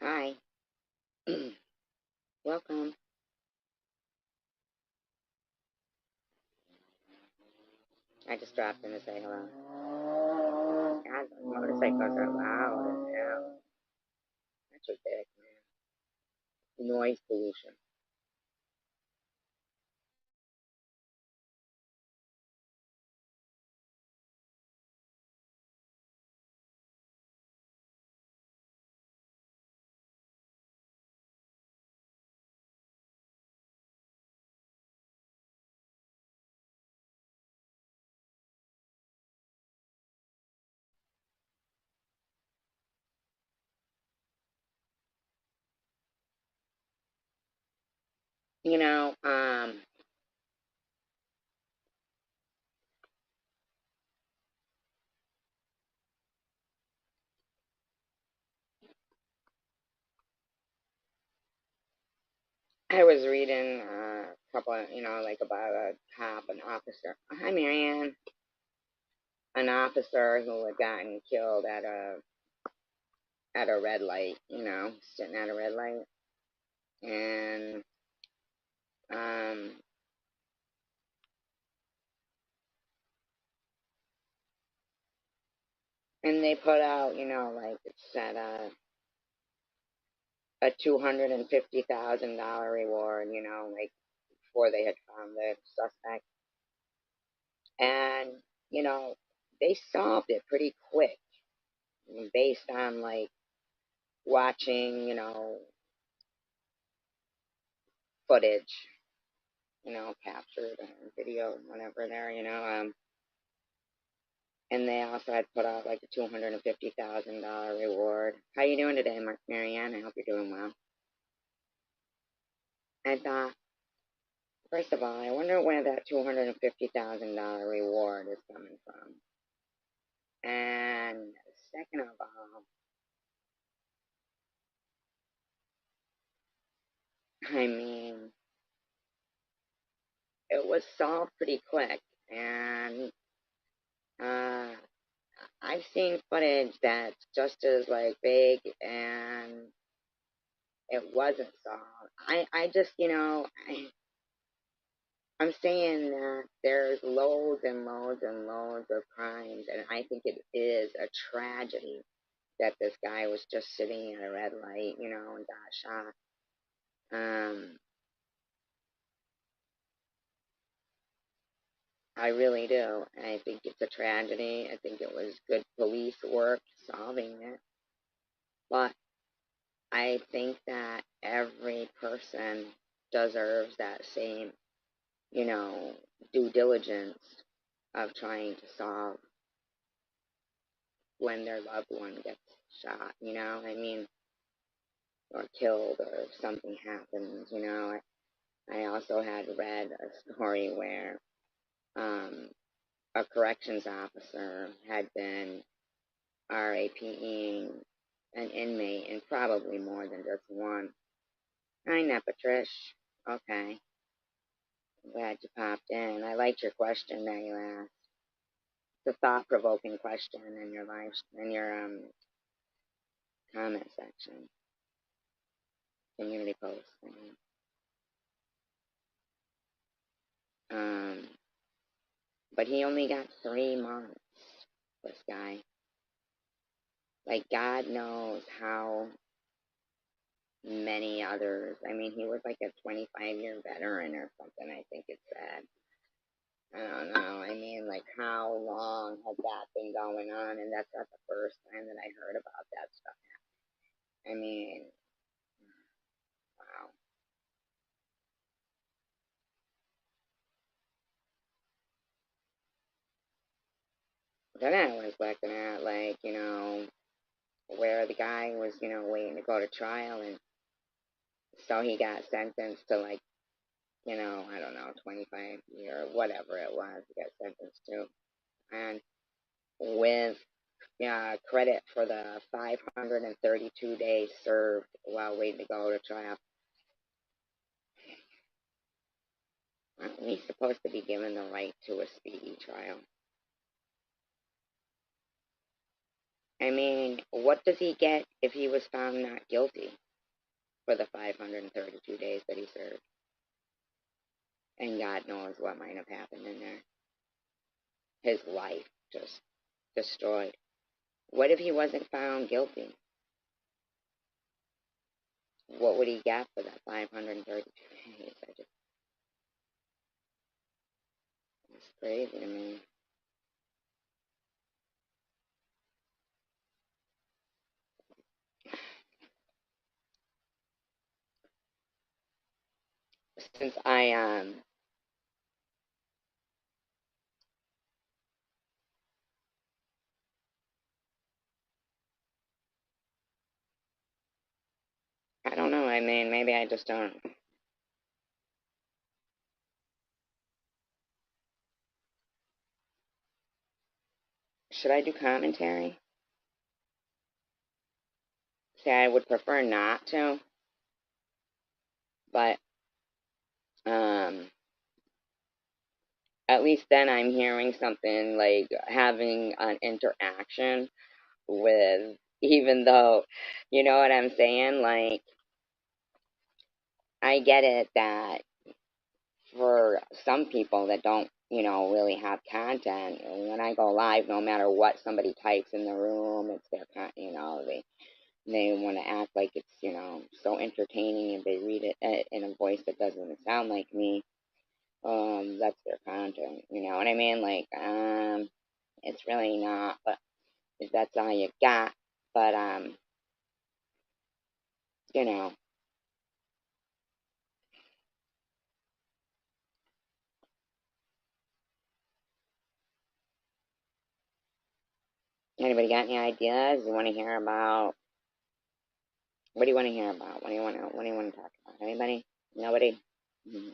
Hi. Welcome. I just dropped in to say hello. God, those motorcycles are loud as hell. That's ridiculous, man. Noise pollution. You know, I was reading a couple, like about a cop, an officer. Hi, Marianne. An officer who had gotten killed at a red light. Sitting at a red light, and um, and they put out, like it said, a $250,000 reward, like before they had found the suspect. And, you know, they solved it pretty quick based on like watching, footage, captured video, whatever there, and they also had put out like a $250,000 reward. How you doing today, Marianne? I hope you're doing well. I thought, first of all, I wonder where that $250,000 reward is coming from. And second of all, I mean, it was solved pretty quick. And uh, I've seen footage that's just as like big and it wasn't solved. I just, I'm saying that there's loads and loads and loads of crimes, and I think it is a tragedy that this guy was just sitting at a red light, and got shot. Um, I really do. I think it's a tragedy. I think it was good police work solving it. But I think that every person deserves that same, you know, due diligence of trying to solve when their loved one gets shot, I mean, or killed or something happens. I also had read a story where um, a corrections officer had been RAPing an inmate, and probably more than just one. Hi, Nepatrish. Okay, glad you popped in. I liked your question that you asked. It's a thought-provoking question in your live in your comment section, community post. Um, but he only got 3 months. This guy, like God knows how many others. I mean, he was like a 25-year veteran or something. I think it said. I don't know. I mean, like, how long has that been going on? And that's not the first time that I heard about that stuff. I mean, wow. Then I was looking at, like, where the guy was, waiting to go to trial. And so he got sentenced to, like, I don't know, 25 year, whatever it was, he got sentenced to. And with credit for the 532 days served while waiting to go to trial. Aren't we supposed to be given the right to a speedy trial? I mean, what does he get if he was found not guilty for the 532 days that he served? And God knows what might have happened in there. His life just destroyed. What if he wasn't found guilty? What would he get for that 532 days? It's crazy to me. Since I don't know. I mean, maybe I just don't. Should I do commentary? See, I would prefer not to, but at least then I'm hearing something, like having an interaction with, even though, you know what I'm saying? Like, I get it that for some people that don't, really have content, when I go live, no matter what somebody types in the room, it's their content, they want to act like it's, so entertaining, and they read it in a voice that doesn't sound like me. That's their content, you know what I mean? Like, it's really not, but if that's all you got. But, you know, anybody got any ideas? You want to hear about, what do you want to hear about? What do you want to talk about? Anybody? Nobody? Mhm.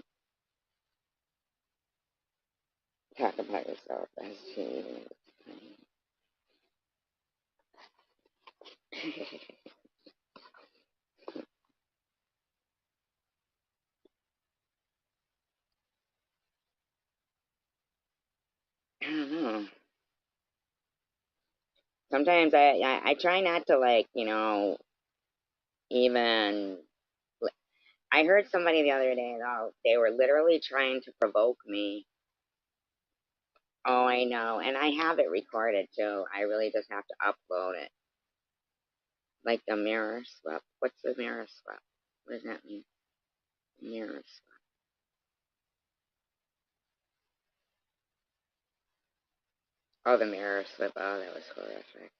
Talk about yourself. That's cheating. I don't know. Sometimes I try not to, like, even. I heard somebody the other day, though, they were literally trying to provoke me. Oh, I know. And I have it recorded too. I really just have to upload it. Like the mirror swap. What's the mirror swap? What does that mean? Mirror swap. Oh, the mirror swap. Oh, that was horrific.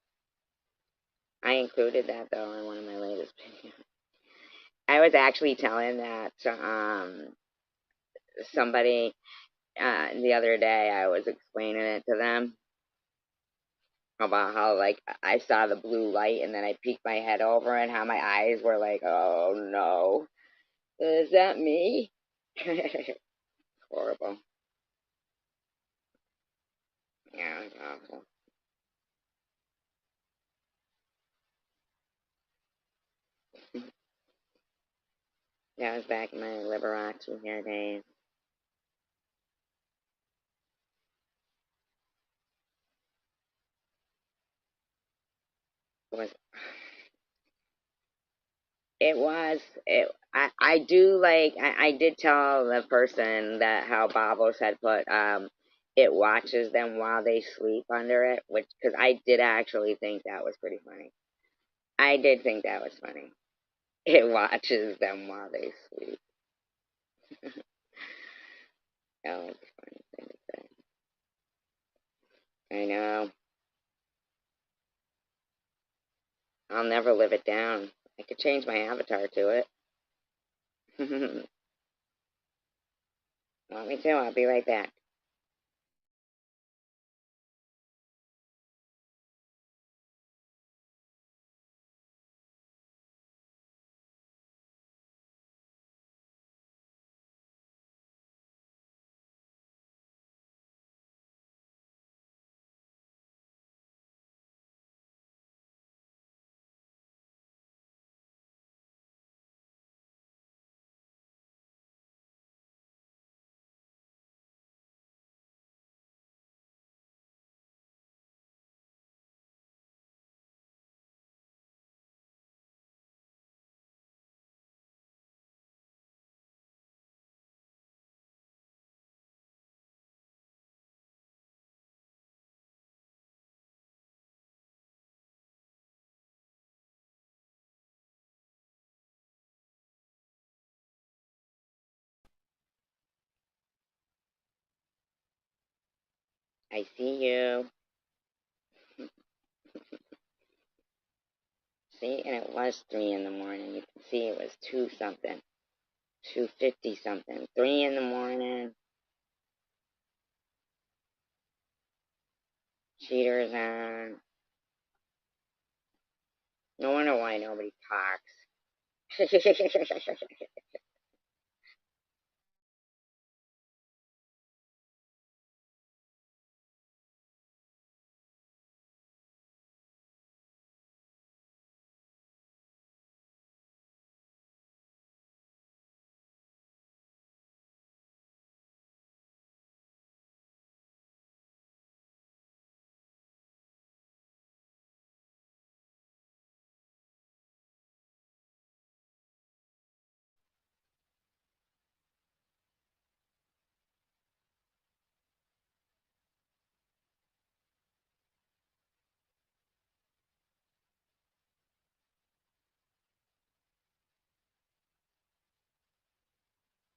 I included that, though, in one of my latest videos. I was actually telling that to somebody the other day. I was explaining it to them about how, like, I saw the blue light and then I peeked my head over and how my eyes were like, oh no, is that me? Horrible. Yeah, it was awful. Yeah, I was back in my Liberace hair days. It was, it was, I do like, I did tell the person that how Babos had put, it watches them while they sleep under it, which, because I did actually think that was pretty funny. I did think that was funny. It watches them while they sleep. That was a funny thing to say. I know. I'll never live it down. I could change my avatar to it. Want me to? I'll be right back. I see you. See, and it was 3 in the morning. You can see it was 2 something, 2:50 something, 3 in the morning. Cheaters on. No wonder why nobody talks.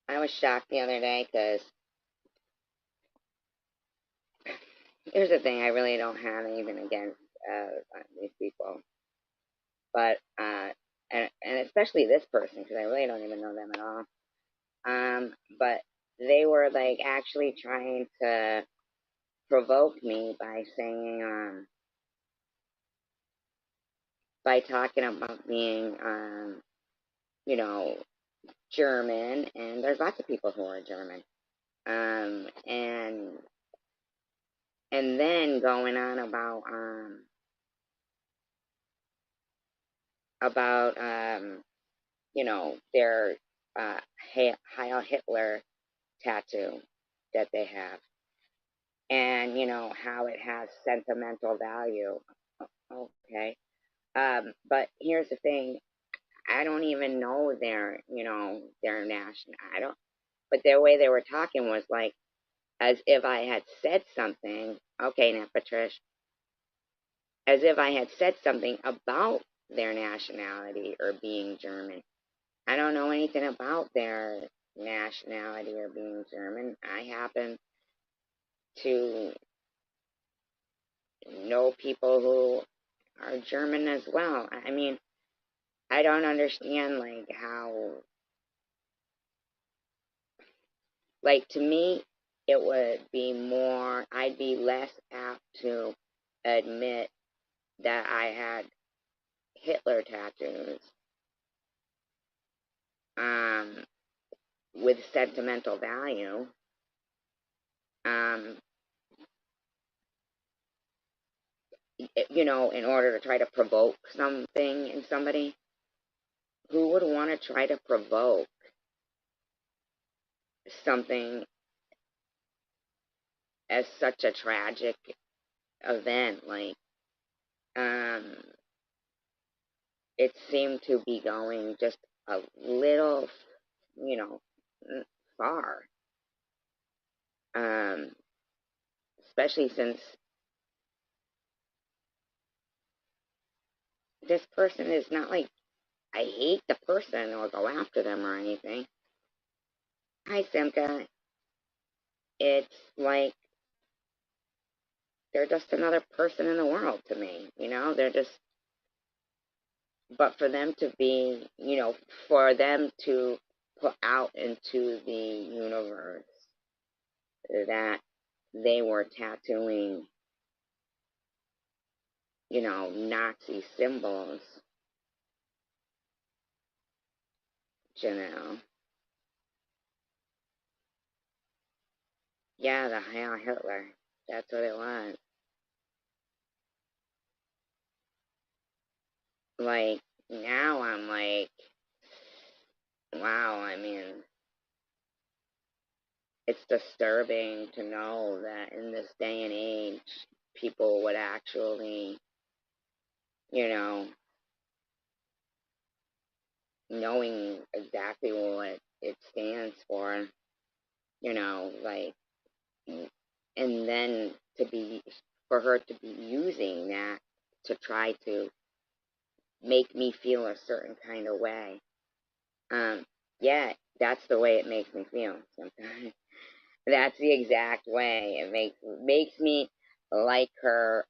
I was shocked the other day because here's the thing: I really don't have anything against these people, but and especially this person because I really don't even know them at all. But they were like actually trying to provoke me by saying by talking about being you know, German, and there's lots of people who are German. Um, and and then going on about you know, their Heil Hitler tattoo that they have, and you know how it has sentimental value. Okay, but here's the thing: I don't even know their, you know, their national. I don't. But their way they were talking was like as if I had said something. Okay, now Patricia, as if I had said something about their nationality or being German. I don't know anything about their nationality or being German. I happen to know people who are German as well. I mean, I don't understand like how, like to me it would be more, I'd be less apt to admit that I had Hitler tattoos um with sentimental value, um you know, in order to try to provoke something in somebody. Who would want to try to provoke something as such a tragic event? Like, um, it seemed to be going just a little, you know, far. Um, Especially since this person is not like I hate the person or go after them or anything. Hi, Simka. It's like they're just another person in the world to me. You know, they're just, but for them to be, you know, for them to put out into the universe that they were tattooing, you know, Nazi symbols, Janelle. Yeah, the Heil Hitler. That's what it was. Like, now I'm like, wow, I mean, it's disturbing to know that in this day and age, people would actually, you know, knowing exactly what it stands for, you know, like, and then to be, for her to be using that to try to make me feel a certain kind of way. Um, yeah, that's the way it makes me feel sometimes. That's the exact way. It makes me like her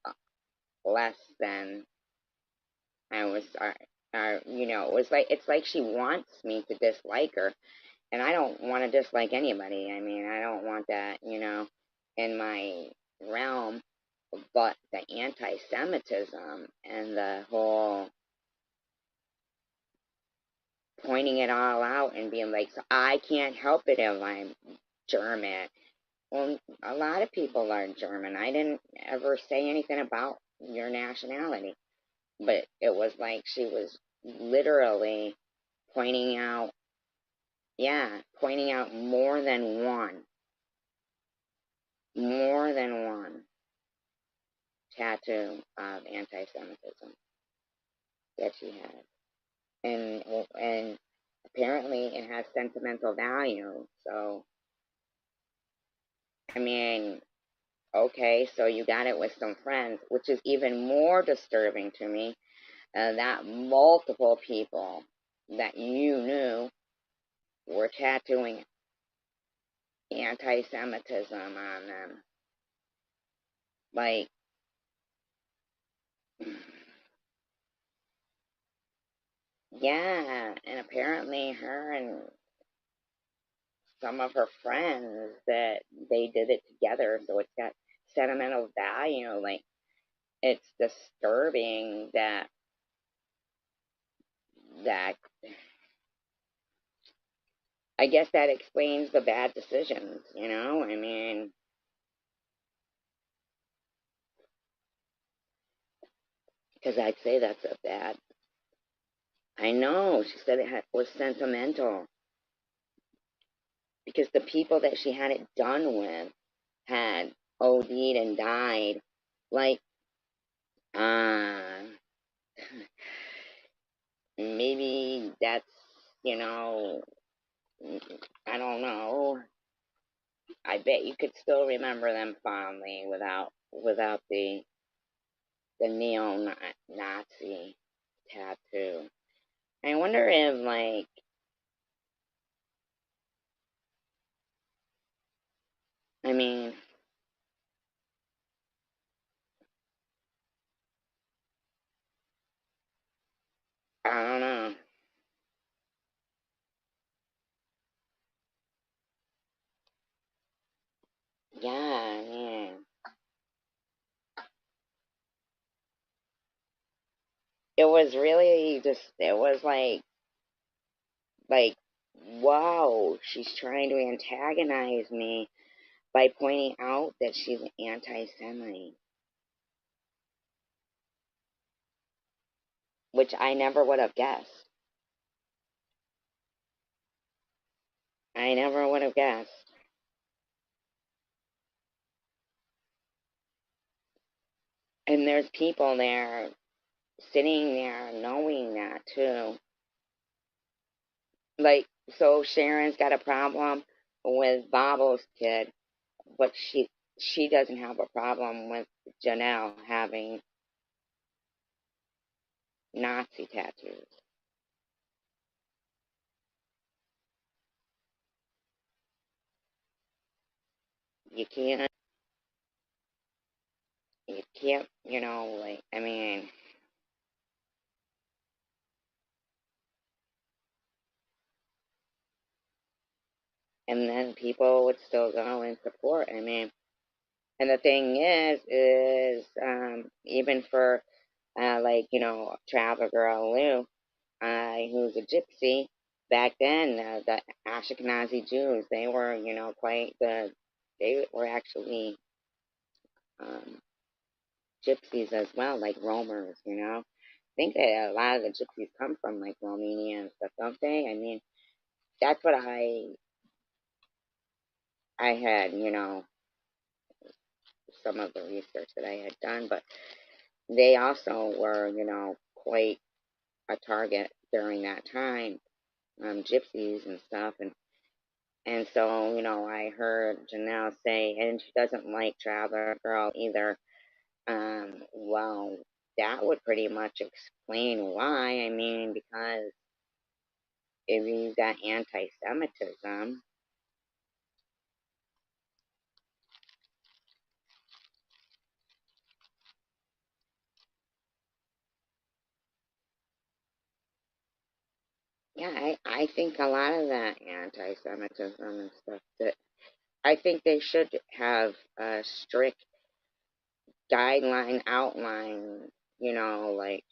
less than I was. It was like it's like she wants me to dislike her, and I don't want to dislike anybody. I mean, I don't want that, in my realm. But the anti-Semitism and the whole pointing it all out and being like, so I can't help it if I'm German. Well, a lot of people are German. I didn't ever say anything about your nationality, but it was like she was literally pointing out, yeah, pointing out more than one tattoo of anti-Semitism that she had, and apparently it has sentimental value. So, I mean, okay, so you got it with some friends, which is even more disturbing to me, that multiple people that you knew were tattooing anti-Semitism on them. Like, yeah, and apparently her and some of her friends that they did it together, so it's got sentimental value. Like, it's disturbing that I guess that explains the bad decisions, I mean, because I'd say that's a bad. I know she said was sentimental because the people that she had it done with had OD'd and died. Like, uh, maybe that's, you know, I don't know. I bet you could still remember them fondly without the neo-Nazi tattoo. I wonder if, like, I mean, I don't know. Yeah, I mean, it was really just, it was like, wow, she's trying to antagonize me by pointing out that she's an anti-Semite, which I never would have guessed. I never would have guessed. And there's people there sitting there knowing that too. Like, so Sharon's got a problem with Bobo's kid, but she doesn't have a problem with Janelle having Nazi tattoos. You can't, you can't, like, I mean, and then people would still go and support. I mean, and the thing is, even for, like, Travel Girl Lou, who's a gypsy, back then, the Ashkenazi Jews, they were, they were actually, um, gypsies as well, like roamers, I think that a lot of the gypsies come from like Romania and stuff, don't they? I mean, that's what I had, some of the research that I had done, but they also were, quite a target during that time, gypsies and stuff, and so, I heard Janelle say, and she doesn't like Traveler Girl either. Well, that would pretty much explain why. I mean, because if you've got anti-Semitism, Yeah, I think a lot of that anti-Semitism and stuff, that I think they should have a strict guideline outline, like,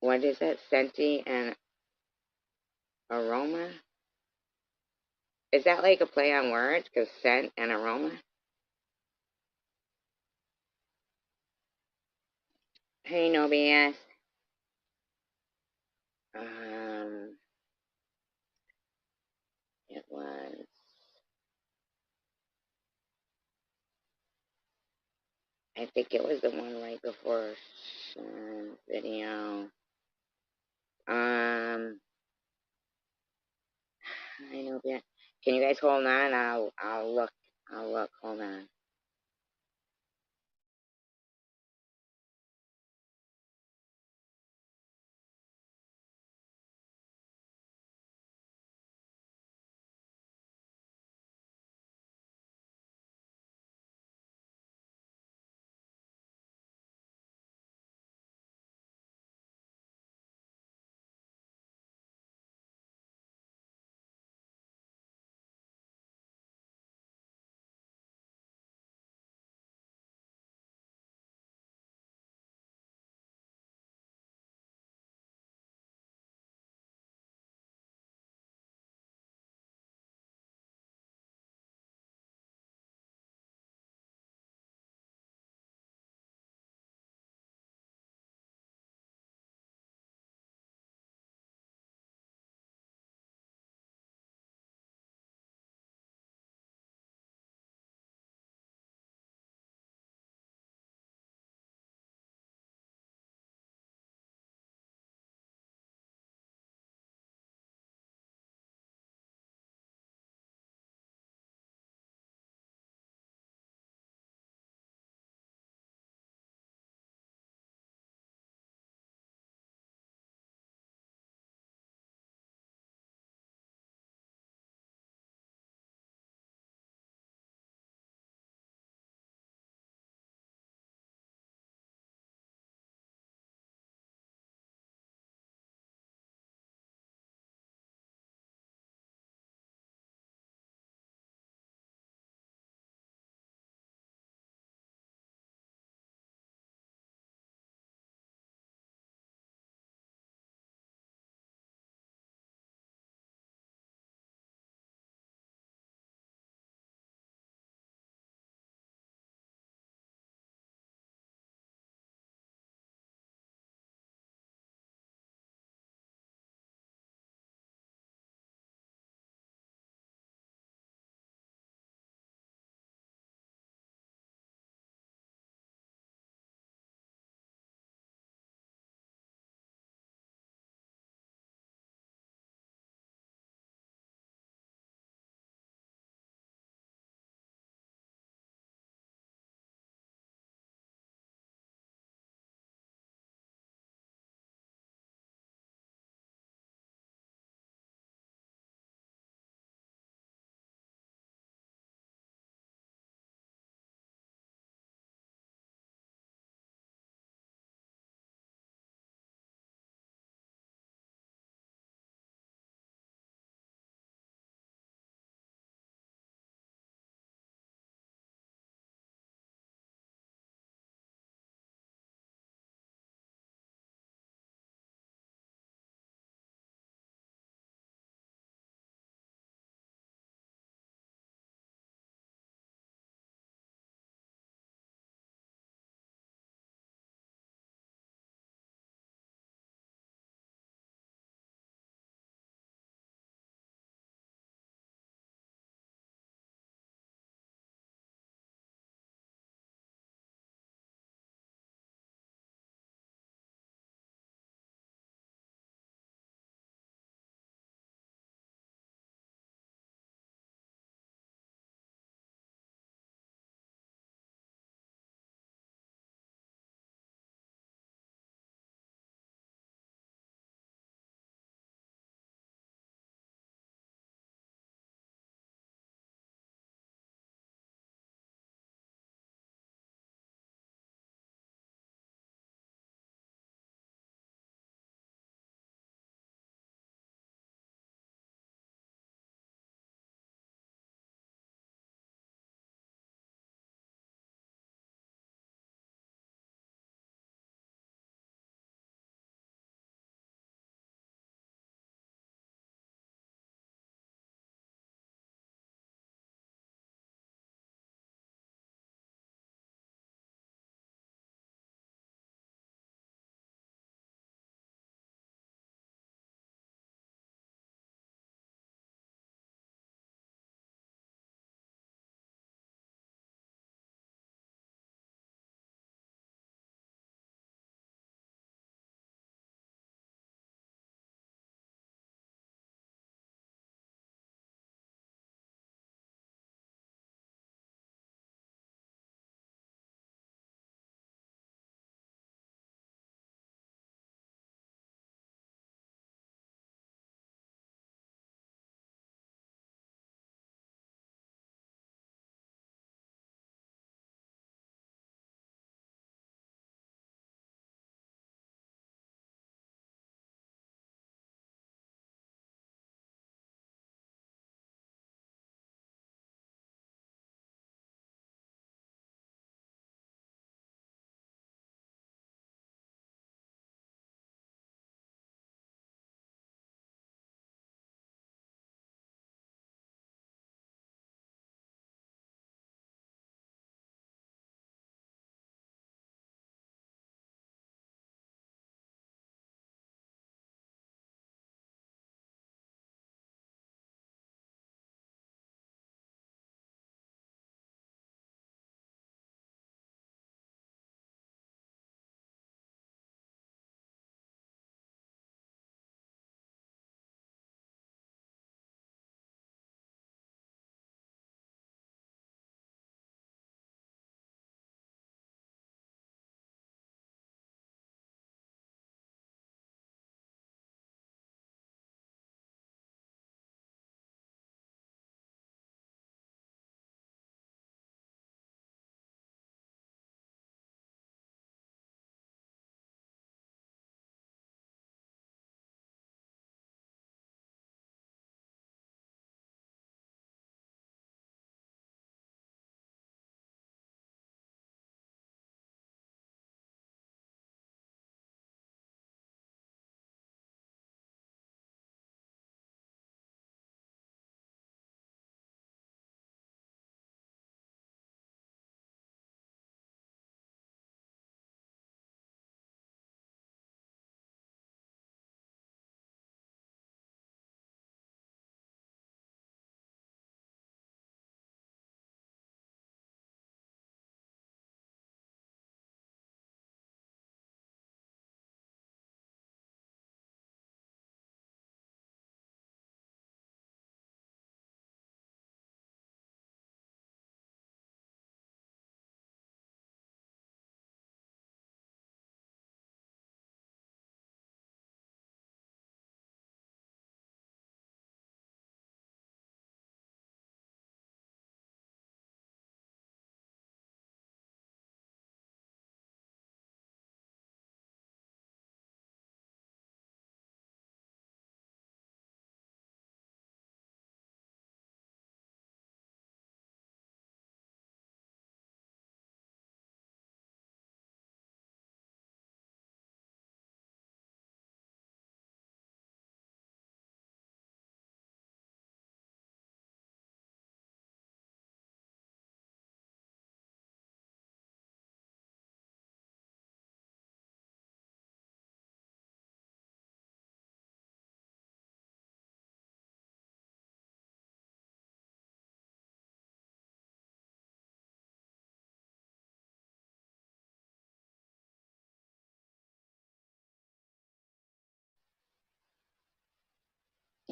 what is it, senti and aroma? Is that like a play on words? Because scent and aroma? Hey, no BS. Um, it was, I think it was the one right before Sean's video. I know BS. Can you guys hold on? I'll look. I'll look. Hold on.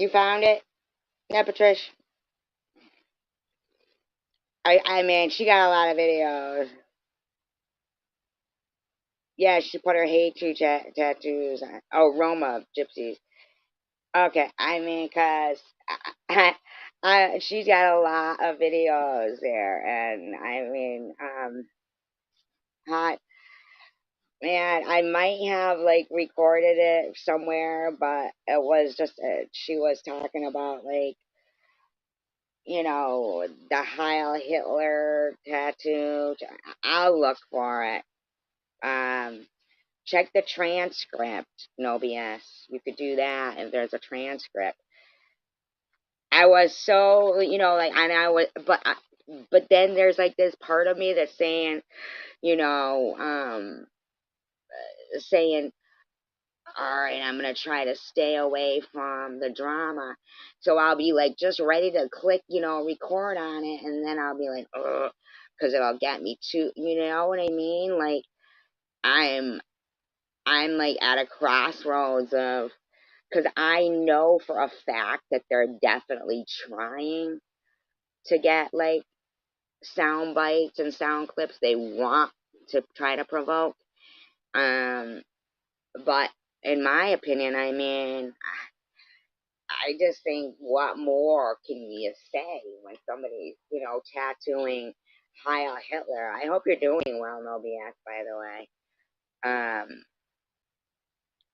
You found it? Yeah, Patricia. I mean, she got a lot of videos. Yeah, she put her hatred tattoos on. Oh, Roma Gypsies. Okay, I mean, cause she's got a lot of videos there, and I mean, hot man, I might have like recorded it somewhere, but it was just she was talking about like the Heil Hitler tattoo. I'll look for it. Um, check the transcript. No BS. You could do that if there's a transcript. I was so, like, and I was, but then there's like this part of me that's saying, you know, um, saying, all right, I'm gonna try to stay away from the drama. So I'll be like just ready to click, record on it, and then I'll be like, ugh, because it'll get me too, you know what I mean? Like I'm, I'm like at a crossroads of, because I know for a fact that they're definitely trying to get like sound bites and sound clips they want to try to provoke. Um, but in my opinion, I mean, I just think what more can you say when somebody's, tattooing Heil Hitler? I hope you're doing well, no BS, by the way.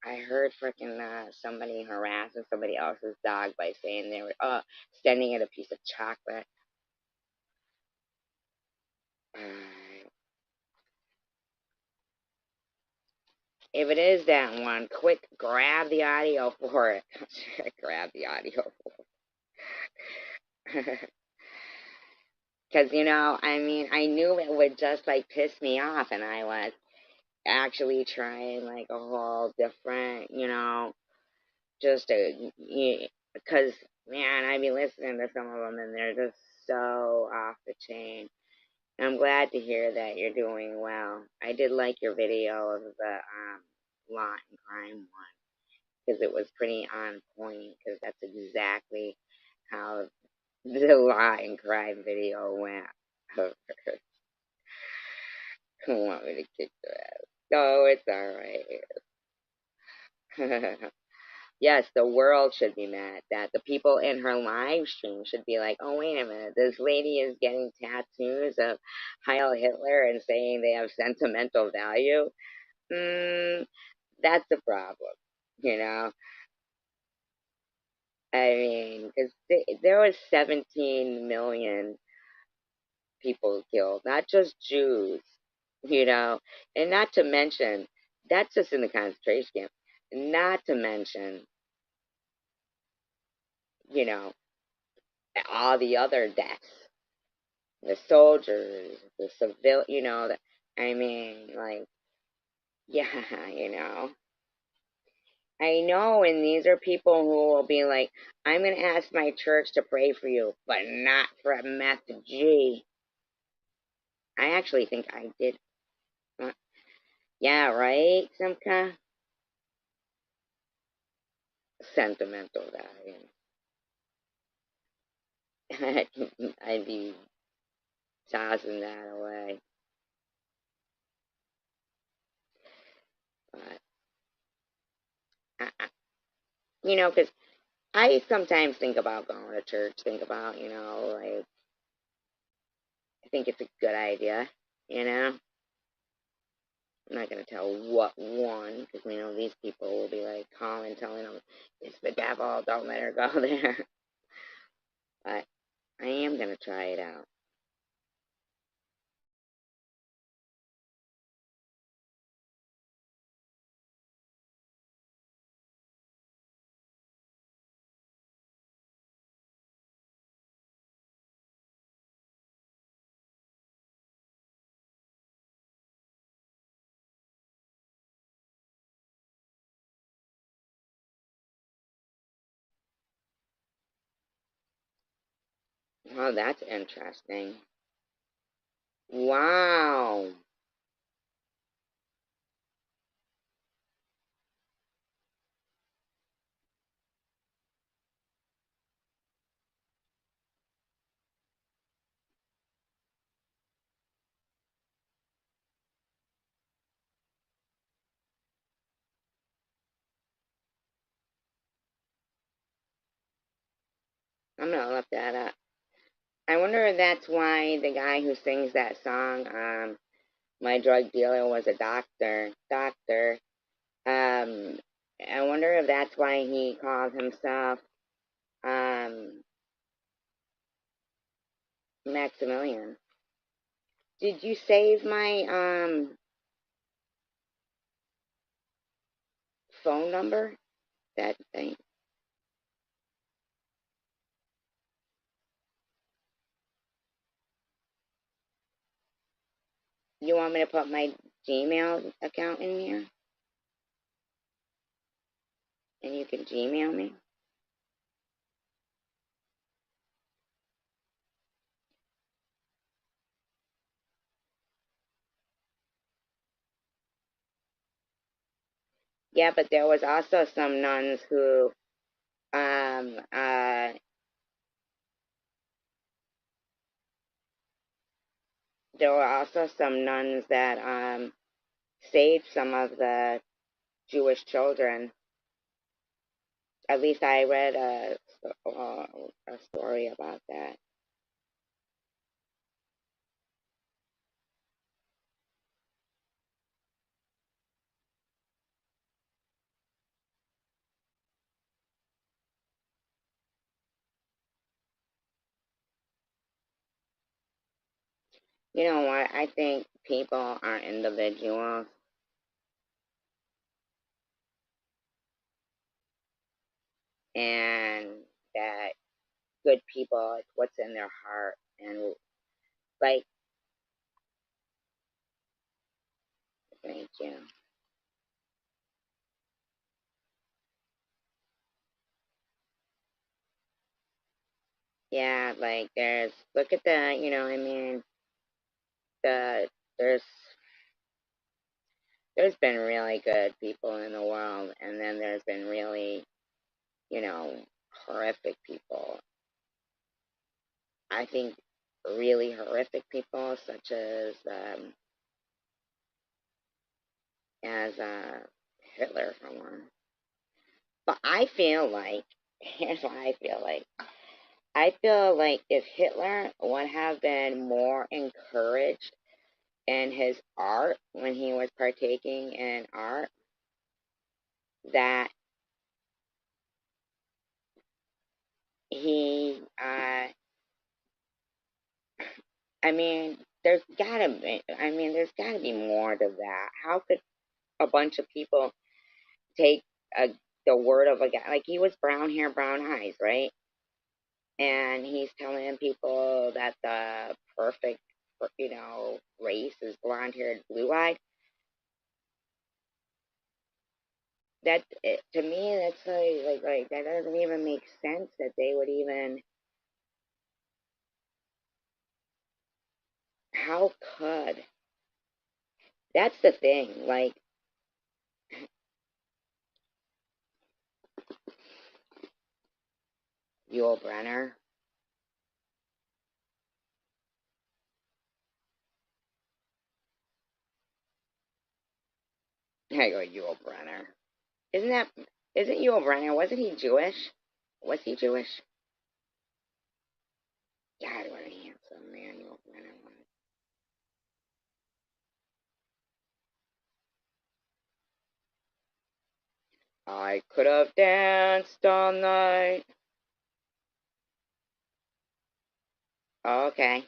I heard freaking somebody harassing somebody else's dog by saying they were sending it a piece of chocolate. If it is that one, quick, grab the audio for it. Grab the audio for it. Because, I mean, I knew it would just, like, piss me off, and I was actually trying, like, a whole different, just a, because, man, I've been listening to some of them, and they're just so off the chain. I'm glad to hear that you're doing well. I did like your video of the law and crime one, because it was pretty on point, because that's exactly how the law and crime video went. Who want me to kick their ass? No, it's alright. Yes, the world should be mad that the people in her live stream should be like, oh, wait a minute, this lady is getting tattoos of Heil Hitler and saying they have sentimental value. That's a problem, you know? I mean, because there was 17 million people killed, not just Jews, and not to mention, that's just in the concentration camp, not to mention, you know, all the other deaths, the soldiers, the civil, I mean, like, yeah, I know, and these are people who will be like, I'm going to ask my church to pray for you, but not for a meth G. I actually think I did. Yeah, right, Simka? Sentimental value. I'd be tossing that away. But, because I sometimes think about going to church, think about, like, I think it's a good idea, you know? I'm not going to tell what one, because we know these people will be like calling, telling them, it's the devil, don't let her go there. But I am going to try it out. Oh, that's interesting. Wow. I'm gonna look that up. I wonder if that's why the guy who sings that song, "My Drug Dealer Was a Doctor." Um, I wonder if that's why he called himself Maximilian. Did you save my phone number? That thing. You want me to put my Gmail account in here? And you can Gmail me? Yeah, but there was also some nuns who, um, uh, there were also some nuns that, saved some of the Jewish children. At least I read a story about that. You know what? I think people are individuals, and that good people, it's what's in their heart. And, like, thank you. Yeah, like, look at I mean, the, there's, there's been really good people in the world, and then there's been really, you know, horrific people. I think really horrific people, such as Hitler, for one. But I feel like, here's what I feel like. I feel like if Hitler would have been more encouraged in his art when he was partaking in art, that he, I mean, there's gotta be more to that. How could a bunch of people take a, the word of a guy, like he was brown hair, brown eyes, right? And he's telling people that the perfect, race is blonde haired, blue eyed. To me, that's like that doesn't even make sense that they would even. How could? That's the thing. Like, Yul Brenner. I go Yul Brenner. Isn't that? Isn't Yul Brenner? Wasn't he Jewish? Was he Jewish? God, what a handsome man Yul Brenner was. I could have danced all night. Oh, okay.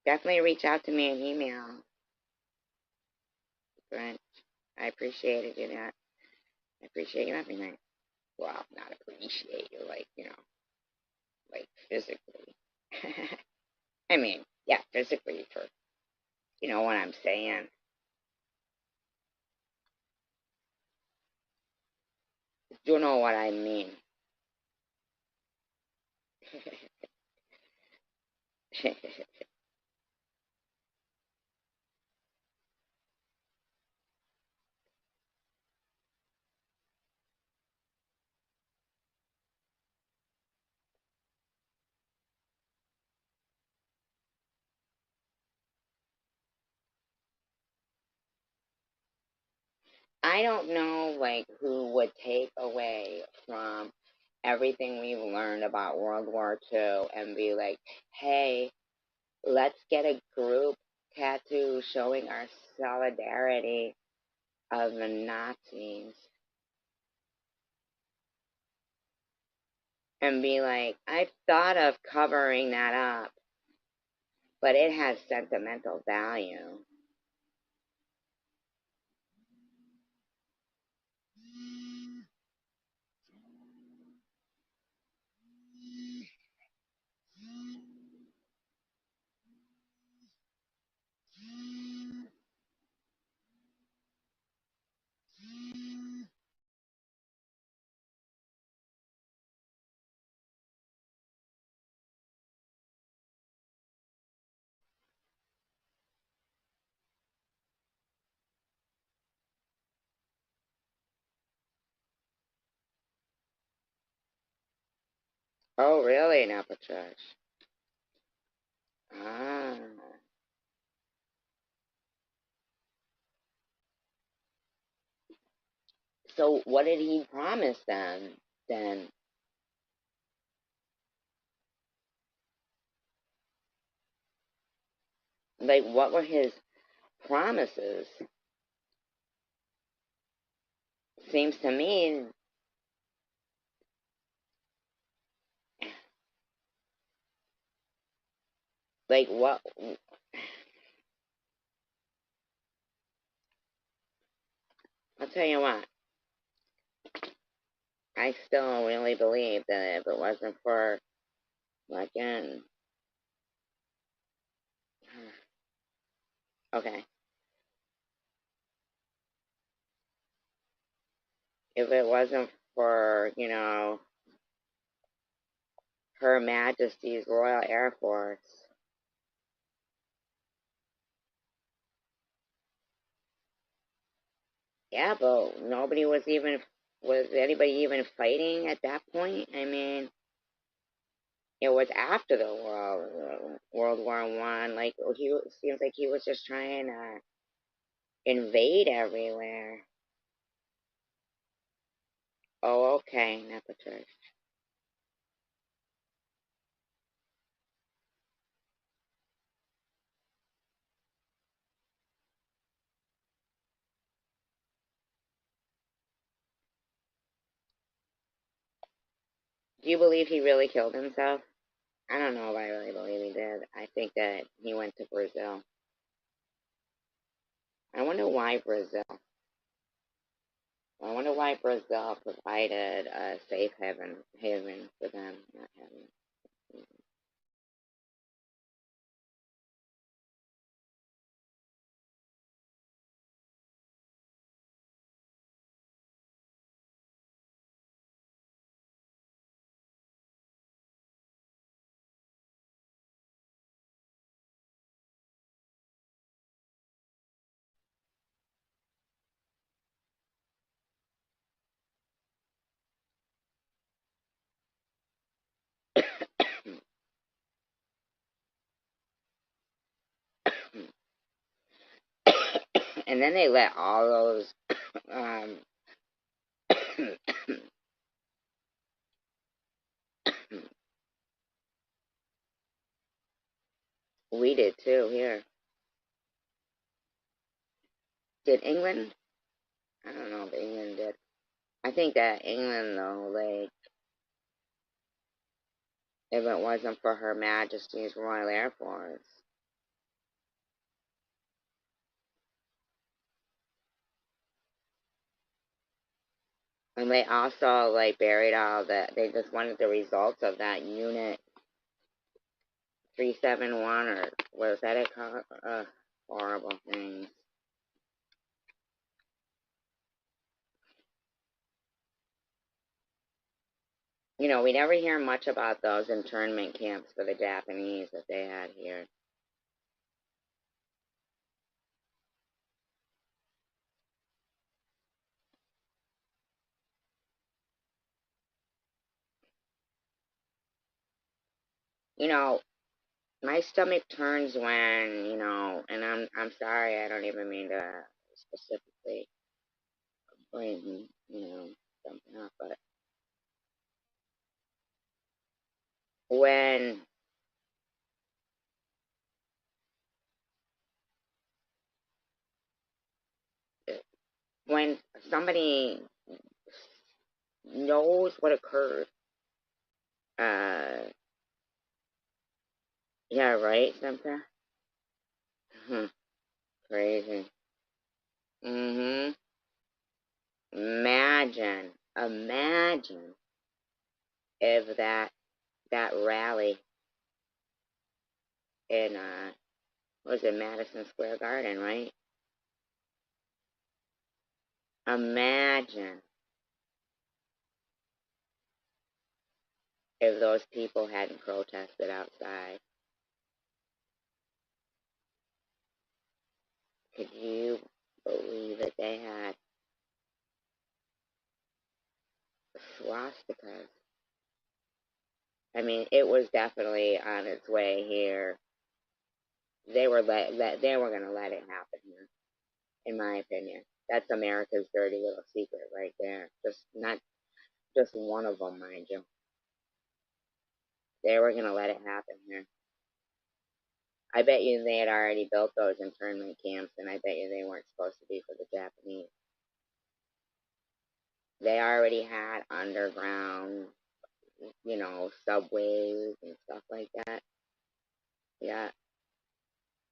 Definitely reach out to me in email. But I appreciate it, I appreciate you every night. Well, not appreciate you, like, like physically. I mean, yeah, physically for, what I'm saying. You know what I mean. I don't know, like, who would take away from. everything we've learned about World War II and be like, hey, let's get a group tattoo showing our solidarity of the Nazis. And be like, I've thought of covering that up, but it has sentimental value. Oh, really, Nepachesh? Ah. So what did he promise them then? Like, what were his promises? Seems to me, like, what? I'll tell you what, I still really believe that if it wasn't for, again, okay, if it wasn't for, Her Majesty's Royal Air Force, yeah, but was anybody even fighting at that point? I mean, it was after the World War One. Like, he seems like he was just trying to invade everywhere. Oh, okay, Nepotism. Do you believe he really killed himself? I don't know if I really believe he did. I think that he went to Brazil. I wonder why Brazil. I wonder why Brazil provided a safe haven for them. Not heaven. And then they let all those. Um, we did too here. Did England? I don't know if England did. I think that England, though, like, if it wasn't for Her Majesty's Royal Air Force. And they also, like, buried they just wanted the results of that Unit 371, or what was that it called? Horrible things. We never hear much about those internment camps for the Japanese that they had here. You know, my stomach turns when, and I'm sorry, I don't even mean to specifically bring, something up, but somebody knows what occurred. Uh, yeah, right, Samantha? Crazy. Mm-hmm. Imagine if that rally in what was it, Madison Square Garden, right? Imagine if those people hadn't protested outside. Could you believe that they had swastikas? I mean, it was definitely on its way here. They were they were gonna let it happen here, in my opinion. That's America's dirty little secret right there. Just not just one of them, mind you. They were gonna let it happen here. I bet you they had already built those internment camps, and I bet you they weren't supposed to be for the Japanese. They already had underground, subways and stuff like that. Yeah.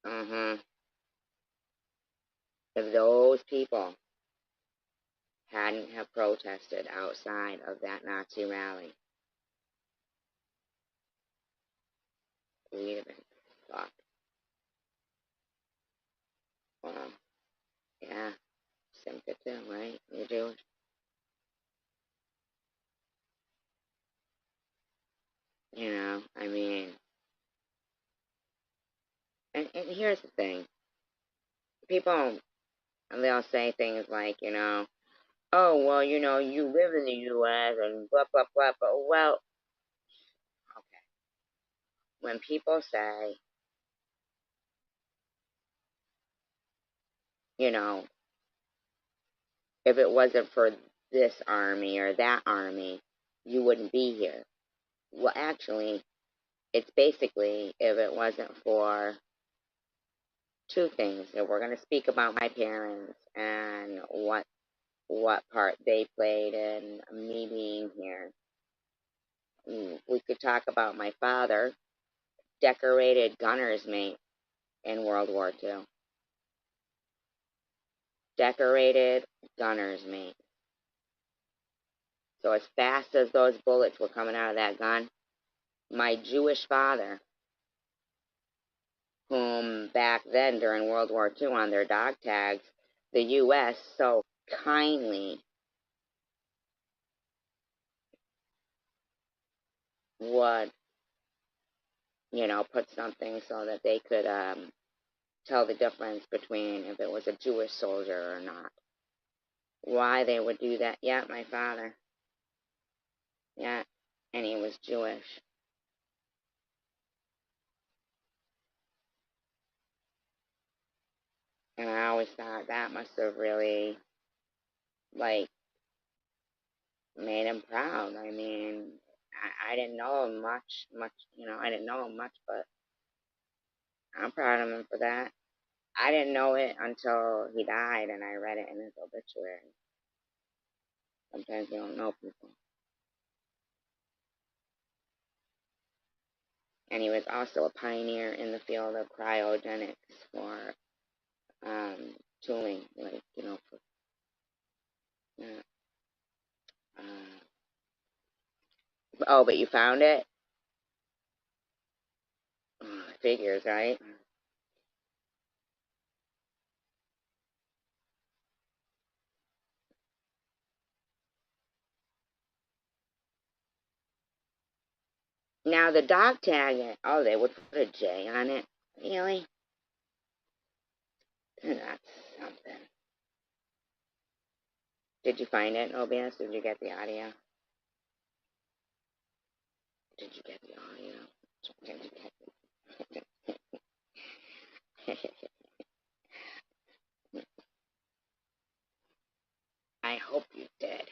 Uh-huh. If those people hadn't have protested outside of that Nazi rally, we'd have been fucked. Well, yeah, Simca too, right? You're Jewish. I mean, and here's the thing. People, they'll say things like, oh, well, you live in the U.S. and blah, blah, blah, but, well, okay. When people say, you know, if it wasn't for this army or that army, you wouldn't be here. Well, actually, it's basically if it wasn't for two things. If we're going to speak about my parents and what part they played in me being here, we could talk about my father, decorated gunner's mate in World War II. Decorated gunner's mate. So as fast as those bullets were coming out of that gun, my Jewish father, whom back then during World War II on their dog tags, the U.S. so kindly would, put something so that they could tell the difference between if it was a Jewish soldier or not. Why they would do that? Yeah, my father. Yeah, and he was Jewish. And I always thought that must have really, like, made him proud. I mean, I didn't know him much, I didn't know him much, but I'm proud of him for that. I didn't know it until he died and I read it in his obituary. Sometimes you don't know people. And he was also a pioneer in the field of cryogenics for tooling, like, for, uh, oh, but you found it? Figures, right? Now the dog tag, oh, they would put a J on it. Really? That's something. Did you find it, OBS? Did you get the audio? Did you get the audio? Did you get it? I hope you did.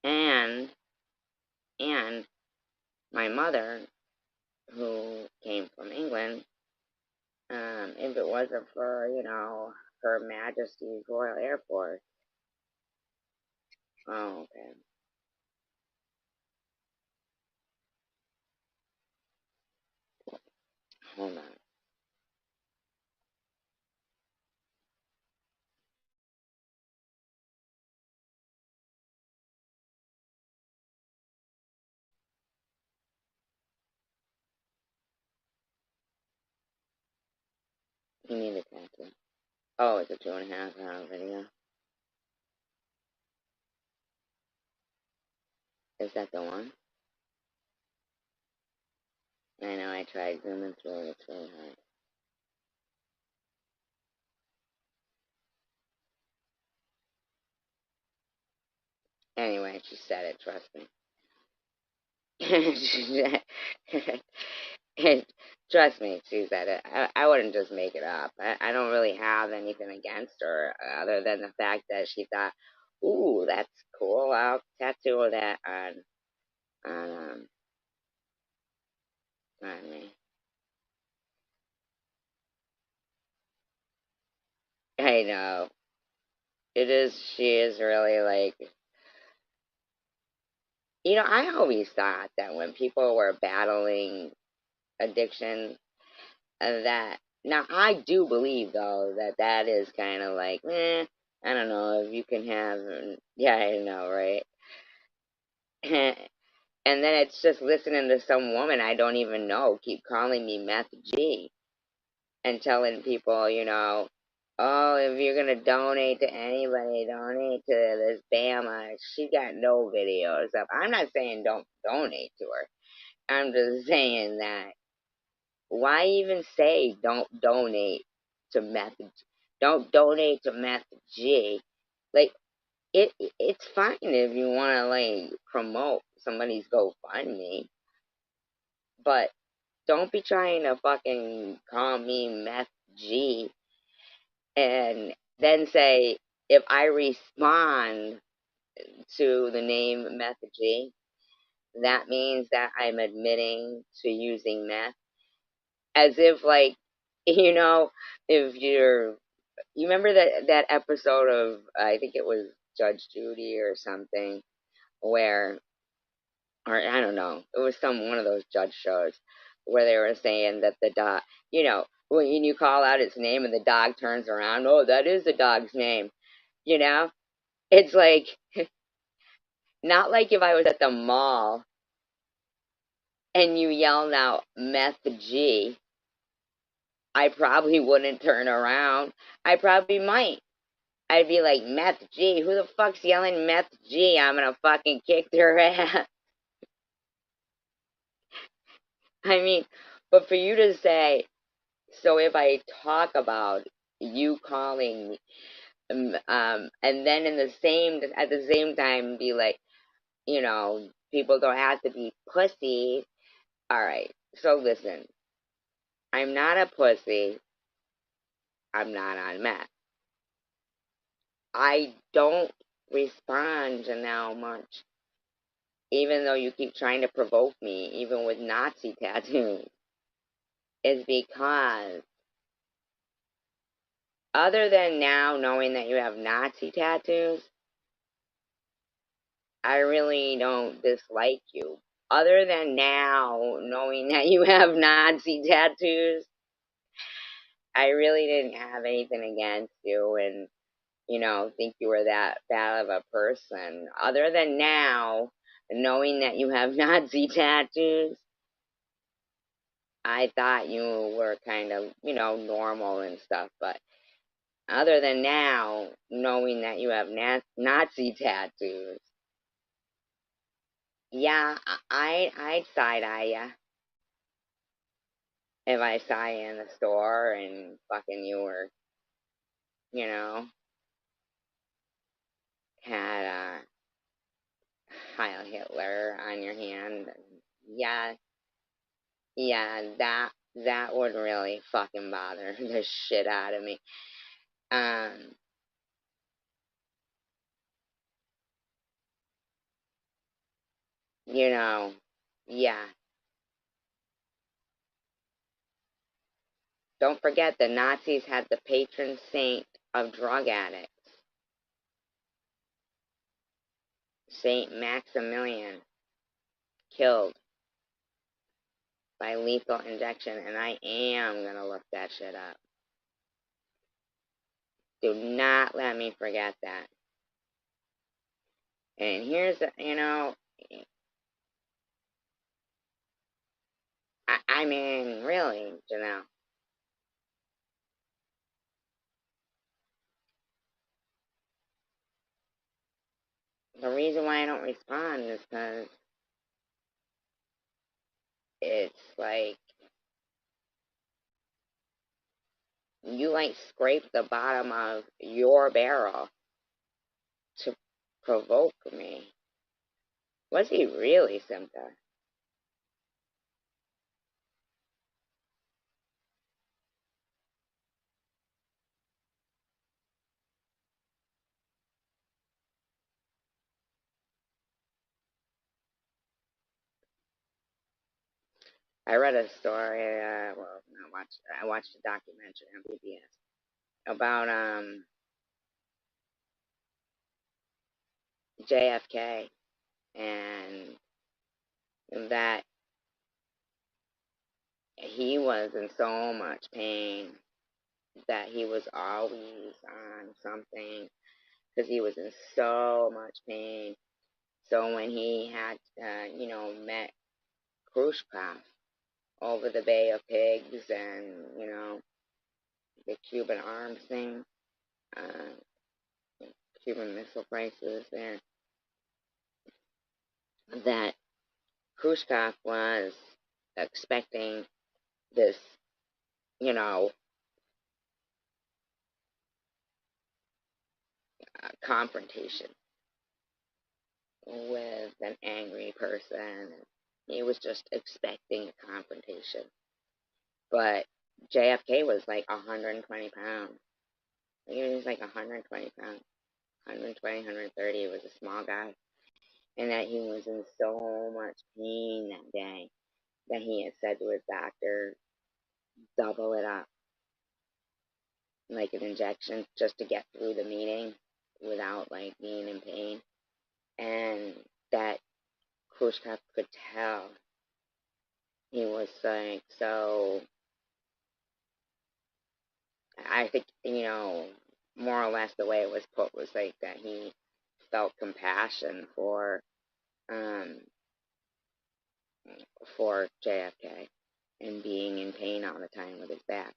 And and my mother, who came from England, if it wasn't for, Her Majesty's Royal Air Force. Oh, okay. Hold on. You need a tattoo. Oh, it's a 2.5 hour video. Is that the one? I know, I tried zooming through it. It's really hard. Anyway, she said it, trust me. Trust me, she said it. I wouldn't just make it up. I don't really have anything against her other than the fact that she thought, ooh, that's cool. I'll tattoo that on, on me. I know. She is really like, I always thought that when people were battling addiction, that now I do believe though that is kind of like, I don't know if you can have, yeah, I know, right? And then it's just listening to some woman I don't even know keep calling me Meth G and telling people, oh, if you're gonna donate to anybody, donate to this Bama. She got no videos up. I'm not saying don't donate to her. I'm just saying that why even say don't donate to Meth? Don't donate to Meth G. Like it's fine if you want to like promote somebody's GoFundMe, but don't be trying to fucking call me Meth G and then say if I respond to the name Meth G, that means that I'm admitting to using meth. As if like, you know, if you remember that episode of I think it was Judge Judy or something where, or I don't know, it was one of those judge shows where they were saying that the dog, when you call out its name and the dog turns around, oh, that is the dog's name, you know? It's like, not like if I was at the mall and you yelled out Meth G, I probably wouldn't turn around. I probably might. I'd be like, Meth G, who the fuck's yelling Meth G? I'm gonna fucking kick their ass. I mean, but for you to say, so if I talk about you calling, and then at the same time be like, people don't have to be pussy. All right. So listen, I'm not a pussy. I'm not on meth. I don't respond to now much, even though you keep trying to provoke me, even with Nazi tattoos, is because other than now knowing that you have Nazi tattoos, I really don't dislike you. Other than now knowing that you have Nazi tattoos, I really didn't have anything against you and, think you were that bad of a person. Other than now knowing that you have Nazi tattoos, I thought you were kind of, normal and stuff. But other than now knowing that you have Nazi tattoos, yeah, I'd side eye ya if I saw you in the store and fucking you were, you know, had a Heil Hitler on your hand. Yeah, yeah, that would really fucking bother the shit out of me. Um, You know, yeah. Don't forget the Nazis had the patron saint of drug addicts, Saint Maximilian, killed by lethal injection, and I am gonna look that shit up. Do not let me forget that. And here's, I mean, really, Janelle, the reason why I don't respond is because it's like you like scrape the bottom of your barrel to provoke me. Was he really, Simca? I read a story. Well, I watched a documentary on PBS about JFK and that he was in so much pain that he was always on something because he was in so much pain. So when he had, met Khrushchev over the Bay of Pigs and, the Cuban arms thing, uh, Cuban Missile Crisis there, that Khrushchev was expecting this, you know, confrontation with an angry person. He was just expecting a confrontation. But JFK was like 120 pounds. He was like 120 pounds, 120, 130. He was a small guy. And that he was in so much pain that day that he had said to his doctor, double it up, like an injection, just to get through the meeting without like being in pain. And that Khrushchev could tell. He was like, so I think, more or less the way it was put was like that he felt compassion um for JFK and being in pain all the time with his back,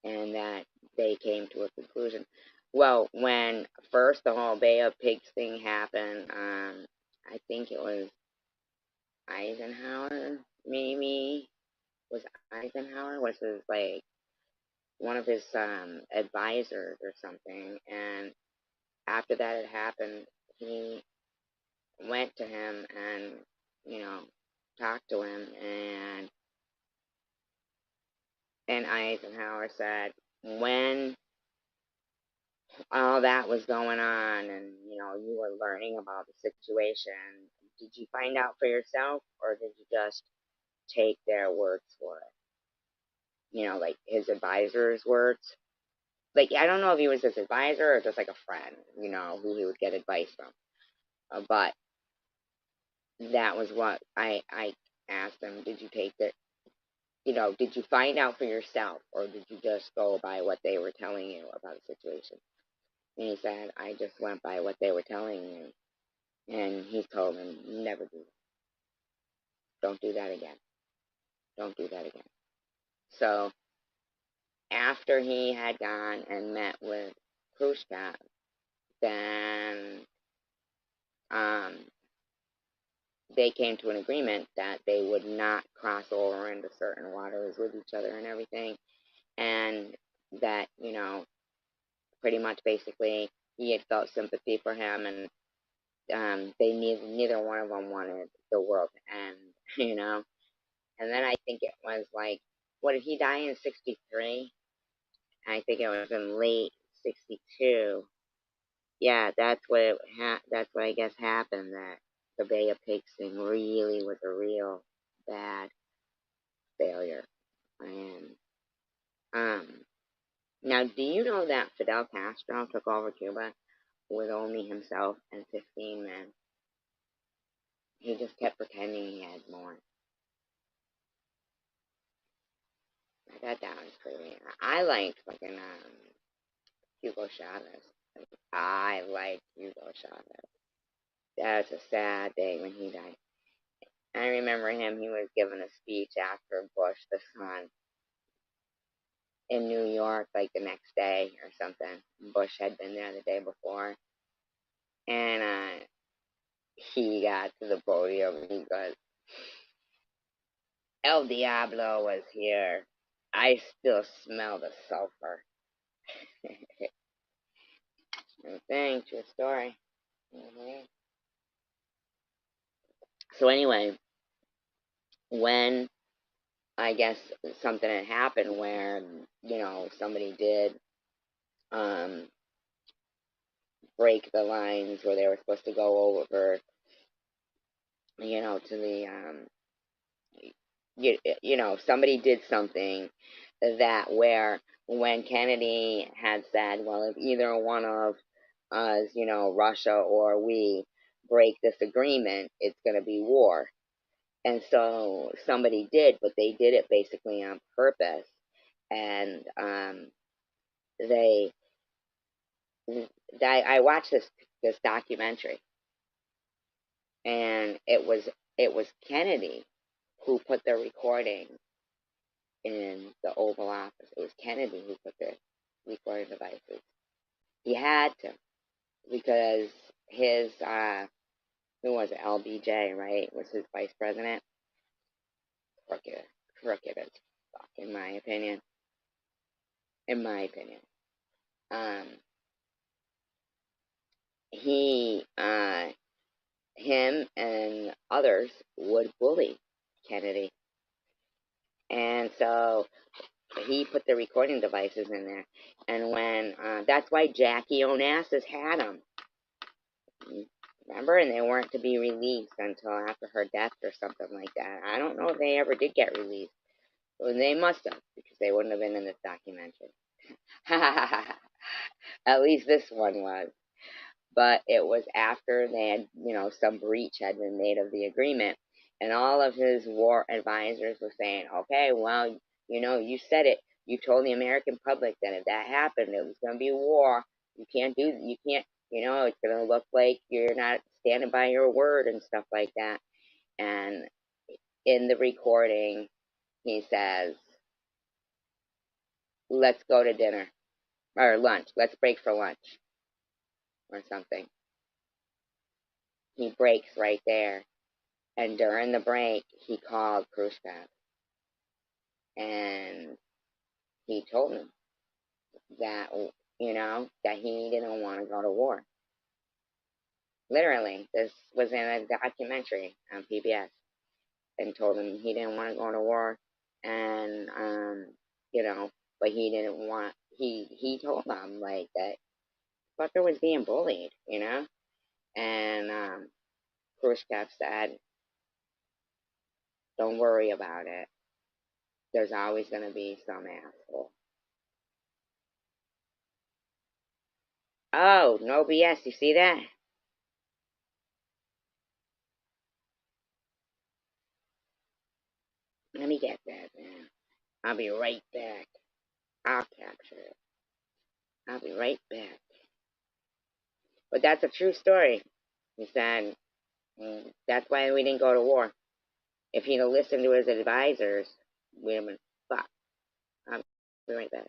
and that they came to a conclusion. Well, when first the whole Bay of Pigs thing happened, I think it was Eisenhower, maybe was Eisenhower was his like one of his advisors or something, and after that had happened, he went to him and you know talked to him, and Eisenhower said when all that was going on and you were learning about the situation, did you find out for yourself or did you just take their words for it? Like his advisor's words. Like I don't know if he was his advisor or just like a friend, who he would get advice from. But that was what I asked him. Did you take it? Did you find out for yourself or did you just go by what they were telling you about the situation? And he said, I just went by what they were telling me. And he told him, never do that. Don't do that again. Don't do that again. So after he had gone and met with Khrushchev, then um, they came to an agreement that they would not cross over into certain waters with each other and everything. And that, pretty much basically he had felt sympathy for him and they neither one of them wanted the world to end, you know. And then I think it was like, what did he die in 63? I think it was in late 62. Yeah, that's what I guess happened. the Bay of Pigs thing really was a real bad failure. And now, do you know that Fidel Castro took over Cuba with only himself and 15 men? He just kept pretending he had more. I thought that was crazy. I liked fucking Hugo Chavez. I liked Hugo Chavez. That's a sad day when he died. I remember him, he was giving a speech after Bush the son in New York, like the next day or something. Bush had been there the day before. And he got to the podium and he goes, El Diablo was here. I still smell the sulfur. Thing, true story. So anyway, when I guess something had happened where, somebody did um, break the lines where they were supposed to go over, to the, somebody did something that where when Kennedy had said, well, if either one of us, Russia or we break this agreement, it's going to be war. And so somebody did, but they did it basically on purpose. And they, I watched this documentary, and it was Kennedy who put the recording in the Oval Office. It was Kennedy who put the recording devices. He had to, because his who was it, LBJ, right, was his vice president. Crooked as fuck, in my opinion. In my opinion, um, he him and others would bully Kennedy, and so he put the recording devices in there. And when that's why Jackie Onassis had them. Remember? And they weren't to be released until after her death or something like that. I don't know if they ever did get released. Well, they must have, because they wouldn't have been in this documentary. At least this one was. But it was after they had, some breach had been made of the agreement. And all of his war advisors were saying, okay, well, you said it. You told the American public that if that happened, it was going to be war. You can't, it's going to look like you're not standing by your word and stuff like that. And in the recording, he says, let's go to dinner or lunch. Let's break for lunch or something. He breaks right there. And during the break, he called Khrushchev. And he told him that, that he didn't want to go to war. Literally, this was in a documentary on PBS. And told him he didn't want to go to war. And, but he didn't want, he told them, like, that Butler was being bullied, And Khrushchev said, don't worry about it. There's always going to be some asshole. Oh, no BS. You see that? Let me get that, man. I'll be right back. I'll capture it. I'll be right back. But that's a true story. He said, that's why we didn't go to war. If he'd have listened to his advisors, we'd have been fucked. I'll be right back.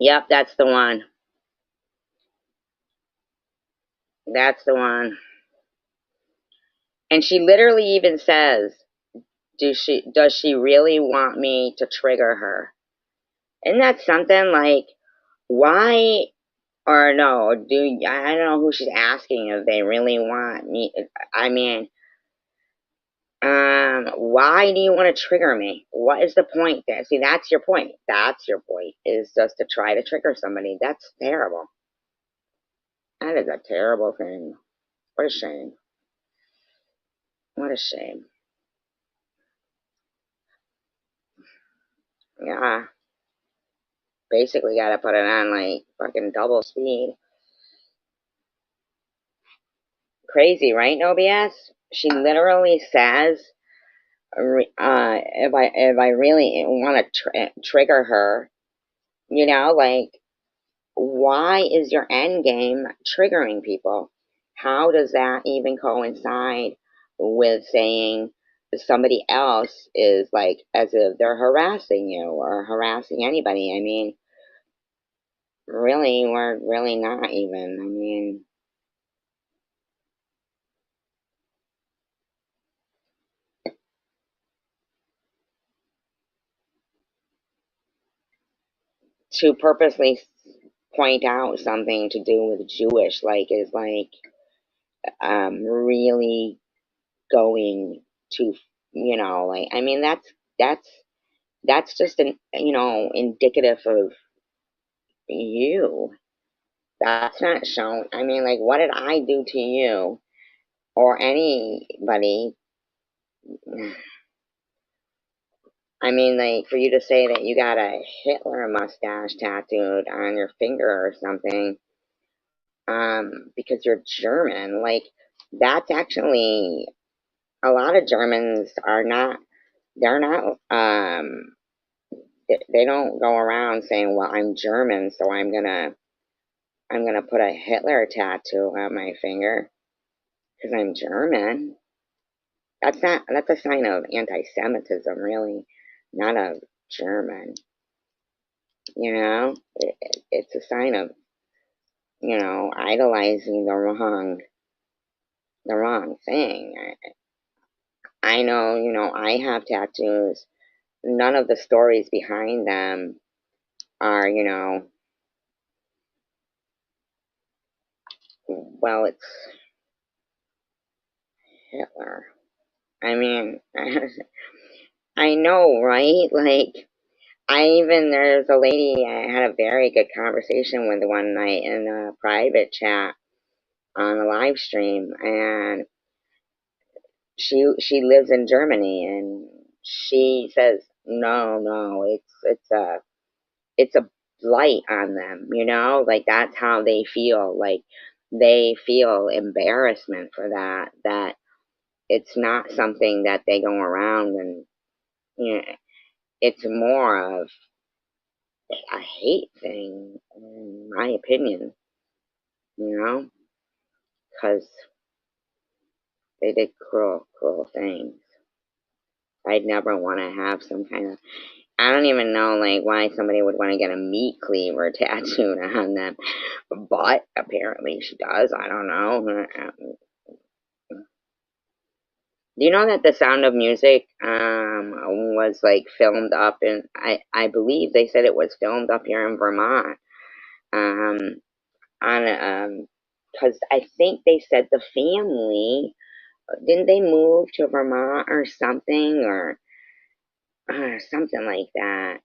Yep, that's the one. That's the one. And she literally even says, does she really want me to trigger her? Isn't that something? Like, why, or no, I don't know who she's asking if they really want me. I mean, why do you want to trigger me? What is the point there? See, that's your point. That's your point, is just to try to trigger somebody. That's terrible. That is a terrible thing. What a shame. What a shame. Yeah. Basically got to put it on like fucking double speed. Crazy, right? No BS. She literally says, if I really want to trigger her, you know, like, why is your end game triggering people? How does that even coincide with saying somebody else is like as if they're harassing you or harassing anybody? I mean, really, we're really not even. I mean, to purposely point out something to do with Jewish, like, is like really going to, you know, like, I mean, that's that's just an, you know, indicative of you. That's not shown. I mean, like, what did I do to you or anybody? I mean, like, for you to say that you got a Hitler mustache tattooed on your finger or something, because you're German, like, that's actually, a lot of Germans are not, they're not, they don't go around saying, well, I'm German, so I'm gonna put a Hitler tattoo on my finger because I'm German. That's a sign of anti-Semitism, really, not of German. You know, it's a sign of, you know, idolizing the wrong thing. I know, you know, I have tattoos. None of the stories behind them are, you know, well, it's Hitler. I mean, I know, right? Like, there's a lady I had a very good conversation with one night in a private chat on a live stream, and she lives in Germany, and she says, no, it's a blight on them, you know? Like, that's how they feel. Like, they feel embarrassment for that it's not something that they go around and, you know, it's more of a hate thing, in my opinion, you know, because they did cruel things. I'd never want to have some kind of. I don't even know like why somebody would want to get a meat cleaver tattooed on them, but apparently she does. I don't know. Do you know that The Sound of Music was like filmed up in? I believe they said it was filmed up here in Vermont. Um, on because I think they said the family didn't they move to Vermont or something or something like that.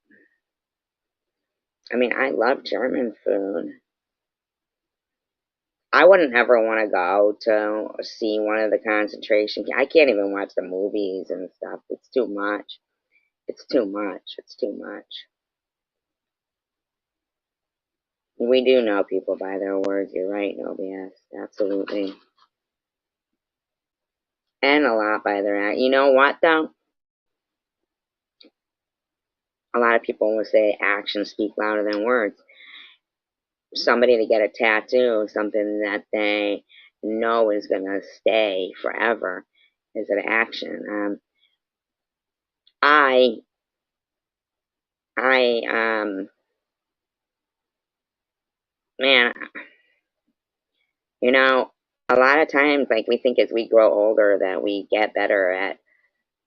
I mean, I love German food. I wouldn't ever want to go to see one of the concentration. I can't even watch the movies and stuff. It's too much. It's too much. It's too much. We do know people by their words. You're right, no BS. Absolutely. And a lot by their act. You know what, though? A lot of people will say actions speak louder than words. Somebody to get a tattoo, something that they know is going to stay forever, is an action. I, I, man, you know, a lot of times, like, we think as we grow older that we get better at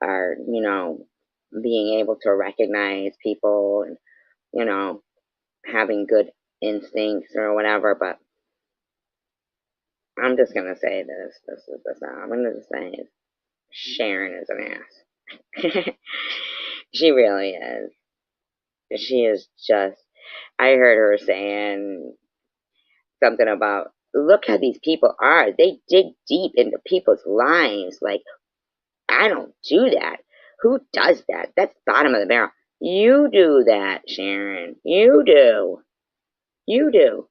our, being able to recognize people and, you know, having good instincts or whatever, but I'm just gonna say this. This is this. I'm gonna say Sharon is an ass. She really is. She is just. I heard her saying something about, look how these people are. They dig deep into people's lives. Like, I don't do that. Who does that? That's bottom of the barrel. You do that, Sharon. You do. You do.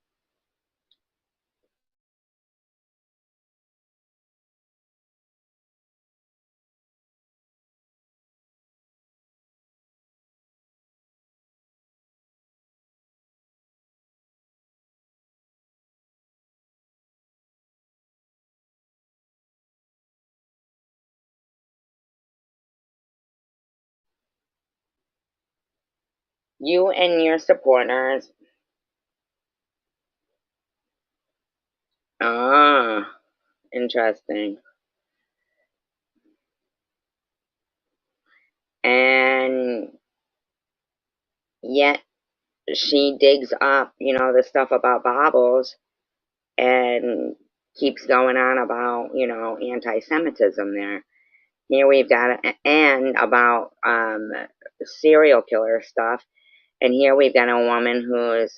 You and your supporters. Ah, interesting. And yet she digs up, the stuff about Bobbles and keeps going on about, anti-Semitism there. Here we've got and about serial killer stuff, and here we've got a woman who's.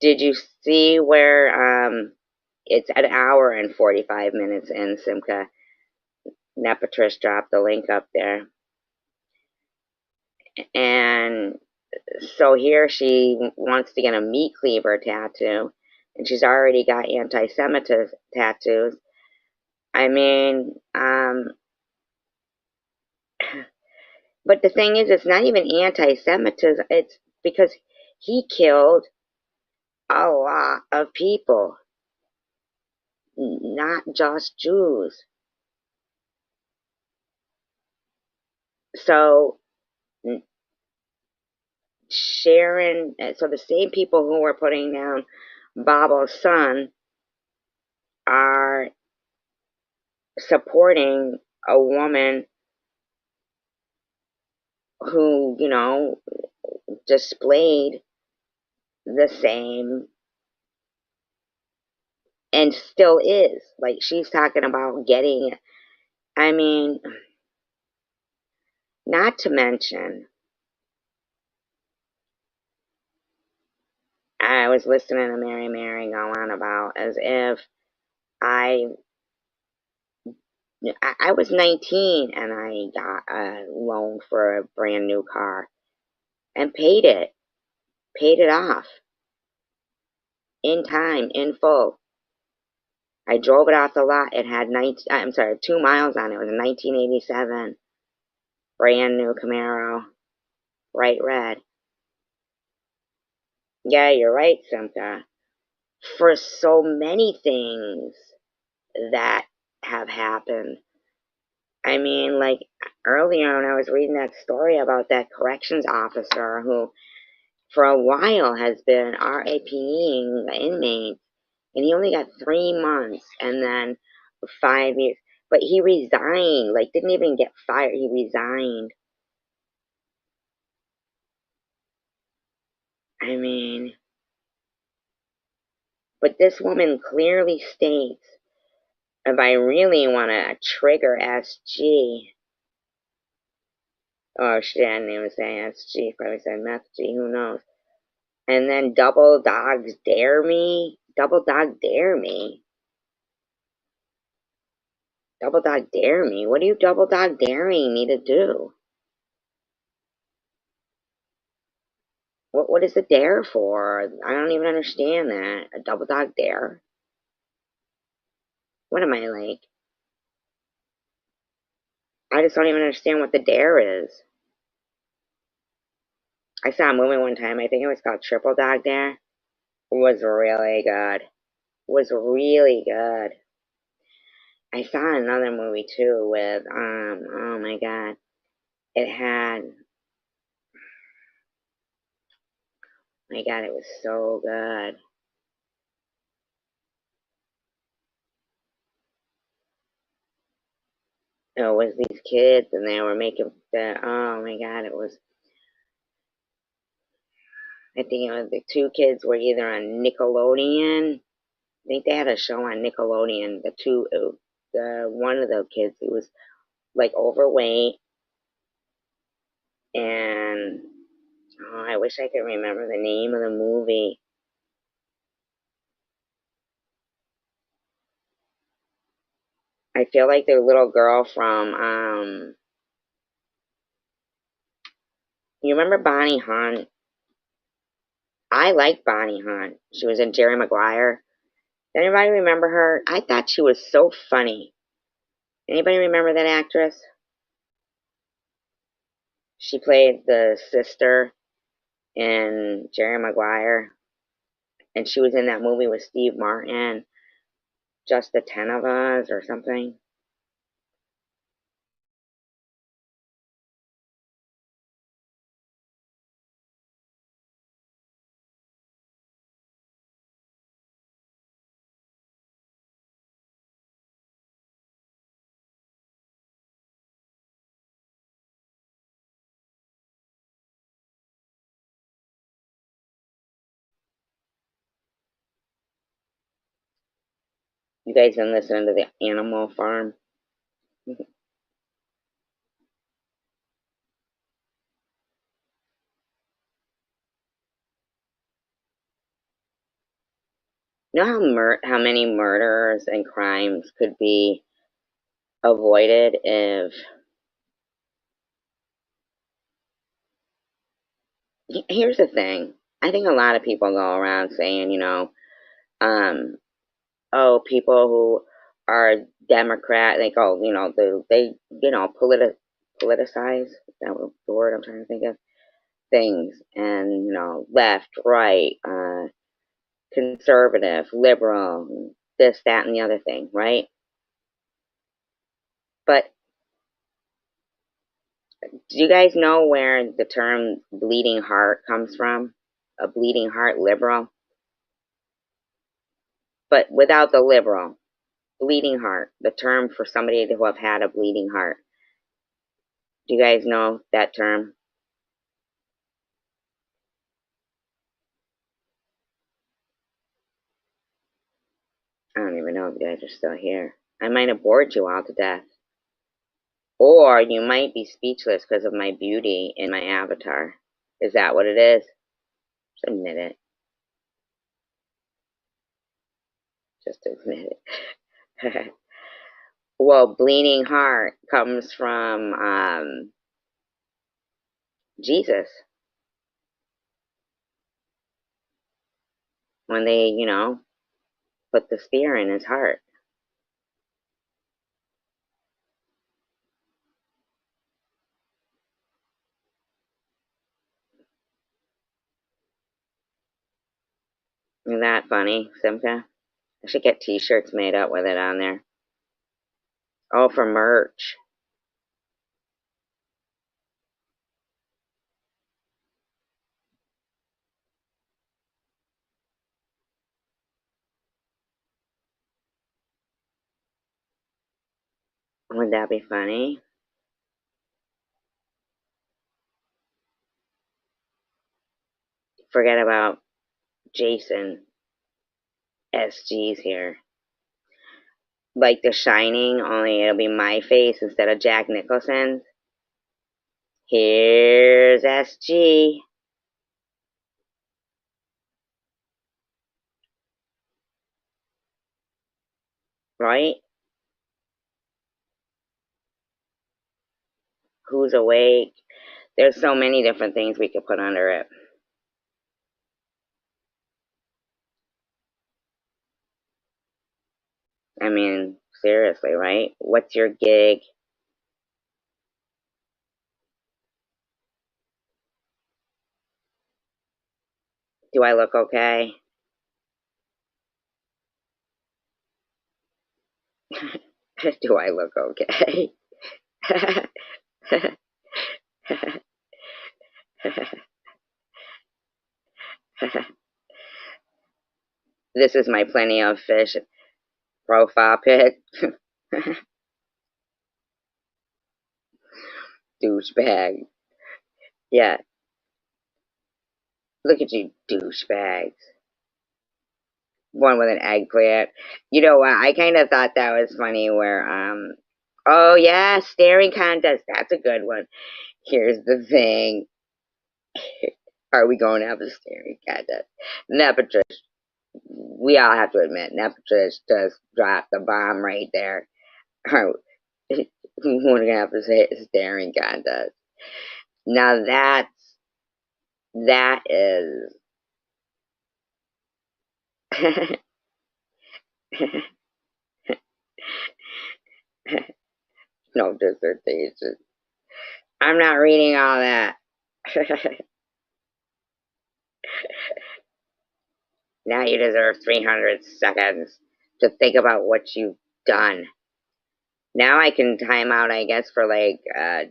Did you see where it's an hour and 45 minutes in, Simca? Nepatrish dropped the link up there, and so here she wants to get a meat cleaver tattoo, and she's already got anti-Semitism tattoos. I mean, but the thing is, it's not even anti-Semitism. It's because he killed a lot of people, not just Jews. So Sharon, so the same people who were putting down Baba's son are supporting a woman who, displayed the same and still is. Like, she's talking about getting, I mean, not to mention, I was listening to Mary go on about as if I I was 19 and I got a loan for a brand new car and paid it off in time, in full. I drove it off the lot. It had 2 miles on it. It was a 1987 brand new Camaro, bright red. Yeah, you're right, Simca. For so many things that have happened. I mean, like earlier when I was reading that story about that corrections officer who, for a while, has been RAPing the inmates, and he only got 3 months and then 5 years. But he resigned, like, didn't even get fired. He resigned. I mean, but this woman clearly states, if I really want to trigger SG, or she didn't even say SG, probably said meth G, who knows. And then double dogs dare me? Double dog dare me? Double dog dare me? What are you double dog daring me to do? What is the dare for? I don't even understand that. A double dog dare? What am I like? I just don't even understand what the dare is. I saw a movie one time, I think it was called Triple Dog Dare. It was really good. It was really good. I saw another movie too with oh my god. It had My God, it was so good. It was these kids, and they were making the. Oh my God, it was. I think the two kids were either on Nickelodeon. I think they had a show on Nickelodeon. The one of the kids, he was like overweight, and oh, I wish I could remember the name of the movie. I feel like the little girl from you remember Bonnie Hunt? I like Bonnie Hunt. She was in Jerry Maguire. Anybody remember her? I thought she was so funny. Anybody remember that actress? She played the sister in Jerry Maguire, and she was in that movie with Steve Martin, Just the Ten of Us or something. You guys been listening to the Animal Farm? You know how many murders and crimes could be avoided if here's the thing. I think a lot of people go around saying, um, oh, people who are Democrat, they go, politicize. Is that the word I'm trying to think of? Things and left, right, conservative, liberal, this, that, and the other thing, right? But do you guys know where the term bleeding heart comes from? A bleeding heart liberal, but without the liberal. Bleeding heart, the term for somebody who have had a bleeding heart. Do you guys know that term? I don't even know if you guys are still here. I might have bored you all to death. Or you might be speechless because of my beauty in my avatar. Is that what it is? Just admit it. Just admit it. Well, bleeding heart comes from Jesus. When they, put the spear in his heart. Isn't that funny, Simka? I should get t-shirts made up with it on there. Oh, for merch. Would that be funny? Forget about Jason. SG's here. Like The Shining, only it'll be my face instead of Jack Nicholson's. Here's SG. Right? Who's awake? There's so many different things we could put under it. I mean, seriously, right? What's your gig? Do I look okay? Do I look okay? This is my Plenty of Fish profile pic. Douchebag. Yeah, look at you, douchebags. One with an eggplant. You know what? I kind of thought that was funny where, oh yeah, staring contest. That's a good one. Here's the thing. Are we going to have a staring contest? Nepotrish. We all have to admit, Nepotrish just dropped the bomb right there. We're going to have to say a staring contest. Now that is no dissertation. I'm not reading all that. Now you deserve 300 seconds to think about what you've done. Now I can time out, I guess, for like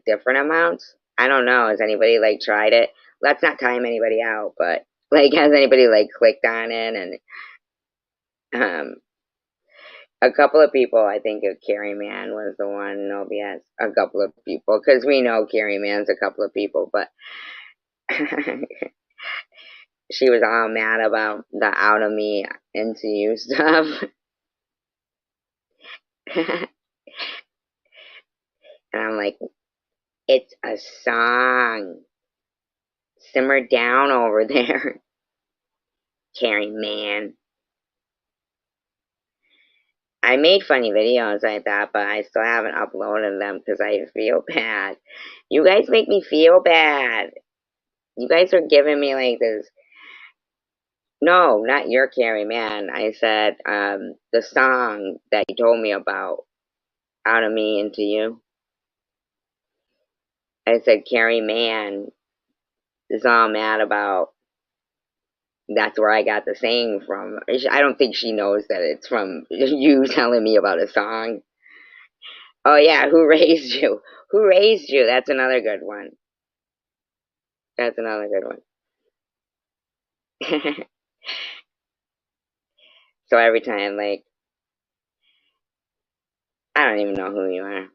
different amounts. I don't know. Has anybody like tried it? Let's not time anybody out, but like, has anybody like clicked on it? And a couple of people, I think Carrie Mann was the one. No BS. A couple of people, because we know Carrie Mann's a couple of people, but she was all mad about the out of me into you stuff. And I'm like, it's a song. Simmer down over there, Carrie Mann. I made funny videos like that, but I still haven't uploaded them because I feel bad. You guys make me feel bad. You guys are giving me like this. No, not your Carrie Mann. I said the song that you told me about, Out of Me Into You. I said Carrie Mann is all mad about. That's where I got the saying from. I don't think she knows that it's from you telling me about a song. Oh yeah, who raised you? Who raised you? That's another good one. That's another good one. So every time, like, I don't even know who you are.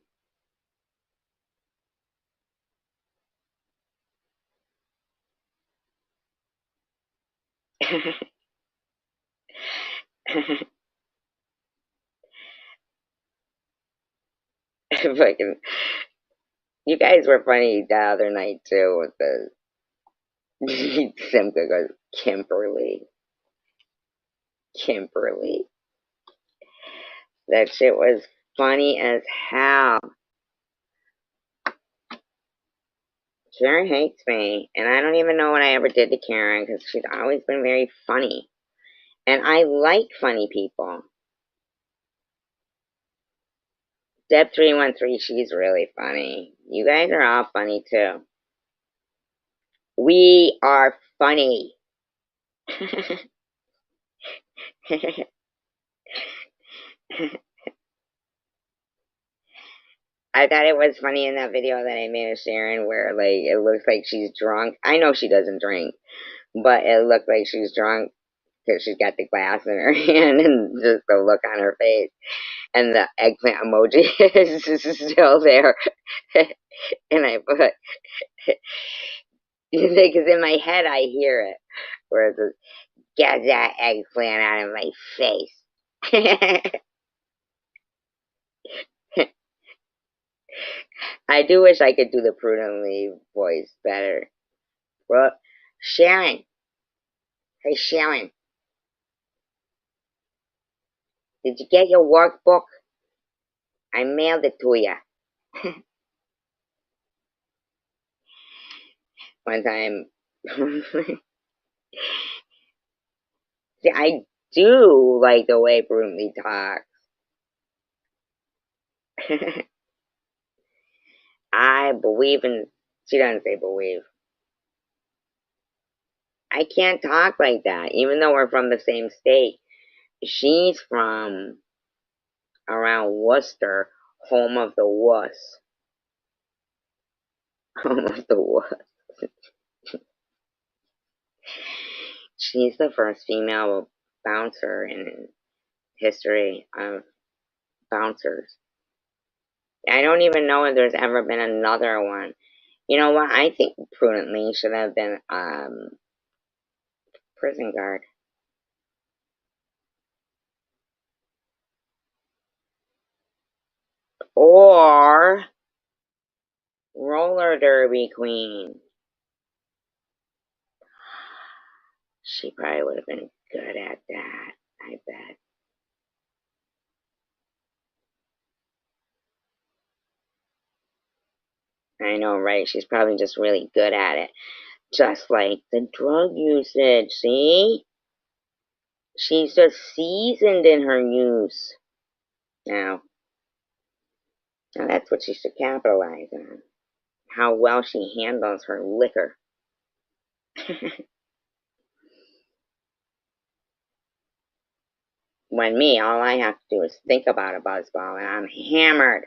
Fucking, you guys were funny the other night too with the Simca goes Kimberly, Kimberly. That shit was funny as hell. Karen hates me, and I don't even know what I ever did to Karen because she's always been very funny, and I like funny people. Deb313, she's really funny. You guys are all funny too. We are funny. I thought it was funny in that video that I made of Sharon where like it looks like she's drunk. I know she doesn't drink, but it looked like she's drunk because she's got the glass in her hand and just the look on her face. And the eggplant emoji is still there. And I put, because in my head I hear it, where it says, get that eggplant out of my face. I do wish I could do the prudently voice better. Well, Sharon. Hey, Sharon. Did you get your workbook? I mailed it to you. One time. See, I do like the way prudently talks. I believe in. She doesn't say believe. I can't talk like that, even though we're from the same state. She's from around Worcester, home of the wuss. Home of the wuss. She's the first female bouncer in history of bouncers. I don't even know if there's ever been another one. You know what? I think Prudent Lee should have been prison guard. Or roller derby queen. She probably would have been good at that, I bet. I know, right? She's probably just really good at it. Just like the drug usage, see? She's just seasoned in her use. Now that's what she should capitalize on. How well she handles her liquor. When me, all I have to do is think about a buzzball and I'm hammered.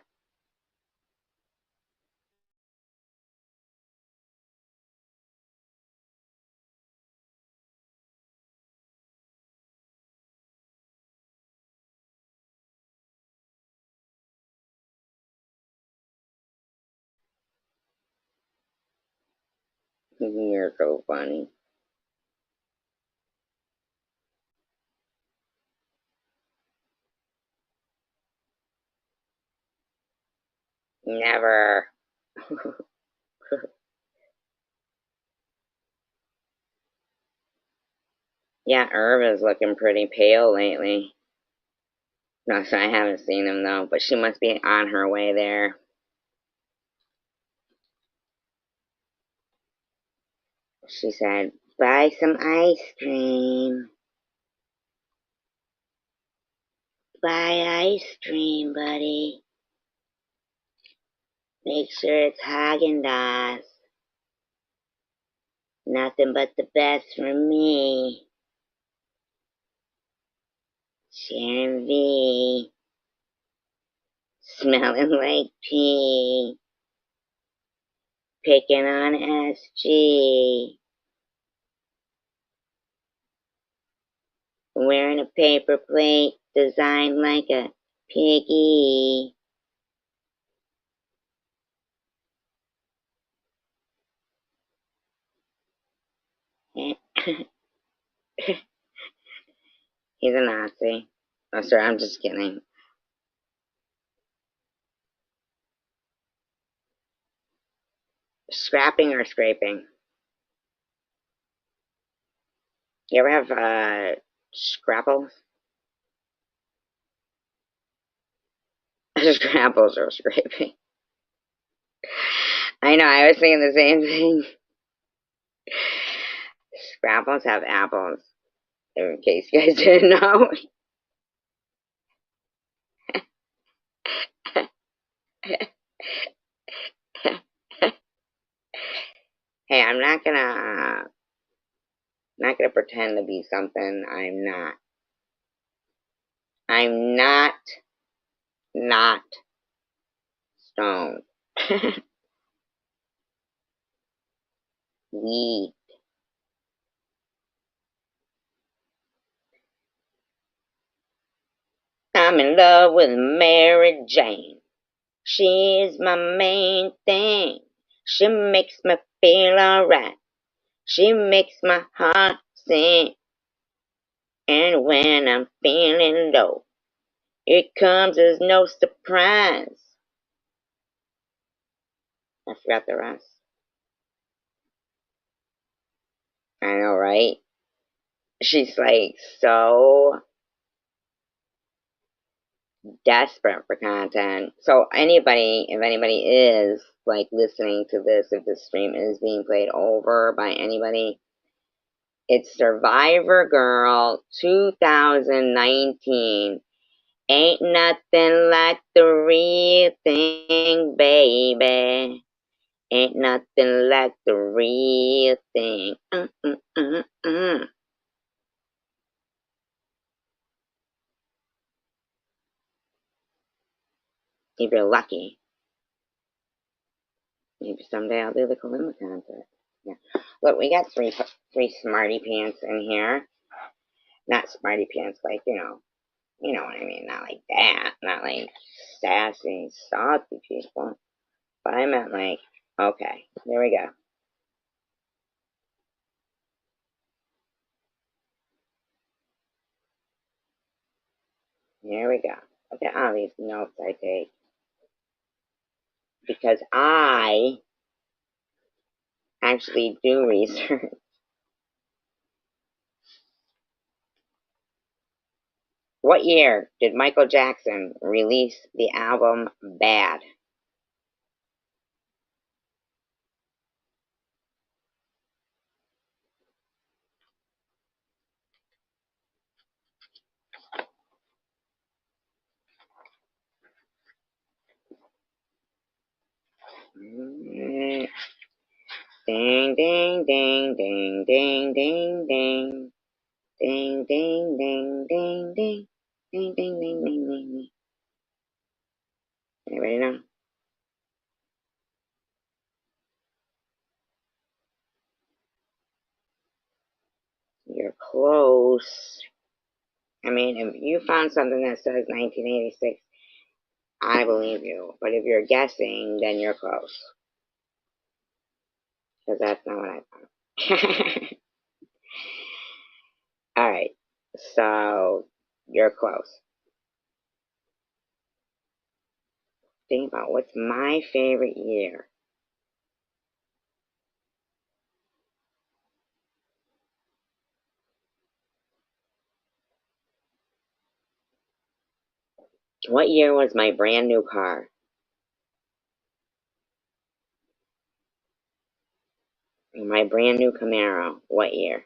You're so funny. Never. Yeah, Irv is looking pretty pale lately. No, so I haven't seen him though, but she must be on her way there. She said, buy some ice cream. Buy ice cream, buddy. Make sure it's Haagen-Dazs. Nothing but the best for me. Sharon V. Smelling like pee. Picking on SG. Wearing a paper plate designed like a piggy. He's a Nazi. Oh, sorry, I'm just kidding. Scrapping or scraping? You ever have scrapples? Scrapples or scraping? I know, I was thinking the same thing. Scrapples have apples, in case you guys didn't know. Hey, I'm not gonna pretend to be something I'm not. I'm not stoned. Weed. I'm in love with Mary Jane. She's my main thing. She makes me feel alright. She makes my heart sing. And when I'm feeling low, it comes as no surprise. I forgot the rest. I know, right? She's like so desperate for content. So anybody, if anybody is like listening to this, if the stream is being played over by anybody, it's Survivor Girl 2019. Ain't nothing like the real thing, baby. Ain't nothing like the real thing. If you're lucky, maybe someday I'll do the Kalimba concert. Yeah. Look, we got three smarty pants in here. Not smarty pants, like, you know what I mean. Not like that. Not like sassy, salty people. But I meant like, okay, there we go. Here we go. Look at all these notes I take. Because I actually do research. What year did Michael Jackson release the album Bad? Ding, ding, ding, ding, ding, ding, ding. Ding, ding, ding, ding, ding. Ding, ding, ding, ding, ding, ding. Anybody know? You're close. I mean, if you found something that says 1986, I believe you. But if you're guessing, then you're close. Because that's not what I found. All right. So you're close. Think about what's my favorite year. What year was my brand new car? My brand new Camaro. What year?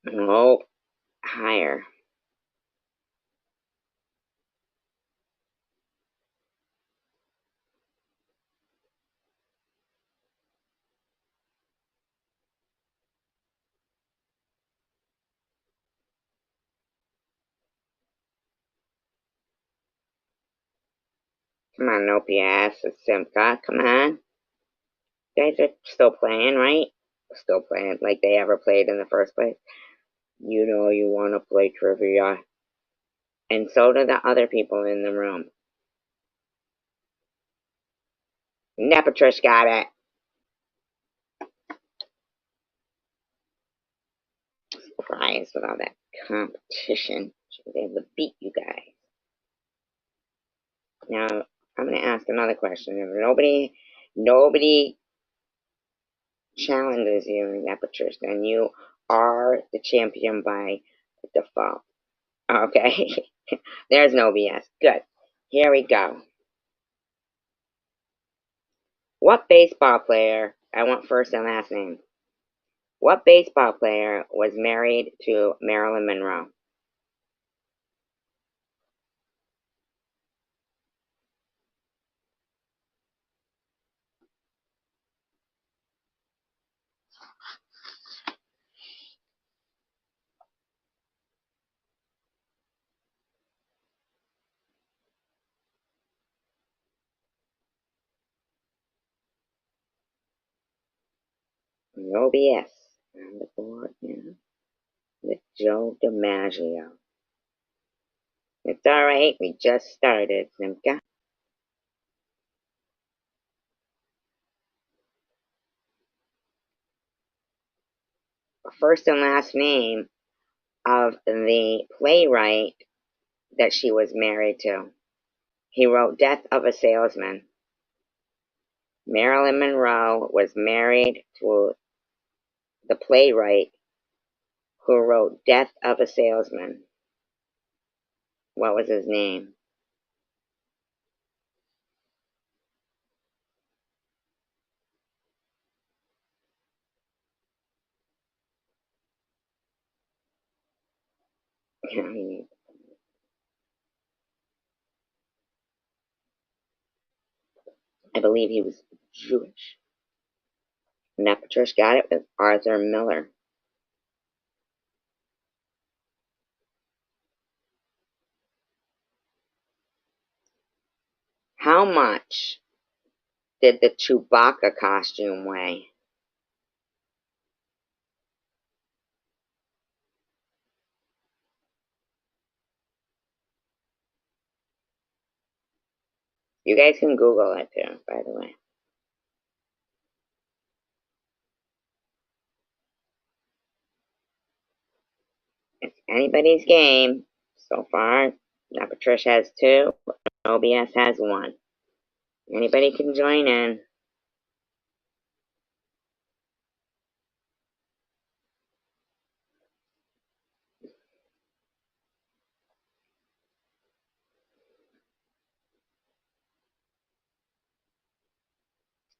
Nope. Higher. Come on, OPS. It's Simca. Come on. You guys are still playing, right? Still playing like they ever played in the first place. You know you want to play trivia. And so do the other people in the room. Nepatrish got it. Surprised with all that competition. She was able to beat you guys. Now, I'm going to ask another question. If nobody challenges you in Nepatrish, then you are the champion by default. Okay? There's no BS. Good. Here we go. What baseball player, I want first and last name. What baseball player was married to Marilyn Monroe? No BS. On the board now with Joe DiMaggio. It's alright, we just started, Simca. First and last name of the playwright that she was married to. He wrote Death of a Salesman. Marilyn Monroe was married to the playwright who wrote Death of a Salesman. What was his name? I believe he was Jewish. Nepatrish got it with Arthur Miller. How much did the Chewbacca costume way. You guys can Google it too, by the way. It's anybody's game. So far, now Patricia has 2, OBS has 1. Anybody can join in.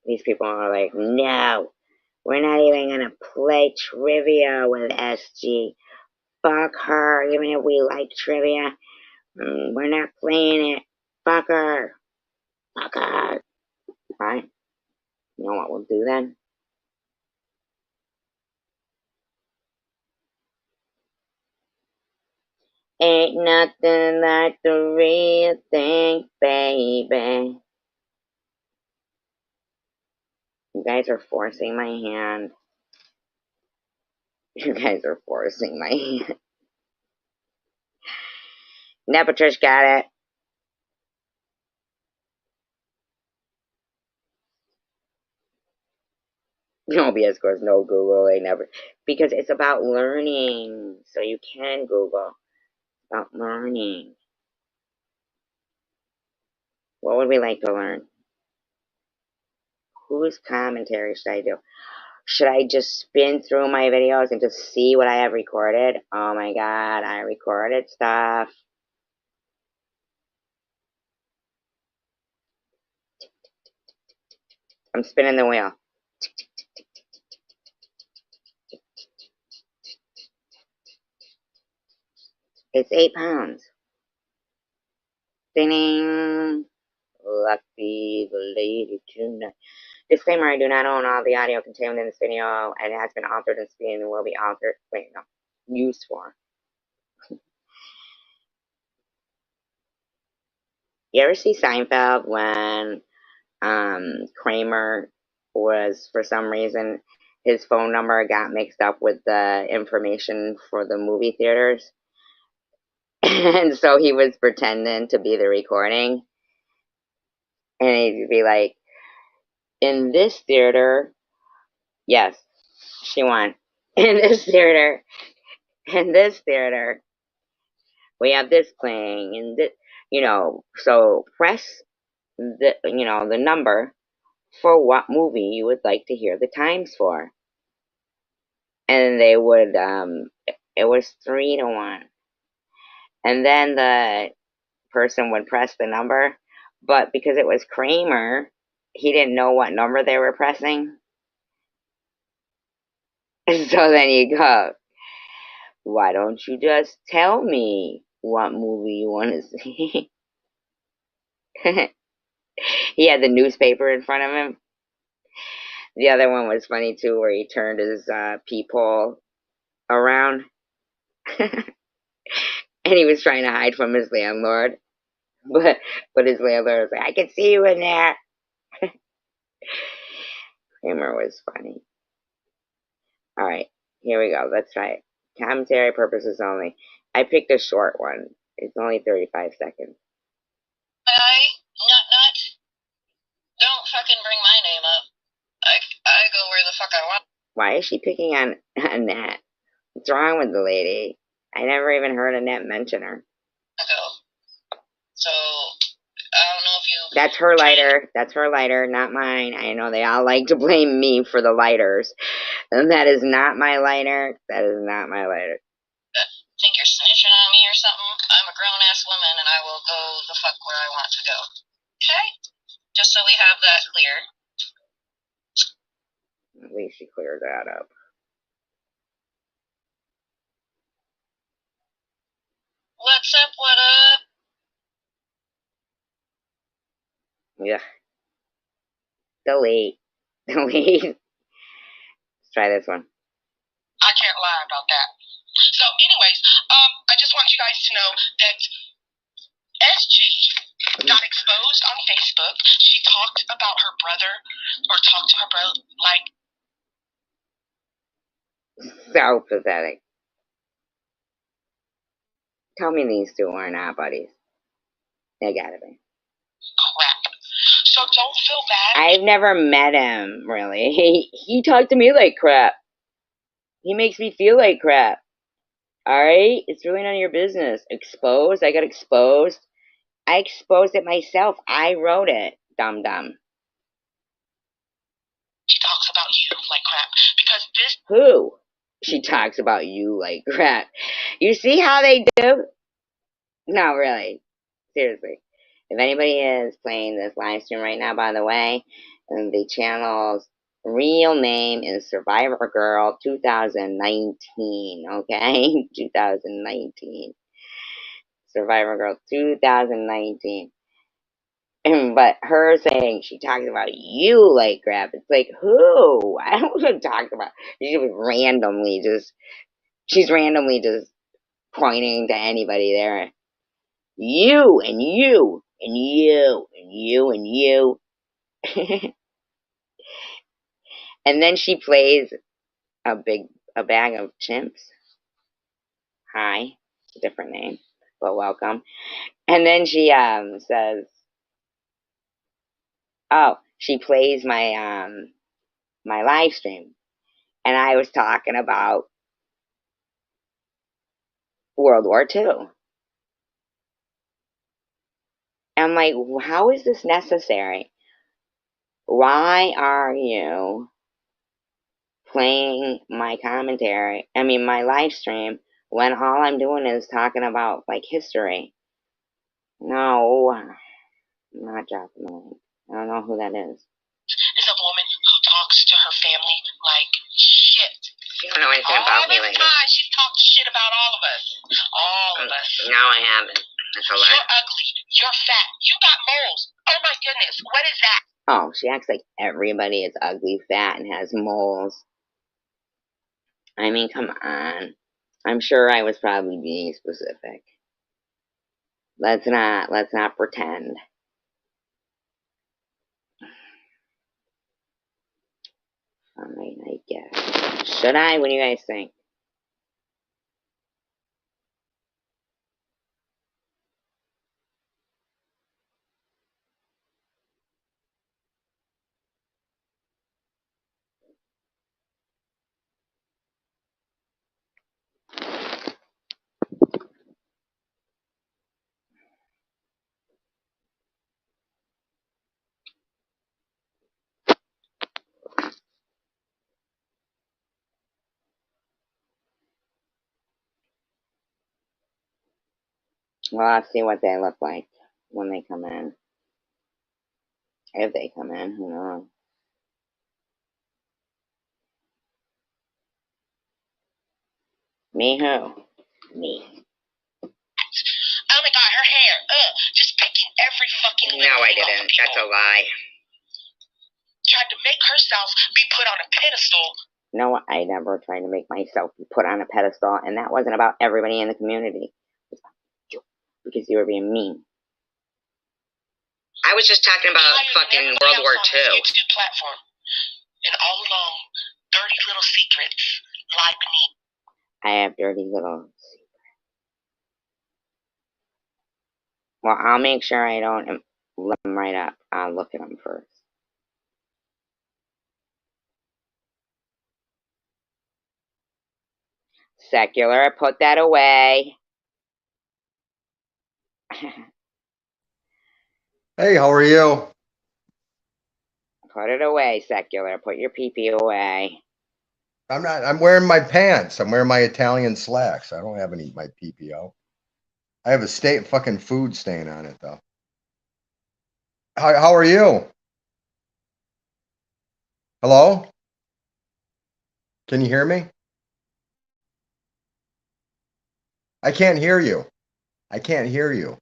These people are like, no, we're not even going to play trivia with SG. Fuck her, even if we like trivia. We're not playing it. Fuck her. Fuck her. Right? You know what we'll do then? Ain't nothing like the real thing, baby. You guys are forcing my hand. You guys are forcing my hand. Nepatrish got it. OBS scores no Google. They never, because it's about learning. So you can Google about learning. What would we like to learn? Whose commentary should I do? Should I just spin through my videos and just see what I have recorded? Oh my god, I recorded stuff. I'm spinning the wheel. It's 8 pounds. Ding. Lucky the lady tonight. Disclaimer, I do not own all the audio contained in this video, and it has been altered and spin and will be altered. Wait, no. Used for. You ever see Seinfeld when Kramer was, for some reason, his phone number got mixed up with the information for the movie theaters? And so he was pretending to be the recording. And he'd be like, in this theater, yes, she won. In this theater, we have this playing, and this, so press the number for what movie you would like to hear the times for. And they would, it was 3-1. And then the person would press the number, but because it was Kramer, he didn't know what number they were pressing. So then you go, why don't you just tell me what movie you want to see? He had the newspaper in front of him. The other one was funny too, where he turned his peephole around. And he was trying to hide from his landlord. But his landlord was like, I can see you in there. Kramer was funny. All right, here we go. Let's try it. Commentary purposes only. I picked a short one. It's only 35 seconds. Nut. Don't fucking bring my name up. I go where the fuck I want. Why is she picking on Annette? What's wrong with the lady? I never even heard Annette mention her. So, I don't know if you... That's her lighter. That's her lighter, not mine. I know they all like to blame me for the lighters. And that is not my lighter. That is not my lighter. Think you're snitching on me or something? I'm a grown-ass woman and I will go the fuck where I want to go. Okay? Just so we have that clear. At least she cleared that up. What's up, what up? Yeah. Delete. Delete. Let's try this one. I can't lie about that. So anyways, I just want you guys to know that SG got exposed on Facebook. She talked about her brother, or talked to her brother, like. So pathetic. Tell me these two are not buddies. They gotta be. Crap. So don't feel bad. I've never met him, really. He talked to me like crap. He makes me feel like crap. Alright? It's really none of your business. Exposed? I got exposed. I exposed it myself. I wrote it. Dum dum. She talks about you like crap. Because this. Who? She talks about you like crap. You see how they do? No, really. Seriously. If anybody is playing this live stream right now, by the way, the channel's real name is Survivor Girl 2019, okay? 2019. Survivor Girl 2019. But her saying she talks about you like crap, it's like, who? I don't want to talk about. She's randomly just pointing to anybody there. You and you and you and you and you. And then she plays a bag of chimps. Hi, different name, but welcome. And then she says, "Oh, she plays my live stream," and I was talking about World War II. I'm like, how is this necessary? Why are you playing my commentary? I mean, my live stream when all I'm doing is talking about like history. No, I'm not dropping the link. I don't know who that is. Is a woman who talks to her family like shit. You don't know anything about me, lady. She's talked shit about all of us. All of us. No, I haven't. That's a lie. You're ugly. You're fat. You got moles. Oh my goodness. What is that? Oh, she acts like everybody is ugly, fat, and has moles. I mean, come on. I'm sure I was probably being specific. Let's not pretend. Alright, I guess. Should I? What do you guys think? Well, let's see what they look like when they come in. If they come in, who knows? Me who? Me. Oh my god, her hair. Just picking every fucking. No, I didn't. That's a lie. Tried to make herself be put on a pedestal. No, I never tried to make myself be put on a pedestal, and that wasn't about everybody in the community. It was about you, because you were being mean. I was just talking about fucking World War II. YouTube platform. And all along, dirty little secrets lie beneath. I have dirty little secrets. Well, I'll make sure I don't let them right up. I'll look at them first. Secular, put that away. Hey, how are you? Put it away, Secular. Put your pee-pee away. I'm wearing my pants. I'm wearing my Italian slacks. I don't have my PPO. I have a fucking food stain on it though. How are you? Hello? Can you hear me? I can't hear you. I can't hear you.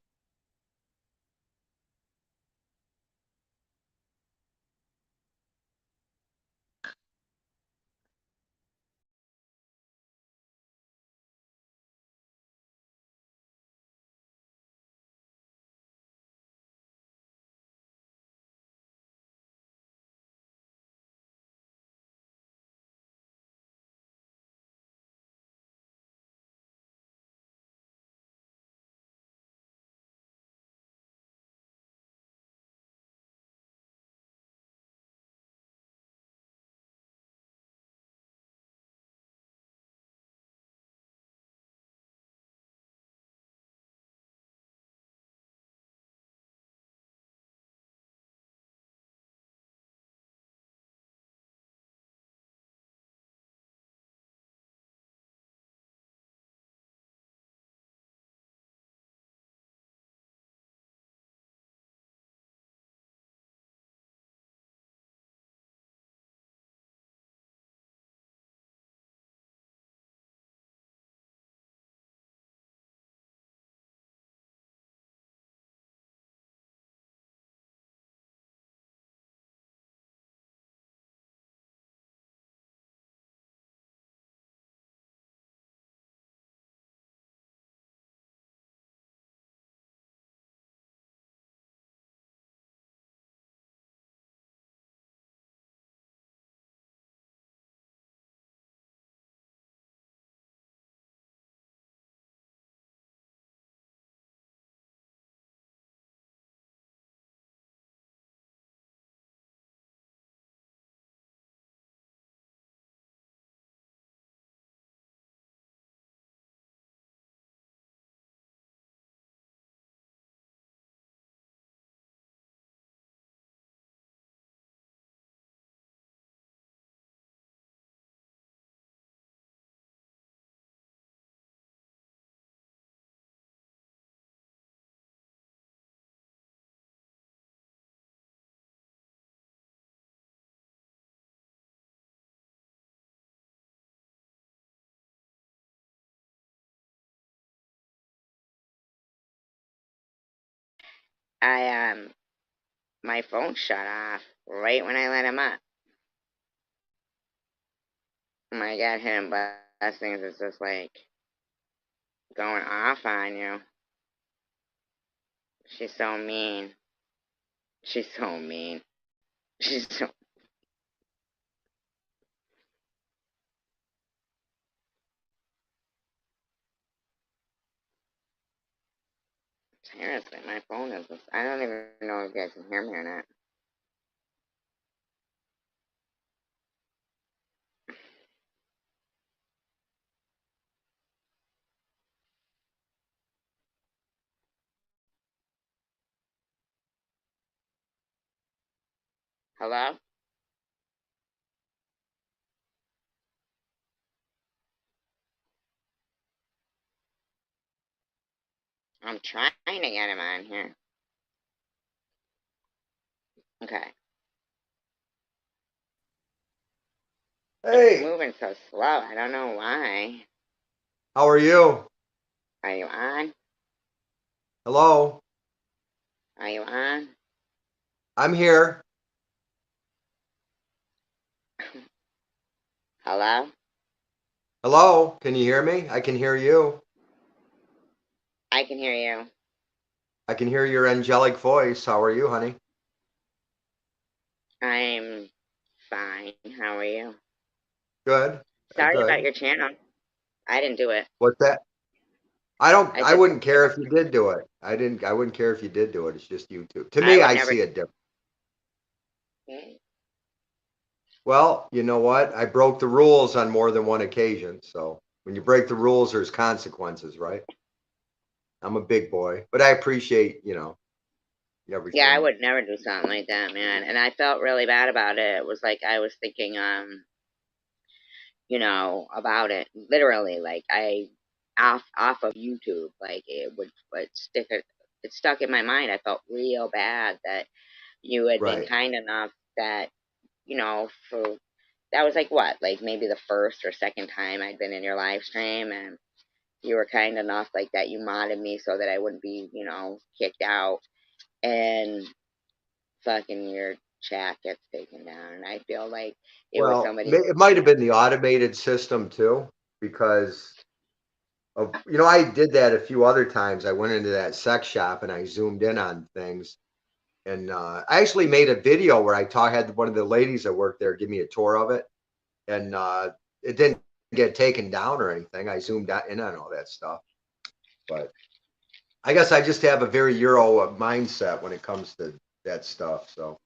my phone shut off right when I let him up. My God, hidden blessings is just like going off on you. She's so mean. She's so mean. She's so. Seriously, my phone is. I don't even know if you guys can hear me or not. Hello? I'm trying to get him on here. Okay. It's Hey, moving so slow. I don't know why. how are you? Are you on? Hello, Are you on? I'm here. Hello? Hello, can you hear me? I can hear you. I can hear you. I can hear your angelic voice. How are you, honey? I'm fine. How are you? Good. Sorry about Good. your channel. I didn't do it. What's that? I don't. I I just. wouldn't care if you did do it. I didn't. I wouldn't care if you did do it. It's just YouTube. To I me, would I never. see it different. Well, you know what? I broke the rules on more than one occasion. So when you break the rules, there's consequences, right? I'm a big boy, but I appreciate, Yeah, I everything. would never do something like that, man. And I felt really bad about it. It was like I was thinking, about it. Literally, like I off of YouTube, like it stick it stuck in my mind. I felt real bad that you had been Right. kind enough that, for that was like what, like maybe the first or second time I'd been in your live stream, and you were kind enough like that you modded me so that I wouldn't be, kicked out, and fucking your chat gets taken down, and I feel like it was Well, somebody. it might have been the automated system too, because I did that a few other times. I went into that sex shop and I zoomed in on things. And I actually made a video where had one of the ladies that worked there give me a tour of it. And it didn't get taken down or anything. I zoomed in on all that stuff. But I guess I just have a very Euro mindset when it comes to that stuff. So,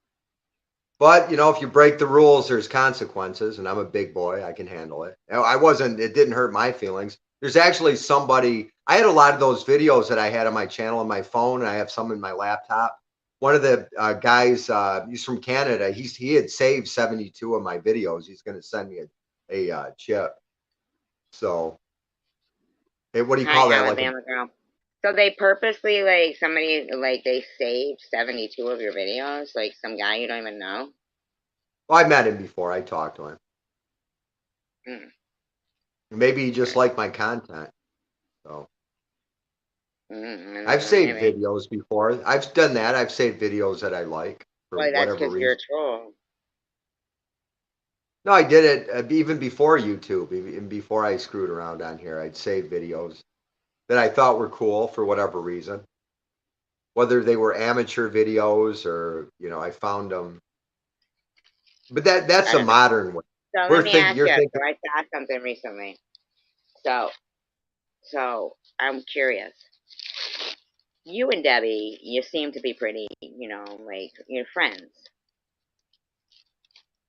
but if you break the rules, there's consequences. And I'm a big boy. I can handle it. It didn't hurt my feelings. There's actually I had a lot of those videos that I had on my channel on my phone, and I have some in my laptop. One of the guys, he's from Canada. He had saved 72 of my videos. He's going to send me a chip. So, what do you Hi, call that? Like a, Alabama girl. So they purposely, like, somebody, like, they saved 72 of your videos, like some guy you don't even know. well, I met him before. I talked to him. Hmm. Maybe he just Okay. liked my content. So I I've don't know, saved maybe. videos before. I've done that. I've saved videos that I like for Well, that's whatever because you're reason. a troll. No, I did it even before YouTube, even before I screwed around on here. I'd save videos that I thought were cool for whatever reason, whether they were amateur videos or I found them. But that's I a don't know. modern way. So let me ask You're you. thinking. So I saw something recently. So, so I'm curious. You and Debbie, you seem to be pretty, like you're friends.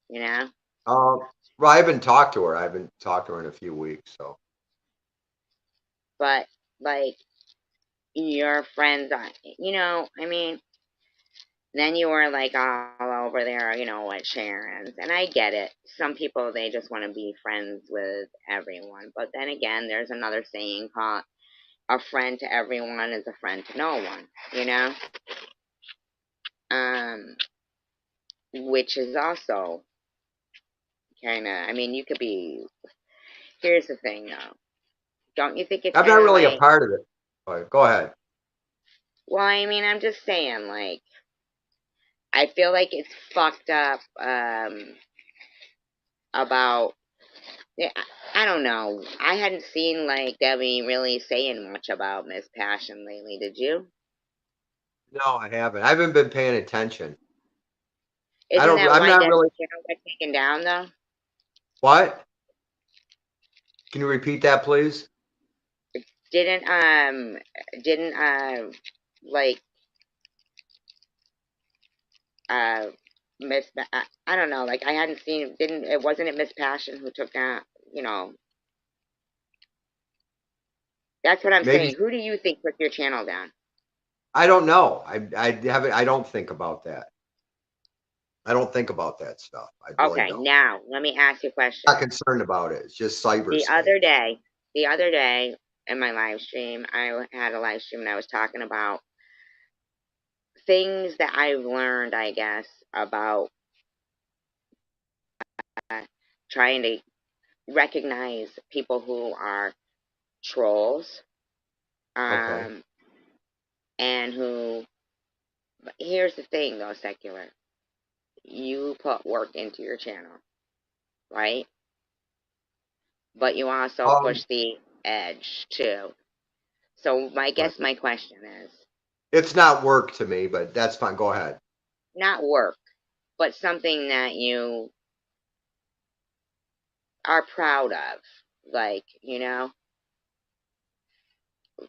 You know, Well, I haven't talked to her. I haven't talked to her in a few weeks. So but like your friends, I mean, then you were like all over there, at Sharon's. And I get it. Some people, they just want to be friends with everyone. But then again, there's another saying called a friend to everyone is a friend to no one, you know? Um, which is also kind of, I mean, you could be, here's the thing though. Don't you think it's I'm not kind of really a like, part of it. But go ahead. Well, I mean, I'm just saying, like, I feel like it's fucked up, about, yeah, I don't know. I hadn't seen, like, Debbie really saying much about Miss Passion lately, did you? No, I haven't. I haven't been paying attention. I Isn't don't. that I'm why not Debbie's really. channel got taken down, though? What? Can you repeat that, please? Didn't, didn't, like, uh, I don't know, like, I hadn't seen, it wasn't it Miss Passion who took down, you know, that's what I'm Maybe. saying. Who do you think took your channel down? I don't know. I haven't. I don't think about that. I don't think about that stuff. I really Okay, don't. now, let me ask you a question. Not concerned about it. It's just The cyberspace. other day, the other day in my live stream, I had a live stream and I was talking about things that I've learned, I guess, about uh, trying to recognize people who are trolls, Okay. um, and who. Here's the thing, though, secular. You put work into your channel, right? But you also Um. push the edge too. So my Right. guess, my question is It's not work to me, but that's fine. Go ahead. not work, but something that you are proud of. Like,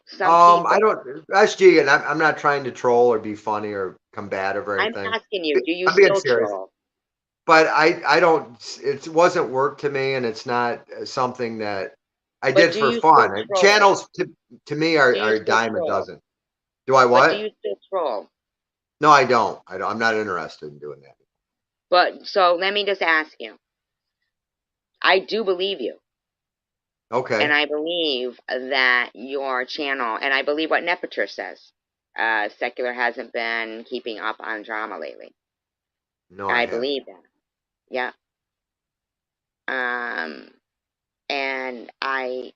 some I people. don't. SG, and I'm not trying to troll or be funny or combative or I'm anything. asking you, do you I'm being still serious. troll? But I don't. It wasn't work to me, and it's not something that I But did do for you still fun. troll? Channels to me Do are you a still dime a troll? dozen. Do I But do what? you still troll? No, I don't. I'm not interested in doing that. But so let me just ask you. I do believe you. And Okay. I believe that your channel, and I believe what Nepature says. Secular hasn't been keeping up on drama lately. No, I I haven't. believe that. Yeah. Um, and I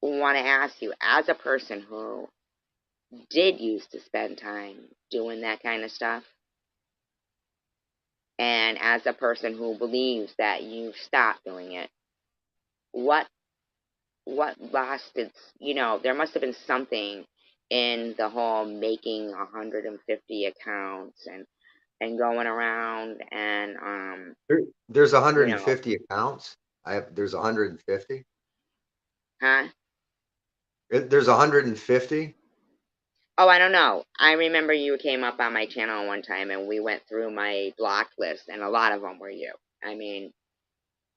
want to ask you, as a person who did used to spend time doing that kind of stuff, and as a person who believes that you've stopped doing it, what what lasted? There must have been something in the whole making 150 accounts and going around and There's you know 150 accounts. There's 150. huh. There's 150. Oh, I don't know. I remember you came up on my channel one time and we went through my block list, and a lot of them were you. I mean,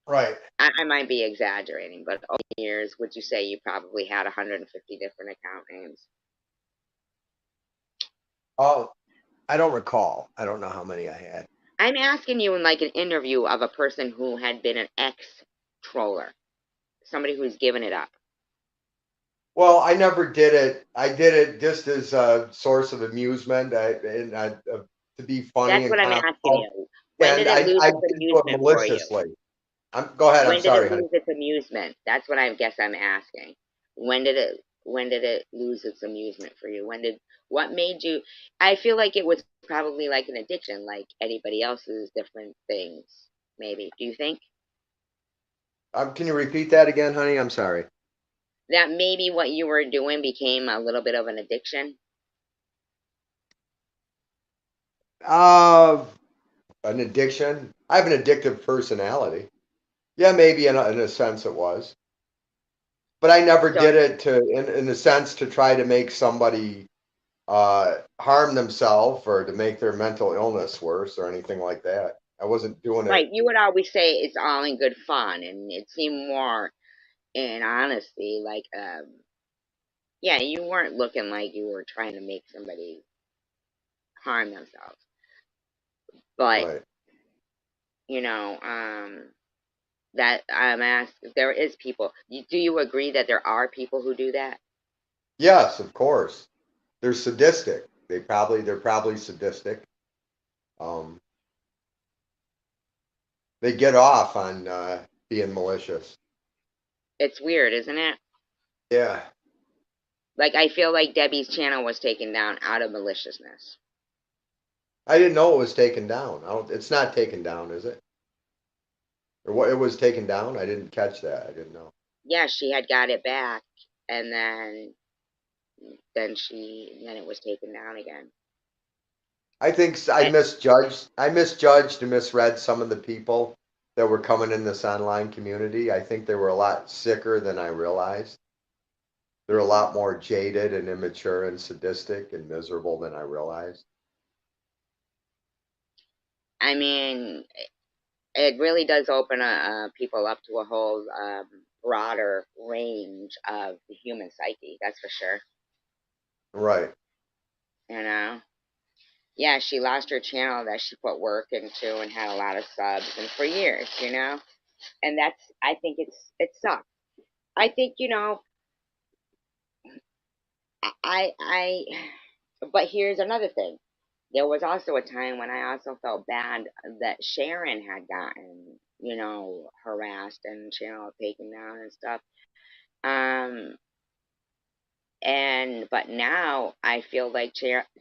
Right. I might be exaggerating, but over the years, would you say you probably had 150 different account names? Oh, I don't recall. I don't know how many I had. I'm asking you in like an interview of a person who had been an ex-troller, somebody who's given it up. Well, I never did it. I did it just as a source of amusement to be funny That's and what I'm asking comical. you. When And did it lose I its didn't do it amusement for you? maliciously. Go ahead. I'm When did sorry, it honey. lose its amusement? That's what I guess I'm asking. When did it lose its amusement for you? What made you? I feel like it was probably like an addiction, like anybody else's different things. Maybe. Do you think Can you repeat that again, honey? I'm sorry. that maybe what you were doing became a little bit of an addiction? Uh, an addiction. I have an addictive personality. Yeah, maybe in a sense it was, but I never So, did it in a sense to try to make somebody harm themselves or to make their mental illness worse or anything like that. I wasn't doing it. right, you would always say it's all in good fun, and it seemed more in honesty, like, yeah, you weren't looking like you were trying to make somebody harm themselves. But, Right. you know, that I'm asked, there is people. Do you agree that there are people who do that? Yes, of course. They're sadistic. They're probably sadistic. Um, they get off on being malicious. It's weird, isn't it? Yeah. Like, I feel like Debbie's channel was taken down out of maliciousness. I didn't know it was taken down. It's not taken down, is it? Or what, it was taken down? I didn't catch that. I didn't know. Yeah, she had got it back, and then it was taken down again. I think I misjudged and misread some of the people that were coming in this online community. I think they were a lot sicker than I realized. They're a lot more jaded and immature and sadistic and miserable than I realized. I mean, it really does open people up to a whole broader range of the human psyche. That's for sure. Right. You know. Yeah, she lost her channel that she put work into and had a lot of subs and for years, you know. And I think it sucks. I think, you know, I but here's another thing. There was also a time when I also felt bad that Sharon had gotten, you know, harassed and channel taken down and stuff. Um, but now I feel like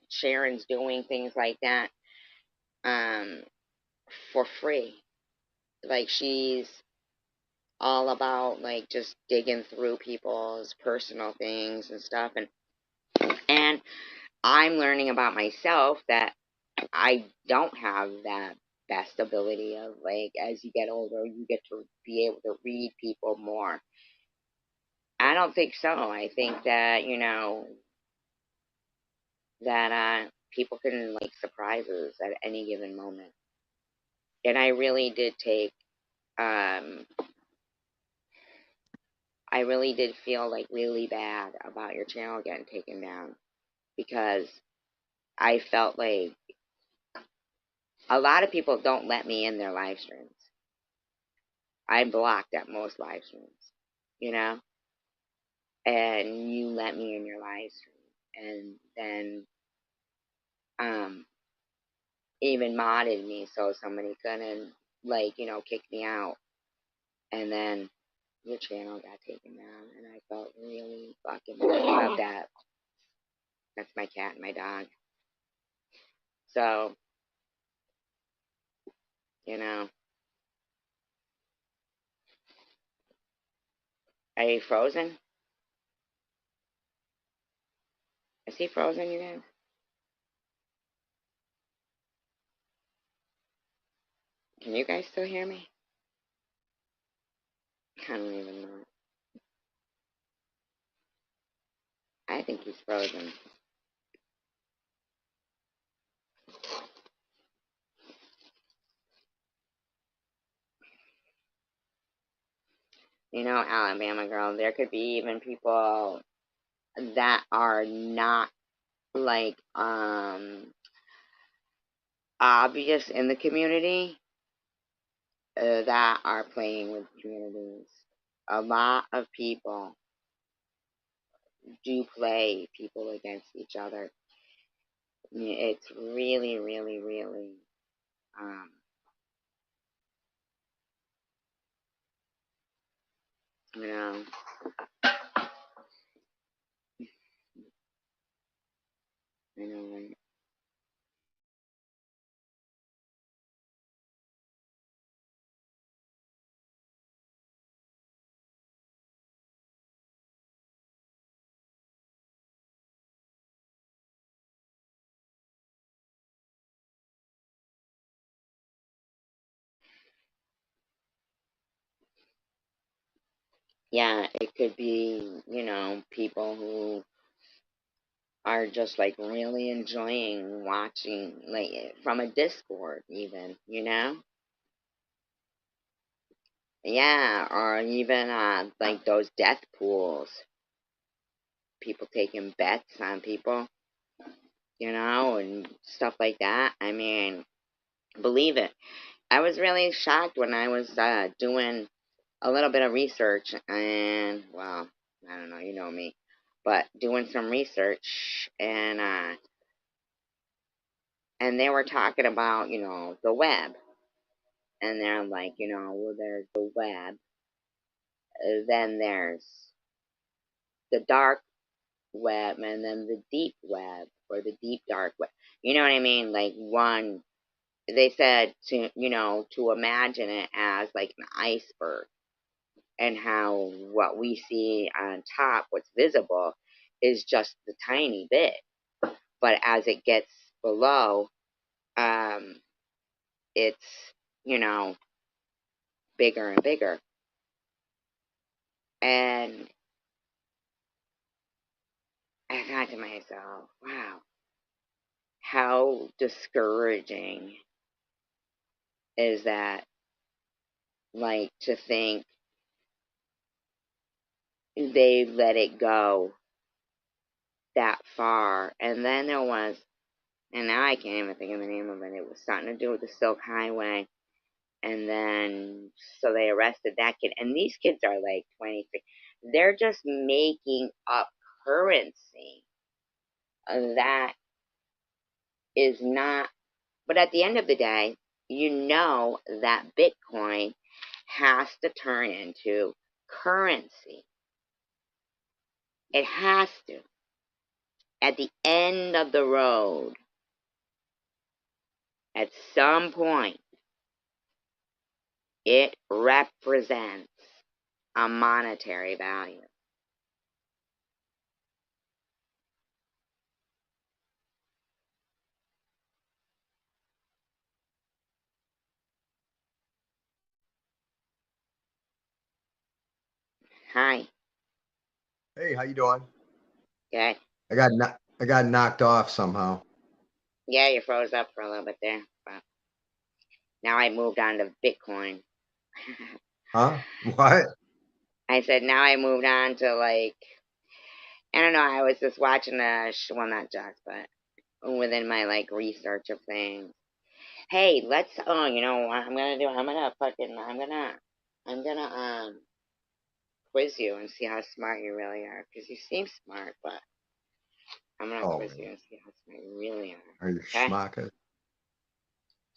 Sharon's doing things like that um, for free. Like, she's all about like just digging through people's personal things and stuff, and I'm learning about myself that I don't have that best ability of, like, as you get older you get to be able to read people more. I don't think so. I think that, you know, that people can like surprises at any given moment. And I really did take um I really did feel like really bad about your channel getting taken down, because I felt like a lot of people don't let me in their live streams. I'm blocked at most live streams, you know, and you let me in your live stream, and then um even modded me so somebody couldn't, like, you know, kick me out, and then your channel got taken down, and I felt really fucking bad about that. That's my cat and my dog. So, you know, are you frozen? Is he frozen, you guys? Can you guys still hear me? I don't even know. I think he's frozen. You know, Alabama girl, there could be even people that are not like obvious in the community that are playing with communities. A lot of people do play people against each other. It's really, really, really um, you know, I know, right? Yeah, it could be, you know, people who are just like really enjoying watching, like from a Discord, even, you know? Yeah, or even like those death pools, people taking bets on people, you know, and stuff like that. I mean, believe it. I was really shocked when I was doing a little bit of research, and well, I don't know, you know me, but doing some research, and they were talking about, you know, the web, and they're like, you know, well, there's the web, then there's the dark web and then the deep web or the deep dark web. You know what I mean? Like one, they said to, to imagine it as like an iceberg, and how what we see on top, what's visible, is just the tiny bit. But as it gets below, um, it's, you know, bigger and bigger. And I thought to myself, wow, how discouraging is that? Like, to think they let it go that far. And then there was, and now I can't even think of the name of it. It was something to do with the Silk Highway. And then, so they arrested that kid. And these kids are like 23. They're just making up currency that is not, but at the end of the day, you know that Bitcoin has to turn into currency. It has to. At the end of the road, at some point, it represents a monetary value. Hi. Hey, how you doing? Okay. I got knocked off somehow. Yeah, you froze up for a little bit there, but now I moved on to Bitcoin. Huh? What? I said now I moved on to, like, I don't know. I was just watching well, not just, but within my like research of things. Hey, let's. Oh, you know what I'm gonna do? I'm gonna quiz you and see how smart you really are, because you seem smart, but I'm gonna Oh, quiz you and see how smart you really are. are you Okay, schmackus?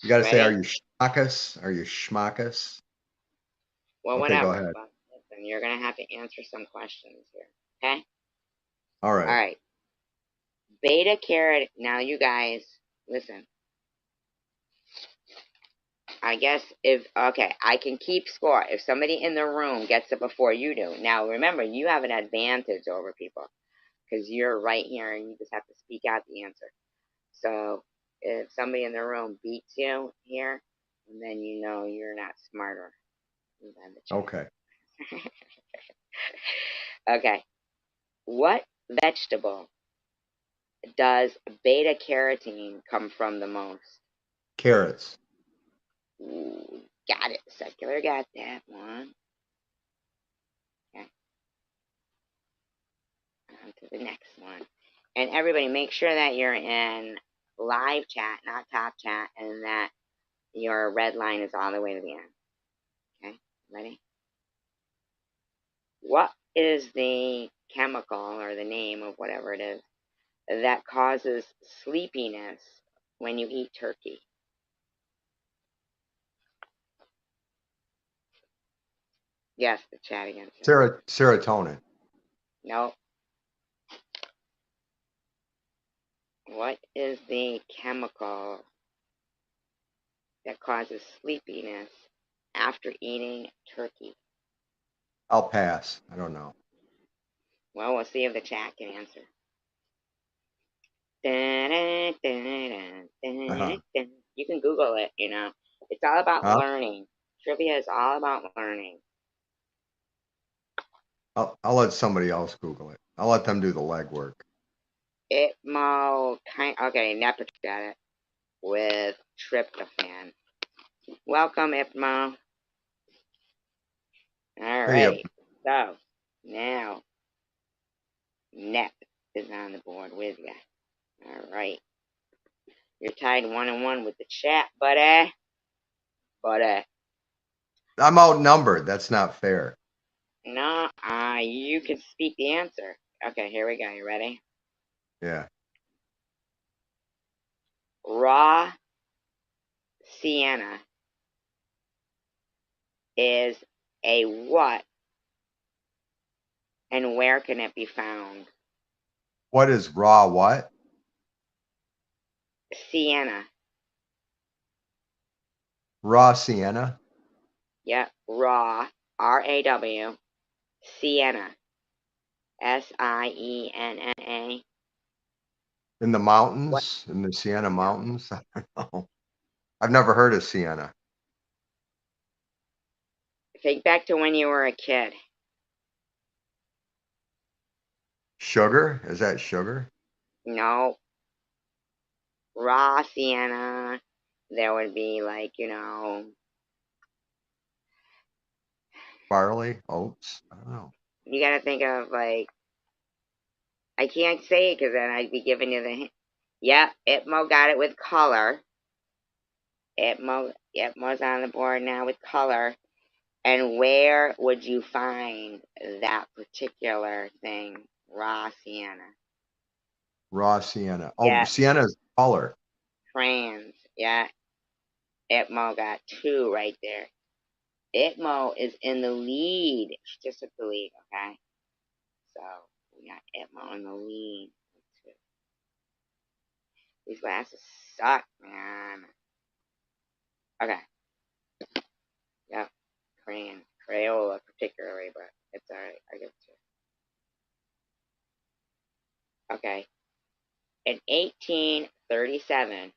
You got to say, are ready? you schmackus? Are you schmackus? Well, Okay, go whatever. ahead. But listen, you're gonna have to answer some questions here. Okay. All All right. right. Beta carotene. Now, you guys, listen. I guess I can keep score if somebody in the room gets it before you do. Now, remember, you have an advantage over people because you're right here and you just have to speak out the answer. So, if somebody in the room beats you here, then you know you're not smarter than the chat. Okay. Okay. What vegetable does beta carotene come from the most? Carrots. Ooh, got it. Secular got that one. Okay. On to the next one. And everybody, make sure that you're in live chat, not top chat, and that your red line is all the way to the end. Okay, ready? What is the chemical or the name of whatever it is that causes sleepiness when you eat turkey? Yes, the chat again. Serotonin. No. What is the chemical that causes sleepiness after eating turkey? I'll pass. I don't know. Well, we'll see if the chat can answer. Dun, dun, Uh-huh. dun. You can Google it, It's all about Huh? learning. Trivia is all about learning. I'll let somebody else Google it. I'll let them do the legwork. Okay, Nepix got it. With tryptophan. Welcome, Ipmo. All Hey, right. So, now, Nep is on the board with you. All right. You're tied 1-1 with the chat, buddy. Buddy. I'm outnumbered. That's not fair. No, you can speak the answer. Okay, here we go. You ready? Yeah. Raw sienna is a what, and where can it be found? What is raw what? Sienna. Raw sienna? Yep, raw. R-A-W. Sienna. S-I-E-N-N-A. In the What? mountains? In the Sienna No. Mountains? I don't know. I've never heard of sienna. Think back to when you were a kid. Sugar? Is that sugar? No. Raw sienna. There would be like, Barley? Oats? I don't know. you gotta think of like, I can't say it because then I'd be giving you the hint. Yep, Itmo got it with color. Itmo's on the board now with color. And where would you find that particular thing? Raw sienna. Raw sienna. Oh, Yeah, sienna's color. trans. Yeah, Itmo got 2 right there. Itmo is in the lead. She just took the lead, okay? So we got Itmo in the lead. These glasses suck, man. Okay. Yep. Crayola particularly, but it's alright. I get to. Okay. In 1837,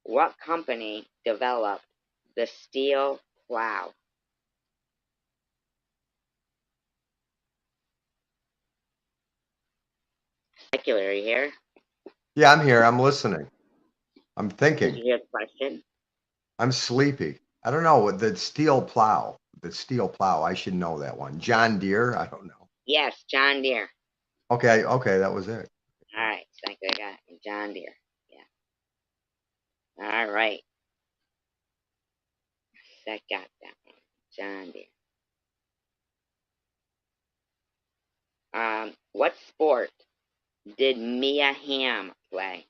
what company developed the steel plow? Secular, are you here? Yeah, I'm here. I'm listening. I'm Did thinking. you hear the question? I'm sleepy. I don't know. The steel plow. The steel plow. I should know that one. John Deere? I don't know. Yes, John Deere. Okay, that was it. Alright, secular got it. John Deere. Yeah. Alright. That got that one. John Deere. What sport did Mia Hamm play?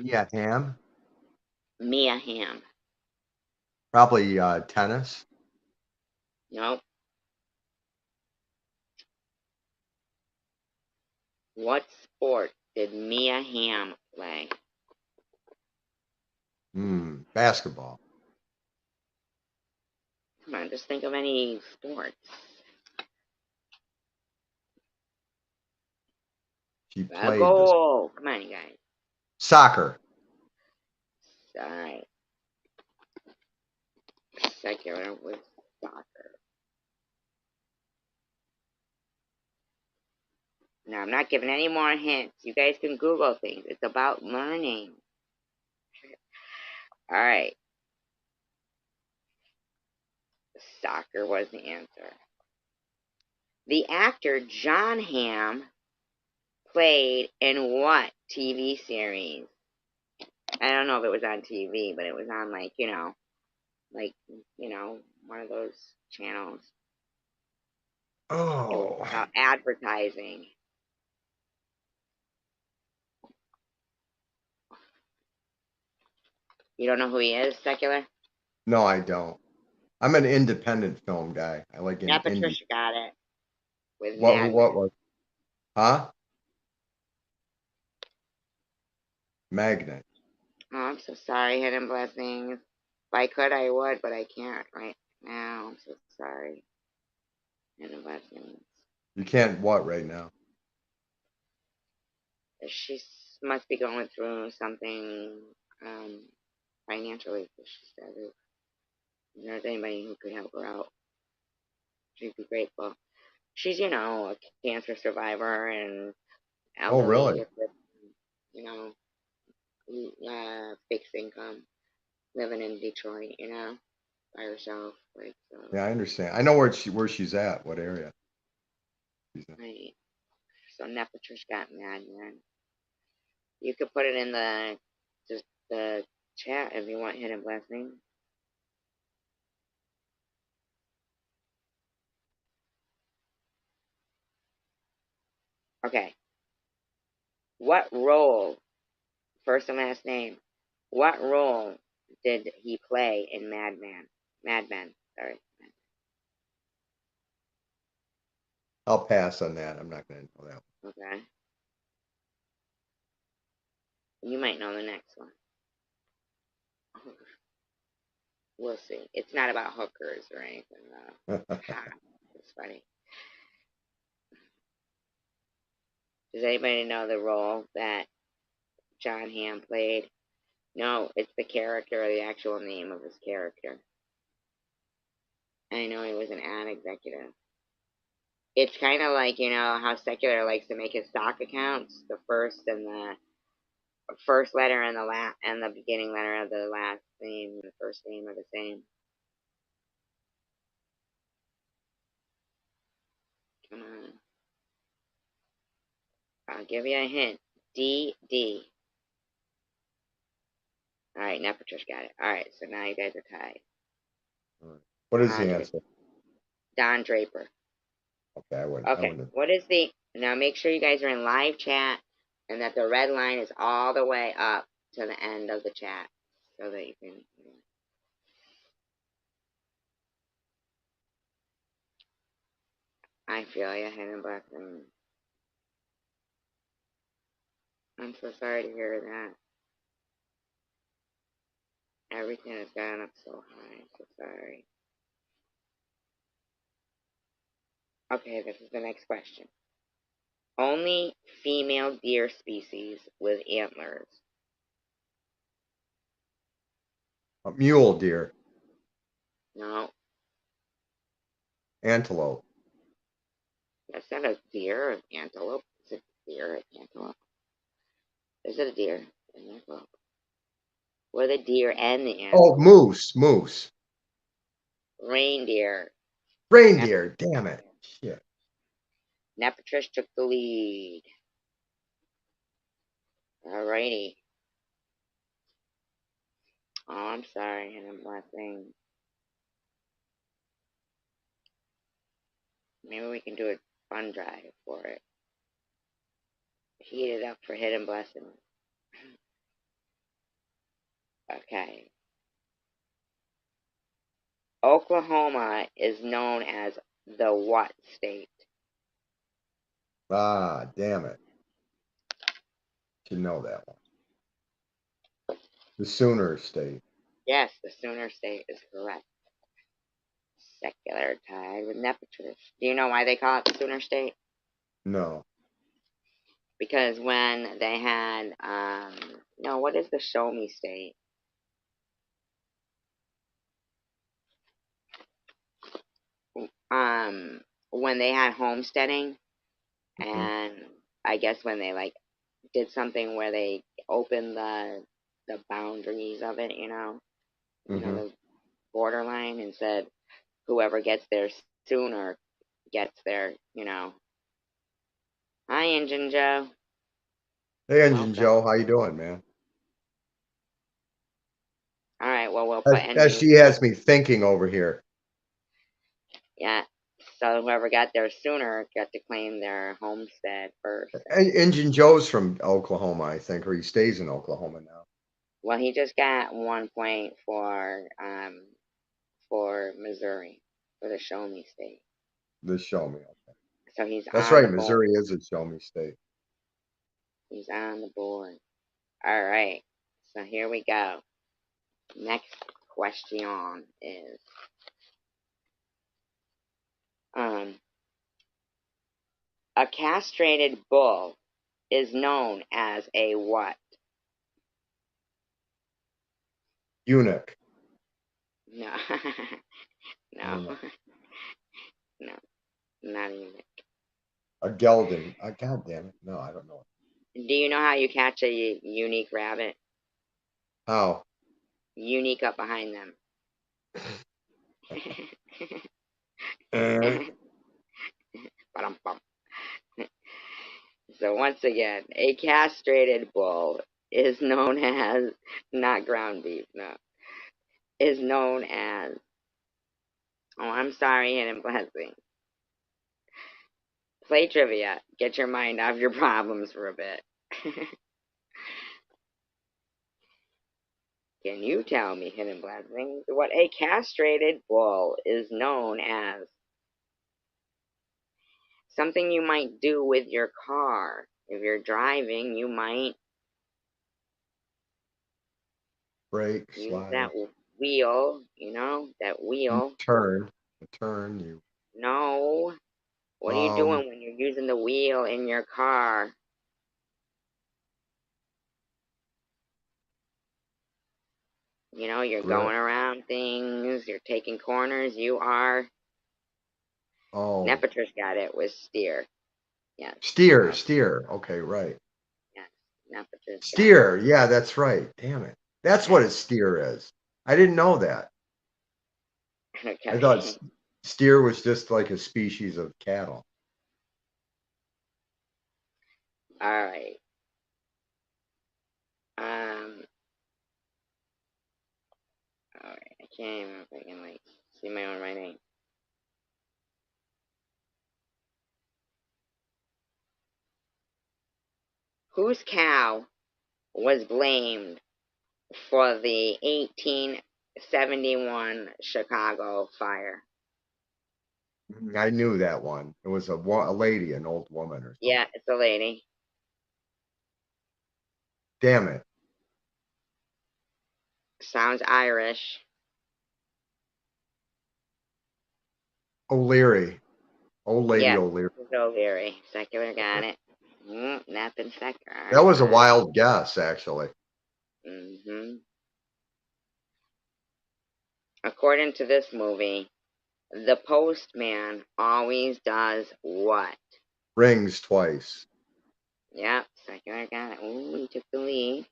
Yeah, ham. Mia Hamm. Probably tennis. Nope. What sport did Mia Hamm play? Basketball. Come on, just think of any sports. She A played this goal. Come on, you guys. soccer. Alright. Secular with soccer. Now, I'm not giving any more hints. You guys can Google things. It's about learning. Alright. Soccer was the answer. The actor John Hamm played in what TV series? I don't know if it was on TV, but it was on one of those channels. It was Oh. about advertising. You don't know who he is, Secular? No, I don't. I'm an independent film guy. I like Yeah, indie. Patricia got it with What Mad what Men. was? Huh? Magnet. Oh, I'm so sorry, Hidden Blessings. If I could, I would, but I can't right now. I'm so sorry. Hidden Blessings. You can't what right now? She must be going through something financially. She said if there's anybody who could help her out, she'd be grateful. She's, a cancer survivor and Oh, elderly really? with, you know, fixed income, living in Detroit, by herself. Like, Yeah, I understand. I know where she's at. What area? She's in. right. So Nepatrish got mad, man. You could put it in the chat if you want Hidden Blessing. Okay. What role, first and last name, what role did he play in Mad Men? Sorry. I'll pass on that. I'm not going to know that. Okay. You might know the next one. We'll see. It's not about hookers or anything, though. Ha, it's funny. Does anybody know the role that John Hamm played? No, it's the character or the actual name of his character. I know he was an ad executive. It's kind of like, you know, how Secular likes to make his stock accounts. The first letter and the beginning letter of the last name and the first name are the same. Come on. I'll give you a hint. D. Alright, now Patricia got it. Alright, so now you guys are tied. What is the answer? Don Draper. Okay, I wouldn't. Okay, what is the... Now make sure you guys are in live chat and that the red line is all the way up to the end of the chat so that you can... I feel you, Hidden Blessing. I'm so sorry to hear that. Everything has gone up so high. I'm so sorry. Okay, this is the next question. Only female deer species with antlers. A mule deer. No, Antelope. that's not a deer or antelope. Is it a deer or antelope? Is it a deer? An antelope. Or the deer and the antelope. Oh, moose. Reindeer. Reindeer. Damn it. Shit. Nepatrish took the lead. Alrighty. Oh, I'm sorry, and I'm Blessing. Maybe we can do a fun drive for it. Heat it up for Hidden Blessing. Okay. Oklahoma is known as the what state? Ah, damn it. Should know that one. The Sooner State. Yes, the Sooner State is correct. Secular tied with Nepatrish. Do you know why they call it the Sooner State? No. Because when they had, no, what is the Show Me State? When they had homesteading, and I guess when they like did something where they opened the boundaries of it, you know, the borderline, and said whoever gets there sooner gets there, you know. Hi, Engine Joe. Hey, Engine Joe, how you doing, man? All right, well, we'll put as she has me thinking over here. Yeah, so whoever got there sooner got to claim their homestead first. Engine Joe's from Oklahoma, I think, or he stays in Oklahoma now. Well, he just got 1 point for Missouri, for the Show Me State. The Show Me, okay. So he's That's on right, the Missouri board. is a Show Me state. He's on the board. All right, so here we go. Next question is, a castrated bull is known as a what? Eunuch. No. No. No. Not a eunuch. A gelding. God damn it. No, I don't know. Do you know how you catch a unique rabbit? How? Unique up behind them. So once again, a castrated bull is known as, not ground beef, no, is known as, oh, I'm sorry, Hidden Blessing. Play trivia. Get your mind off your problems for a bit. Can you tell me, Hidden Blessing, what a castrated bull is known as? Something you might do with your car. If you're driving, you might Brake, use slide, that wheel, that wheel. turn, you, No. What are you doing when you're using the wheel in your car? You're grip. going around things, you're taking corners, you are. Oh, Nepatra's got it with steer. Yes. steer. Okay, right. Yes. Nepatra's got Steer. Yeah, that's right. Damn it. That's what a steer is. I didn't know that. it. I thought Okay. steer was just like a species of cattle. All right. All right. I can't even if I can see my own writing. Whose cow was blamed for the 1871 Chicago fire? I knew that one. It was a lady, an old woman or something. Yeah, it's a lady. Damn it. Sounds Irish. O'Leary. Old lady Yeah, O'Leary. it's O'Leary. Secular got it. Nothing secular. That was a wild guess, actually. Mm-hmm. According to this movie, the postman always does what? Rings twice. Yep, secular got it. Ooh, he took the lead.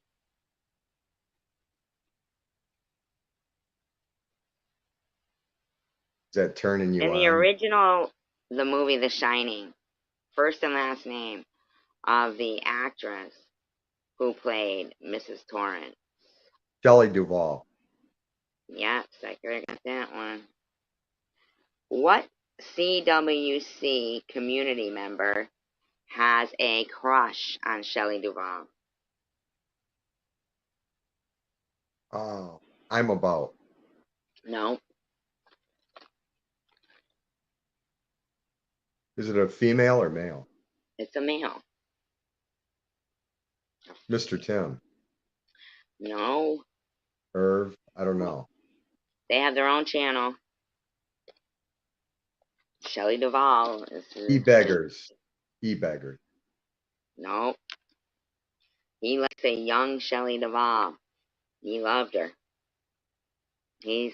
Is that turning you In on? the original, the movie The Shining, first and last name of the actress who played Mrs. Torrance. Shelley Duvall. Yep, secular got that one. What CWC community member has a crush on Shelley Duvall? Oh, I'm about. No, Is it a female or male? it's a male. Mr. Tim. No, Irv. I don't know. they have their own channel. Shelley Duvall is. E-beggars. E-beggars. No, he likes a young Shelley Duvall. He loved her. He's,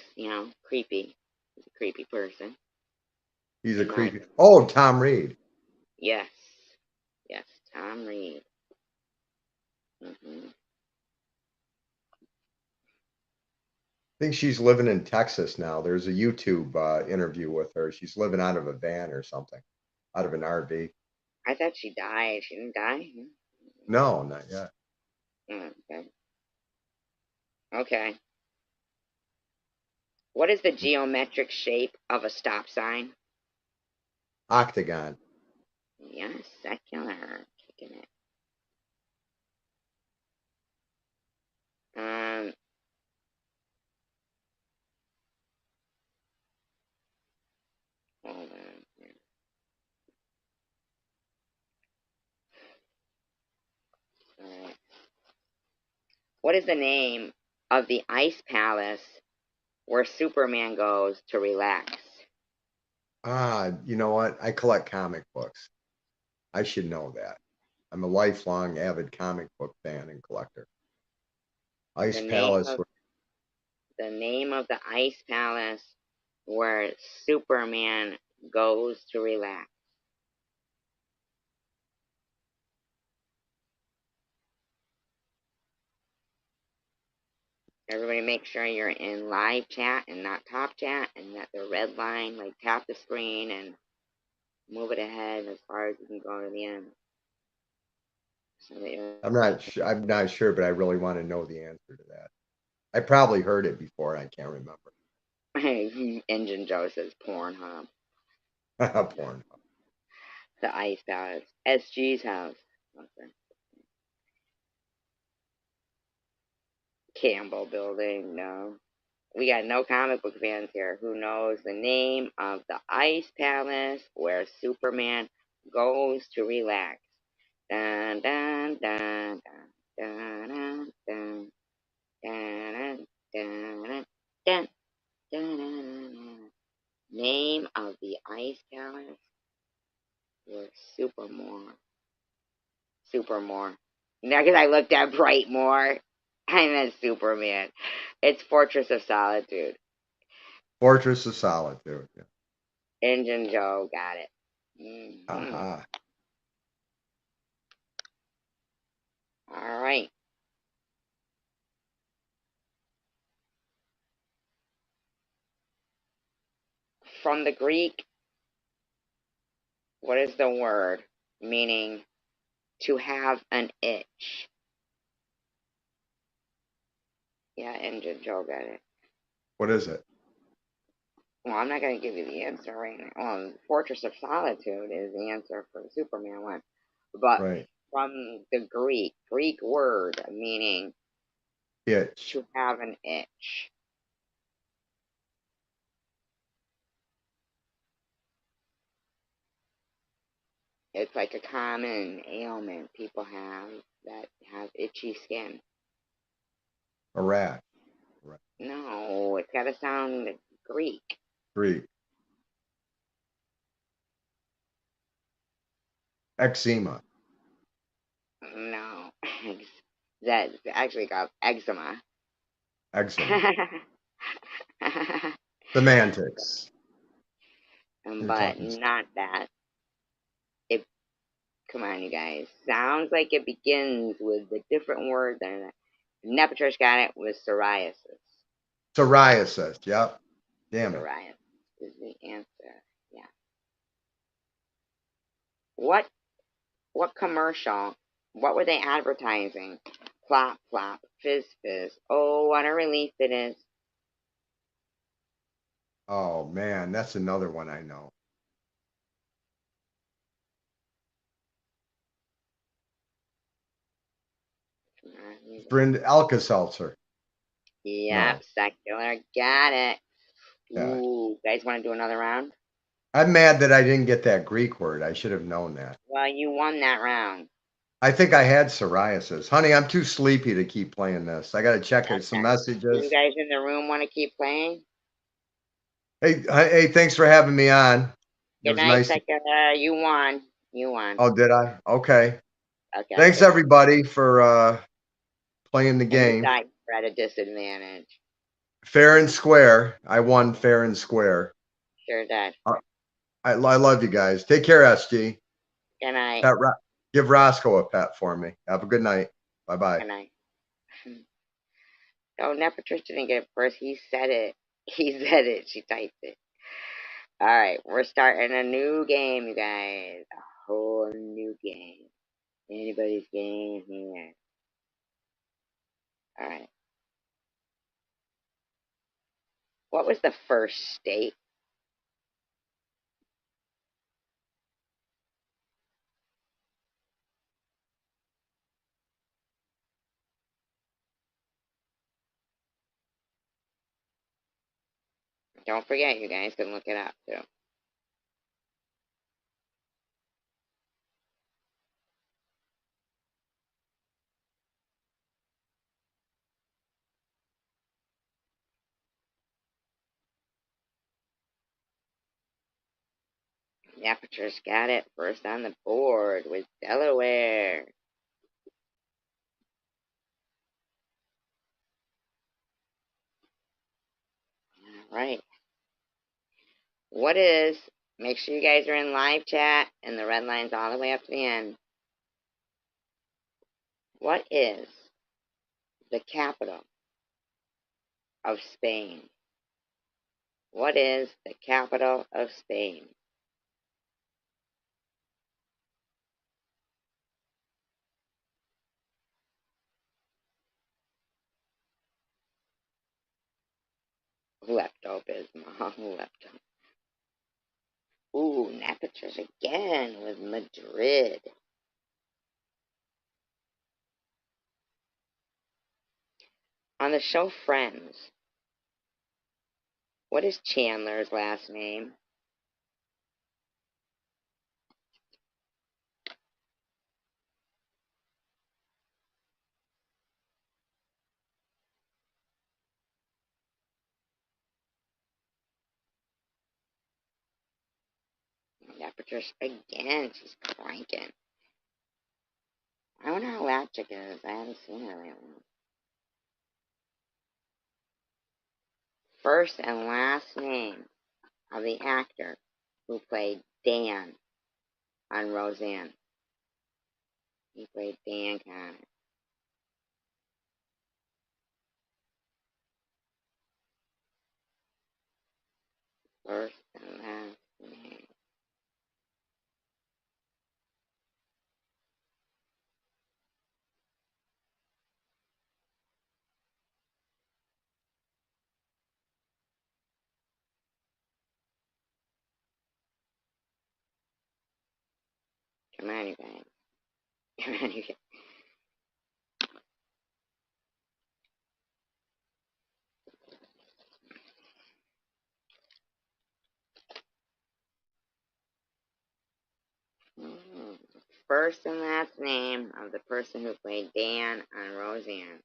creepy. He's a creepy person. He's a creepy. Oh, Tom Reed. Yes. Yes, Tom Reed. Mm-hmm. I think she's living in Texas now. There's a YouTube interview with her. She's living out of a van or something, out of an RV. I thought she died. She didn't die? No, not yet. Okay. Okay. What is the geometric shape of a stop sign? Octagon. Yes, secular. Kicking it. Hold on. Alright. What is the name of the ice palace where Superman goes to relax? You know what? I collect comic books. I should know that. I'm a lifelong avid comic book fan and collector. Ice Palace. The name of the ice palace where Superman goes to relax. Everybody make sure you're in live chat and not top chat, and that the red line, tap the screen and move it ahead as far as you can go to the end. So I'm not sure, but I really want to know the answer to that. I probably heard it before and I can't remember. Engine Joe says Pornhub. Pornhub. The ice palace. SG's house. Okay. Campbell Building, no. We got no comic book fans here. Who knows the name of the ice palace where Superman goes to relax. Dun, dun, dun, dun, dun, dun, dun, dun, dun, dun, dun. Name of the Ice Palace was Supermore. Supermore. Now, because I looked at Brightmore, I meant Superman. It's Fortress of Solitude. Fortress of Solitude. Yeah. Engine Joe got it. Aha. All right. From the Greek, what is the word meaning to have an itch? Yeah, Engine Joe got it. What is it? Well, I'm not going to give you the answer right now. Well, Fortress of Solitude is the answer for the Superman one. But Right. from the Greek word meaning Itch. to have an itch. It's like a common ailment people have that have itchy skin. A rat. No, it's got to sound Greek. Greek. Eczema. No, that's actually called eczema. Eczema. Semantics. You're But talking. not that. It. Come on, you guys. Sounds like it begins with a different word than that. Nepatrish got it with psoriasis. Psoriasis. Yep. Damn it. Psoriasis is the answer. Yeah. What commercial? What were they advertising? Plop, plop, fizz, fizz. Oh, what a relief it is. Oh man, that's another one I know. Friend Alka-Seltzer. Yep, No. secular. Got it. Yeah. Ooh, guys want to do another round? I'm mad that I didn't get that Greek word. I should have known that. Well, you won that round. I think I had psoriasis. Honey, I'm too sleepy to keep playing this. I got to check some Okay. You messages. guys in the room want to keep playing? Hey, thanks for having me on. It Good was night, nice. secular. You won. You won. Oh, did I? Okay. Okay, Thanks good night. everybody for playing the And you game. guys are at a disadvantage. Fair and square. I won fair and square. Sure did. I love you guys. Take care, SG. Good night. Give Roscoe a pet for me. Have a good night. Bye-bye. Good night. Oh, Nepatricia didn't get it first. He said it. He said it. She typed it. All right, we're starting a new game, you guys. A whole new game. Anybody's game here. All right. What was the first state? Don't forget, you guys can look it up too. Aperture's got it first on the board with Delaware. All right. What is, make sure you guys are in live chat and the red line's all the way up to the end. What is the capital of Spain? What is the capital of Spain? Lepto-Bismol. Lepto. Ooh, Napatures again with Madrid. On the show Friends, what is Chandler's last name? Patricia again. She's cranking. I wonder how that chick is. I haven't seen her lately. First and last name of the actor who played Dan on Roseanne. He played Dan Connor. First and last name. Come on, you guys. Come on, you guys. First and last name of the person who played Dan on Roseanne.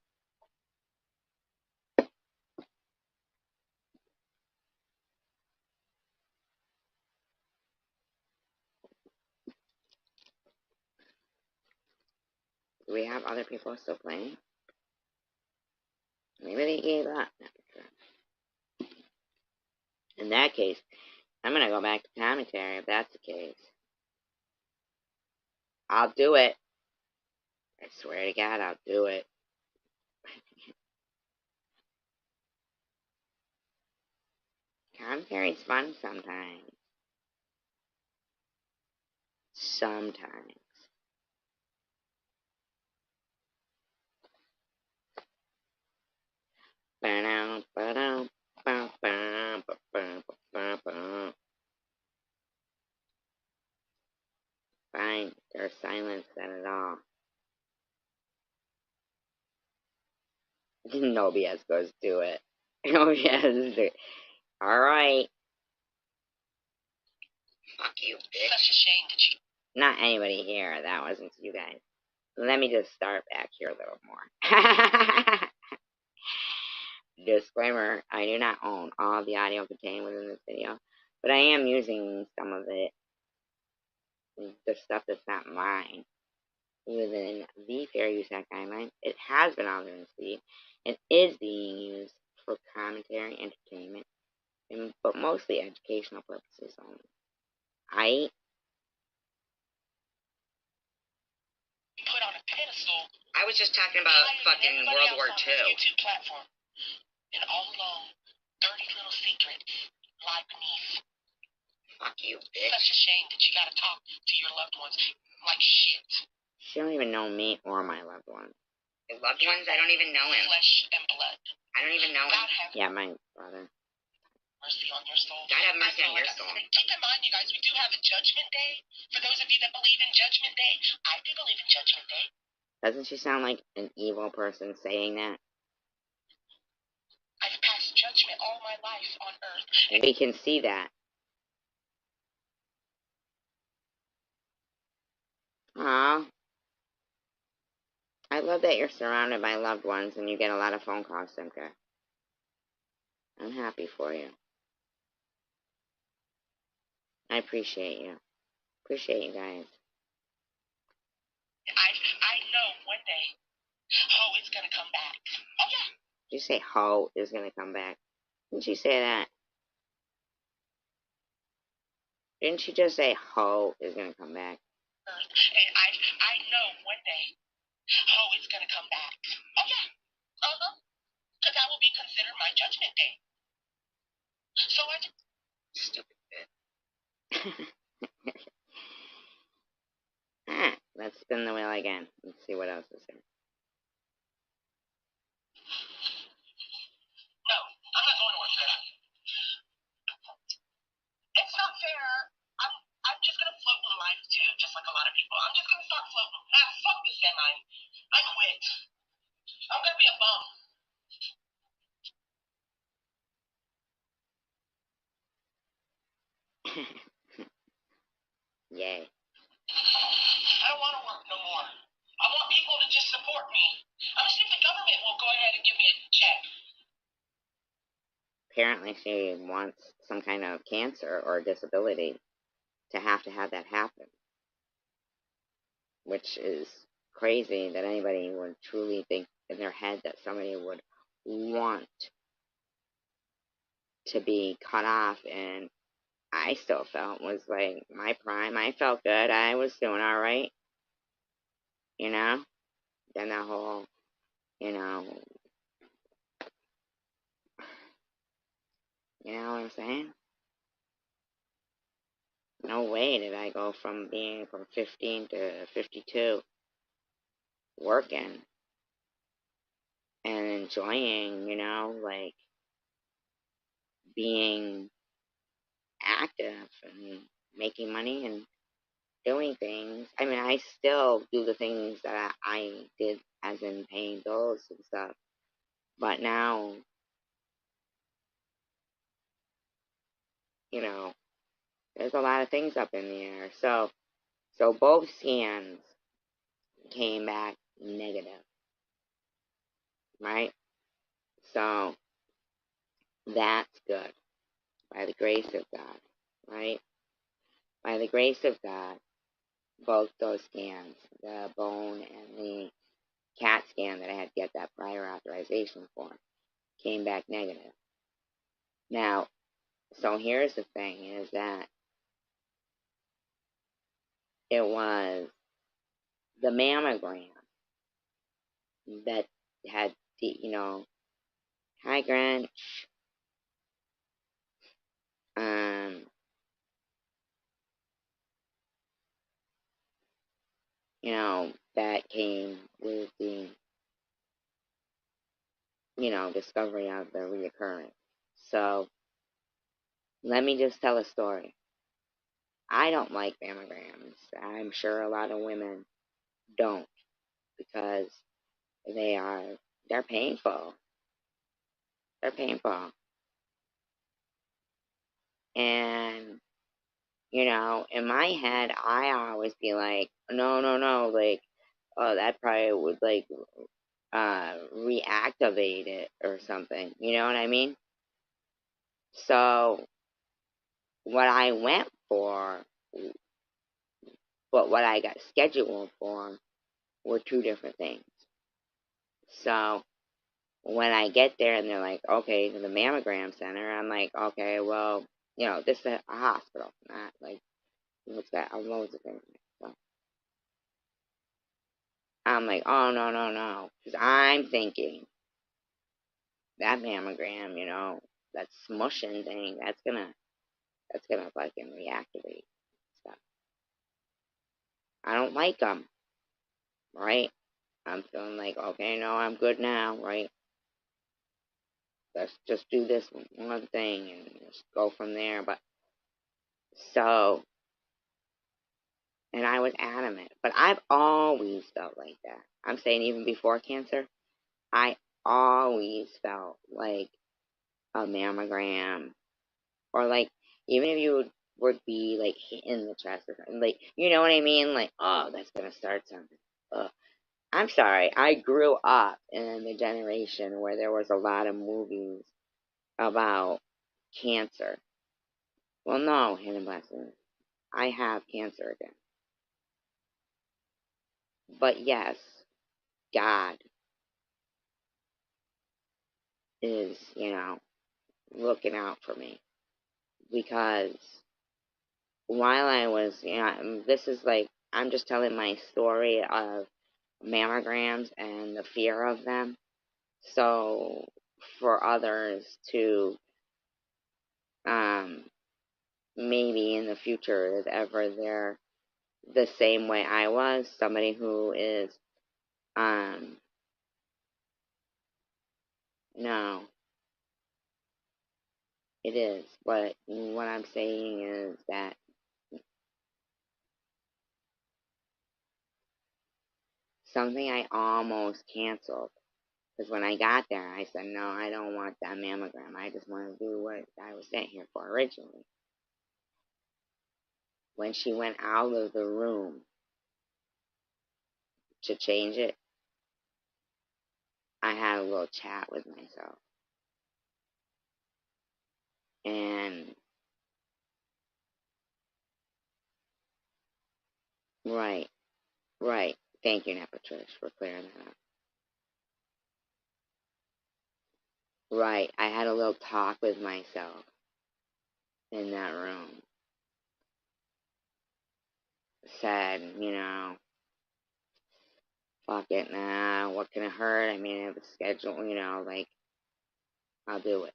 Do we have other people still playing? Maybe they gave up. In that case, I'm going to go back to commentary if that's the case. I'll do it. I swear to God, I'll do it. Commentary's fun sometimes. Sometimes. Fine, there's silence then at all. No BS goes do it. No BS do it. Alright. Fuck you, bitch. Such a shame that you... Not anybody here. That wasn't you guys. Let me just start back here a little more. Disclaimer, I do not own all of the audio contained within this video, but I am using some of it, the stuff that's not mine, within the Fair Use Act guidelines. It has been on the feed and is being used for commentary, entertainment, but mostly educational purposes only. Put on a pedestal. I was just talking about fucking World War II. YouTube platform. And all along, dirty little secrets lie beneath. Fuck you, bitch. Such a shame that you gotta talk to your loved ones like shit. She don't even know me or my loved ones. Your loved ones? I don't even know him. Flesh and blood. I don't even know him. Yeah, my brother. Mercy on your soul. God have mercy on your soul. Keep in mind, you guys, we do have a Judgment Day. For those of you that believe in Judgment Day, I do believe in Judgment Day. Doesn't she sound like an evil person saying that? I've passed judgment all my life on earth. We can see that. Aw. I love that you're surrounded by loved ones and you get a lot of phone calls, Simka. I'm happy for you. I appreciate you. Appreciate you guys. I know one day, Ho is gonna come back. Oh yeah. Did you say Ho is gonna come back? Didn't she say that? Didn't she just say Ho is gonna come back? And I know one day, Ho is gonna come back. Oh yeah. Because that will be considered my Judgment Day. So I just... Stupid bitch. Let's spin the wheel again. Let's see what else is here. No, I'm not going to work there. It's not fair. I'm just gonna float in life too, just like a lot of people. I'm just gonna start floating. Fuck this semi. I quit. I'm gonna be a bum. Yay. I don't want to work no more. I want people to just support me. I'm gonna see if the government will go ahead and give me a check. Apparently she wants some kind of cancer or disability to have that happen, which is crazy that anybody would truly think in their head that somebody would want to be cut off. And I still felt was like my prime. I felt good. I was doing all right, you know. Then that whole, you know, you know what I'm saying? No way did I go from being from 15 to 52 working and enjoying, you know, like being active and making money and doing things. I mean, I still do the things that I did as in paying bills and stuff. But now, you know, there's a lot of things up in the air. So both scans came back negative, right? So that's good by the grace of God, right? By the grace of God, both those scans, the bone and the CAT scan that I had to get that prior authorization for, came back negative. Now, so here's the thing, is that it was the mammogram that had, you know, hi Grinch, you know, that came with the, you know, discovery of the reoccurrence. So, let me just tell a story. I don't like mammograms. I'm sure a lot of women don't, because they're painful. They're painful. And, you know, in my head, I always be like, no, no, no, like, oh, that probably would, like, reactivate it or something. You know what I mean? So, what I went for, but what I got scheduled for, were two different things. So, when I get there and they're like, okay, to the mammogram center, I'm like, okay, well, you know, this is a hospital, not like, what's that? Loads of things. So I'm like, oh, no, no, no. Because I'm thinking that mammogram, you know, that smushing thing, that's gonna fucking reactivate stuff. I don't like them, right? I'm feeling like, okay, no, I'm good now, right? Let's just do this one thing and just go from there. But so, and I was adamant, but I've always felt like that. I'm saying even before cancer, I always felt like a mammogram, or like, even if you would be like hit in the chest or something, like, you know what I mean? Like, oh, that's gonna start something. Ugh. I'm sorry, I grew up in the generation where there was a lot of movies about cancer. Well, no, Hidden Blessings, I have cancer again. But yes, God is, you know, looking out for me, because while I was, you know, this is like, I'm just telling my story of mammograms and the fear of them. So for others to, um, maybe in the future, if ever they're the same way I was, somebody who is, um, no, it is. But what I'm saying is that something I almost canceled. Because when I got there, I said, no, I don't want that mammogram. I just want to do what I was sent here for originally. When she went out of the room to change it, I had a little chat with myself. And Right, right. Thank you, Nepatrice, for clearing that up. Right, I had a little talk with myself in that room. Said, fuck it, nah, what can it hurt? I mean, I have a schedule, like, I'll do it.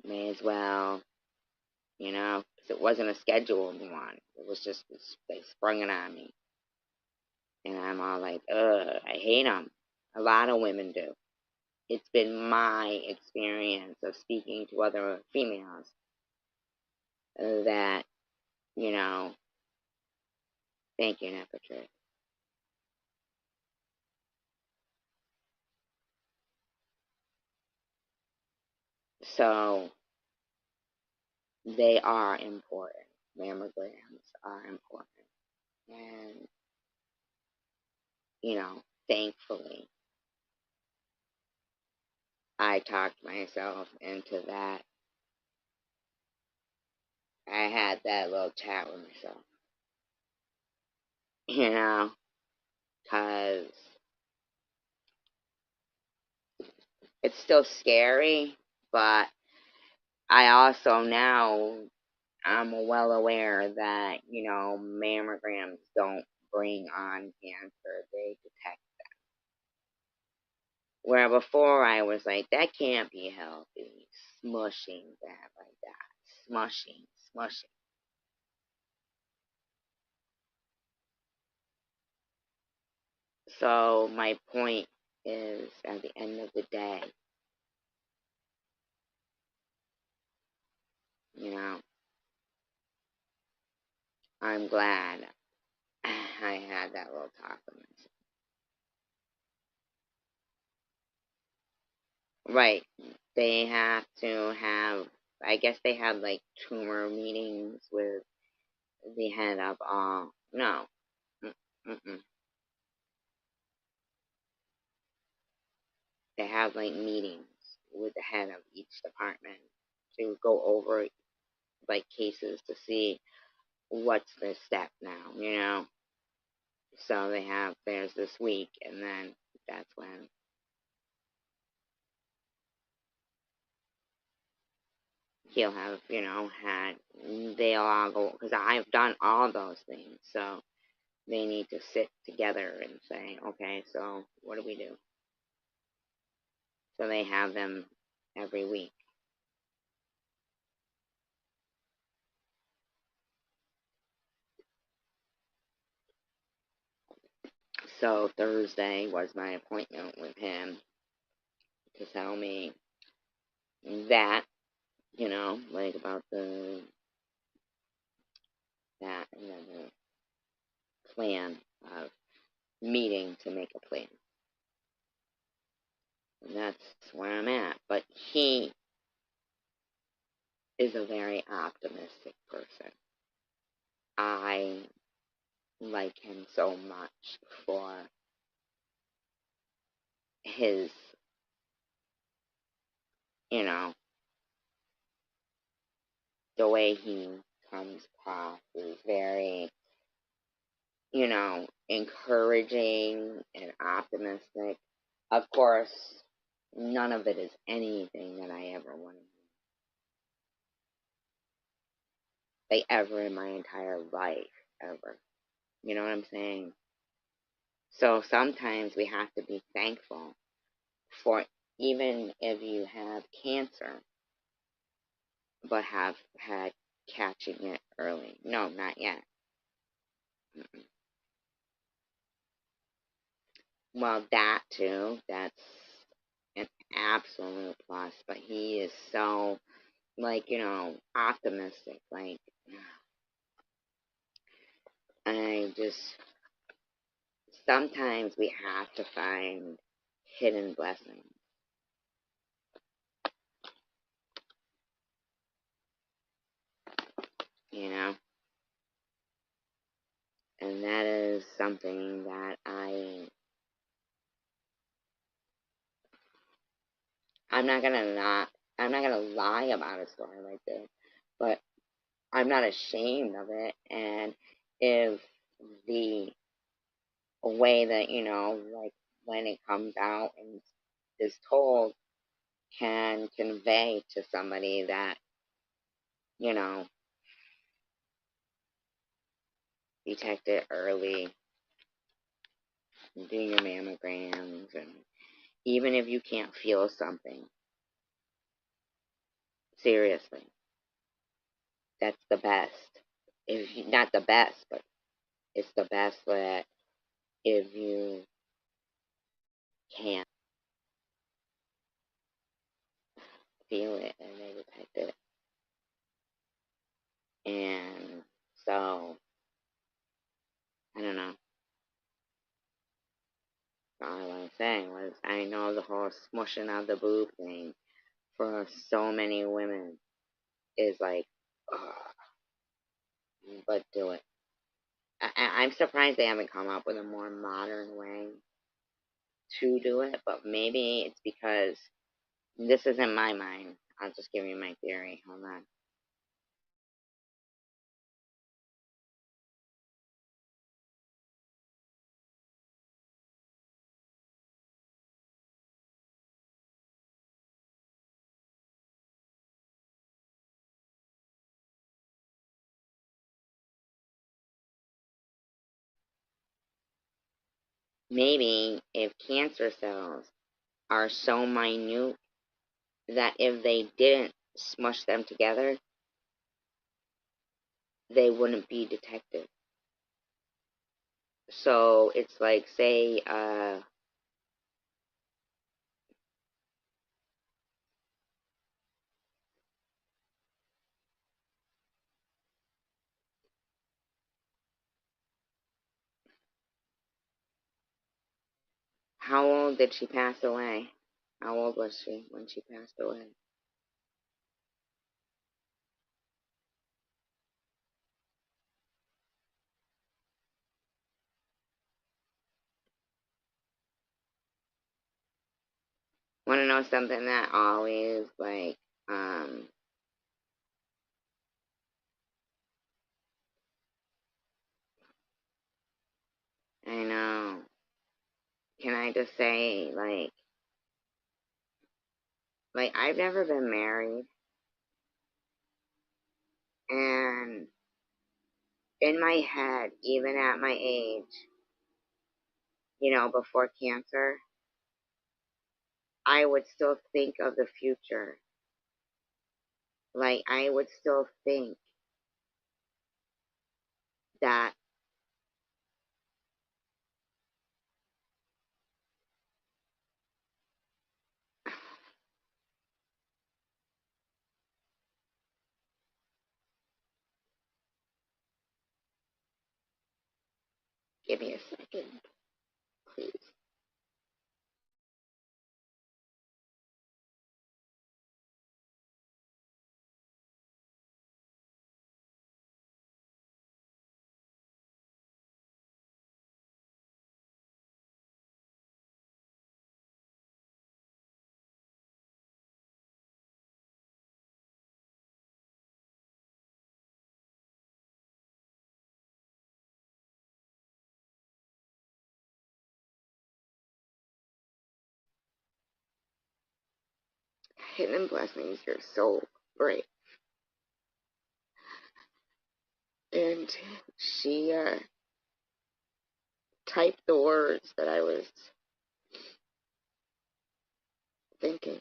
May as well, because it wasn't a scheduled one. It was just, they sprung it on me. And I'm all like, I hate them. A lot of women do. It's been my experience of speaking to other females that, thank you, Nepatrice. So, they are important. Mammograms are important. And, thankfully, I talked myself into that. I had that little chat with myself, because it's still scary, but I also now I'm well aware that, mammograms don't bring on cancer, they detect. Where before I was like, that can't be healthy, smushing that like that, smushing. So my point is, at the end of the day, I'm glad I had that little talk with myself. Right. They have to have, I guess they had like tumor meetings with the head of all. No. Mm-mm. They have like meetings with the head of each department to go over like cases to see what's the step now. So there's this week, and then that's when he'll have, they'll all go, because I've done all those things, so they need to sit together and say, okay, so what do we do? So they have them every week. So Thursday was my appointment with him to tell me that, like about that, and then the plan of meeting to make a plan. And that's where I'm at. But he is a very optimistic person. I like him so much for his, the way he comes across is very, encouraging and optimistic. Of course, none of it is anything that I ever wanted, like ever in my entire life, ever. You know what I'm saying? So sometimes we have to be thankful for, even if you have cancer, but have had catching it early. No, not yet. Mm-mm. Well, that too, that's an absolute plus, but he is so, like, optimistic. Like, I just, sometimes we have to find hidden blessings, you know? And that is something that I'm not gonna I'm not gonna lie about a story like this, but I'm not ashamed of it, and if the way that, like when it comes out and is told can convey to somebody that, detect it early, do your mammograms, and even if you can't feel something, seriously, that's the best. If not the best, but it's the best that if you can't feel it and they detect it. And so, I don't know. All I was saying was, I know the whole smushing of the boob thing for so many women is like, ugh, but do it. I'm surprised they haven't come up with a more modern way to do it, but maybe it's because this is in my mind. I'll just give you my theory. Hold on. Maybe if cancer cells are so minute that if they didn't smush them together, they wouldn't be detected. So it's like, say, how old did she pass away? How old was she when she passed away? Want to know something that always, like, I know. Can I just say, I've never been married, and in my head, even at my age, before cancer, I would still think of the future. Like, I would still think that, give me a second, please. Hidden blessings, you're so great. And she typed the words that I was thinking.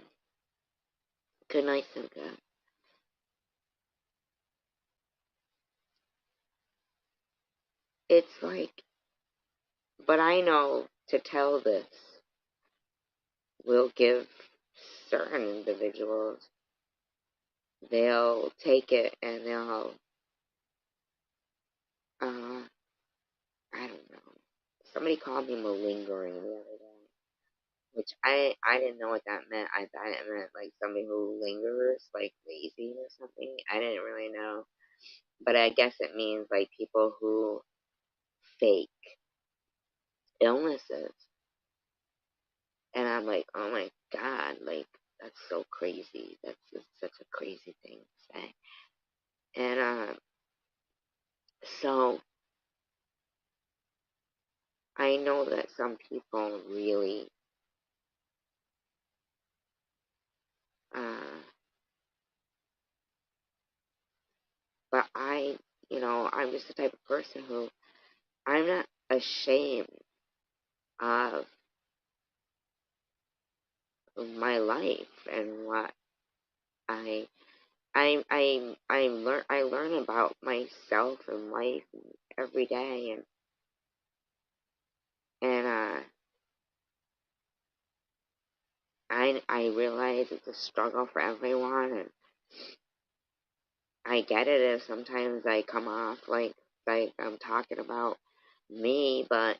Good night, Cynthia. It's like, but I know to tell this will give certain individuals, they'll take it and they'll, I don't know. Somebody called me malingering the other day, which I didn't know what that meant. I thought it meant like somebody who lingers, like lazy or something. I didn't really know. But I guess it means like people who fake illnesses. And I'm like, oh my God, like, that's so crazy. That's just such a crazy thing to say. And so I know that some people really, but I'm just the type of person who, I'm not ashamed of my life and what I I learn about myself and life every day, and I realize it's a struggle for everyone, and I get it if sometimes I come off like I'm talking about me, but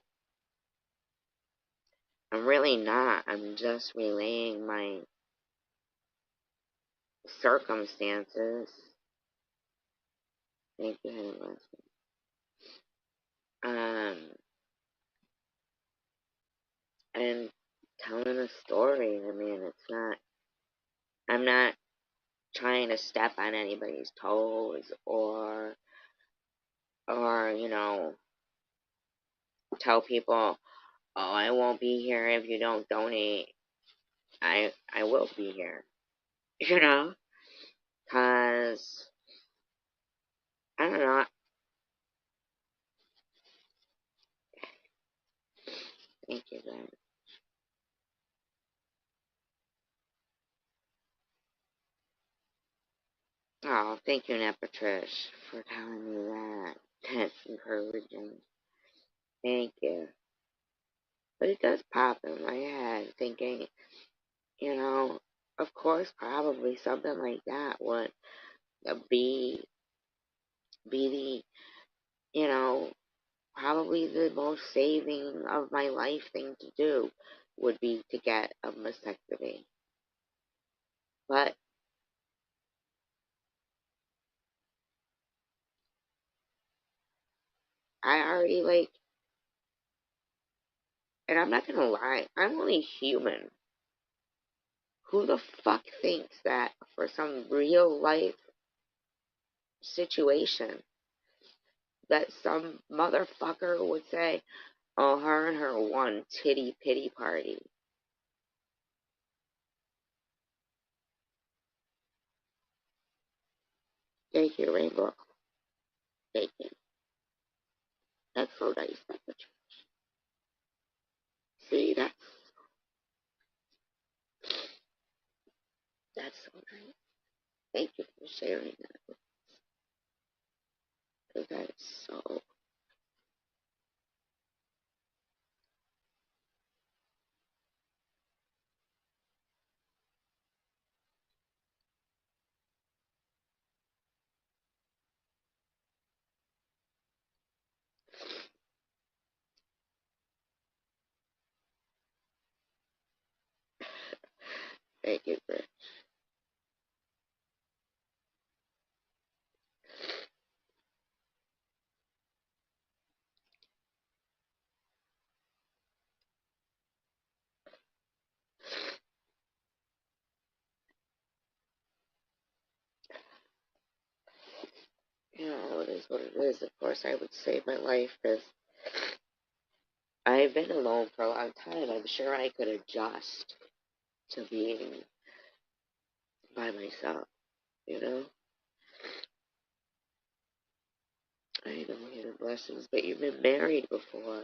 I'm really not. I'm just relaying my circumstances. Thank you, Hannah. And telling a story. I mean, it's not. I'm not trying to step on anybody's toes or tell people, oh, I won't be here if you don't donate. I will be here, you know, cause I don't know. Thank you, guys. Oh, thank you, Nepatrish, for telling me that. That's encouraging. Thank you. But it does pop in my head, thinking, you know, of course, probably something like that would be the, probably the most saving of my life thing to do would be to get a mastectomy. But I already and I'm not gonna lie, I'm only human. Who the fuck thinks that for some real life situation that some motherfucker would say, oh, her and her one titty pity party? Thank you, Rainbow. Thank you. That's so nice. See, that's so nice. Thank you for sharing that. Because that is so. Thank you for. It is what it is. Of course, I would save my life because I've been alone for a long time. I'm sure I could adjust to being by myself, you know? I know hidden blessings, but you've been married before.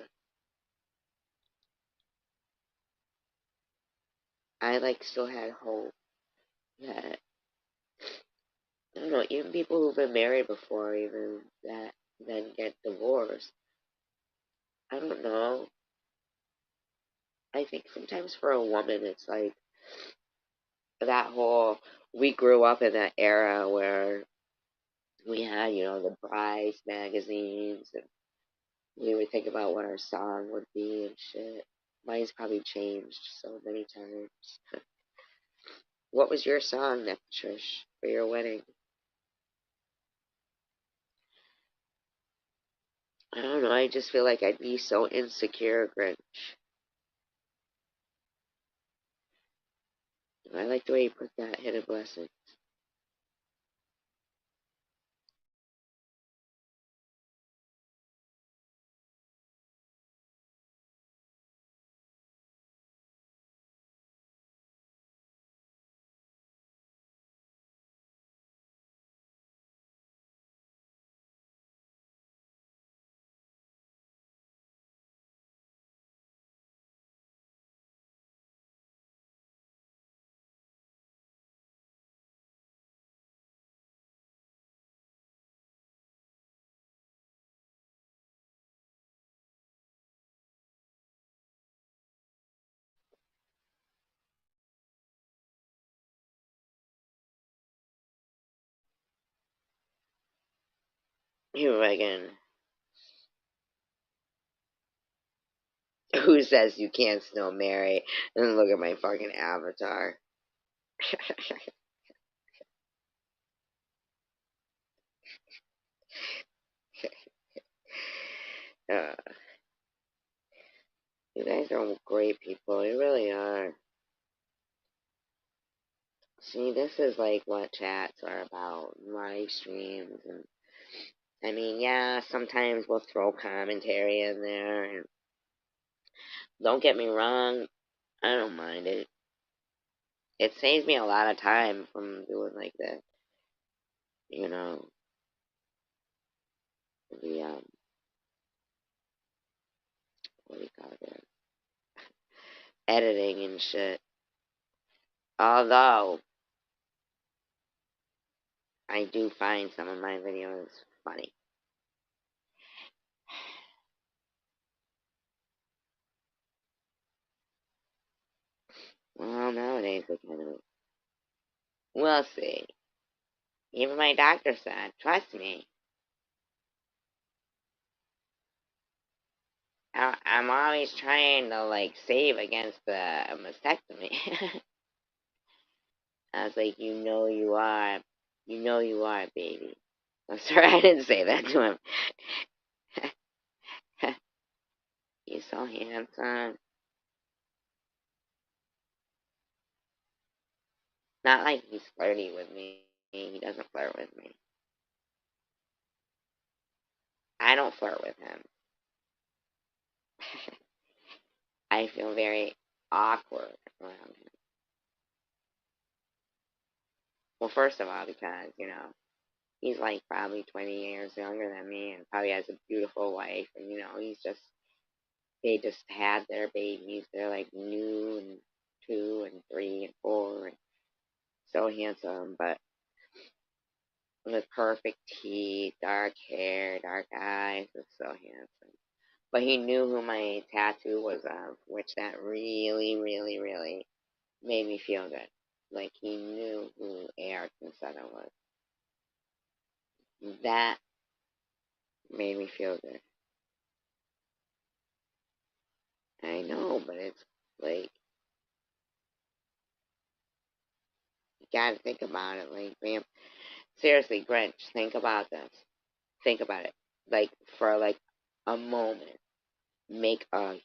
I still had hope that I don't know, even people who've been married before, even that then get divorced. I don't know. I think sometimes for a woman, it's like that whole. We grew up in that era where we had, the Brides magazines, and we would think about what our song would be and shit. Mine's probably changed so many times. What was your song, Trish, for your wedding? I don't know. I just feel like I'd be so insecure, Grinch. I like the way you put that, hidden blessing. You fucking. Who says you can't still marry? And look at my fucking avatar. uh, you guys are great people. You really are. See, this is like what chats are about. Live streams. And I mean, yeah, sometimes we'll throw commentary in there. And don't get me wrong, I don't mind it. It saves me a lot of time from doing like that. You know, the, what do you call it? Editing and shit. Although, I do find some of my videos funny. Well, nowadays they kind of. We'll see. Even my doctor said, trust me. I'm always trying to, like, save against the mastectomy. I was like, you know you are. You know you are, baby. I'm sorry, I didn't say that to him. He's so handsome. Not like he's flirty with me. He doesn't flirt with me. I don't flirt with him. I feel very awkward around him. Well, first of all, because, you know, he's like probably 20 years younger than me and probably has a beautiful wife. And, you know, they just had their babies. They're like new and 2 and 3 and 4 and so handsome, but with perfect teeth, dark hair, dark eyes. It's so handsome. But he knew who my tattoo was of, which that really, really, really made me feel good. Like he knew who A.R. Kinsetta was. That made me feel good. I know, but it's like you gotta think about it. Like, man, seriously, Grinch, think about this. Think about it. Like for like a moment, make a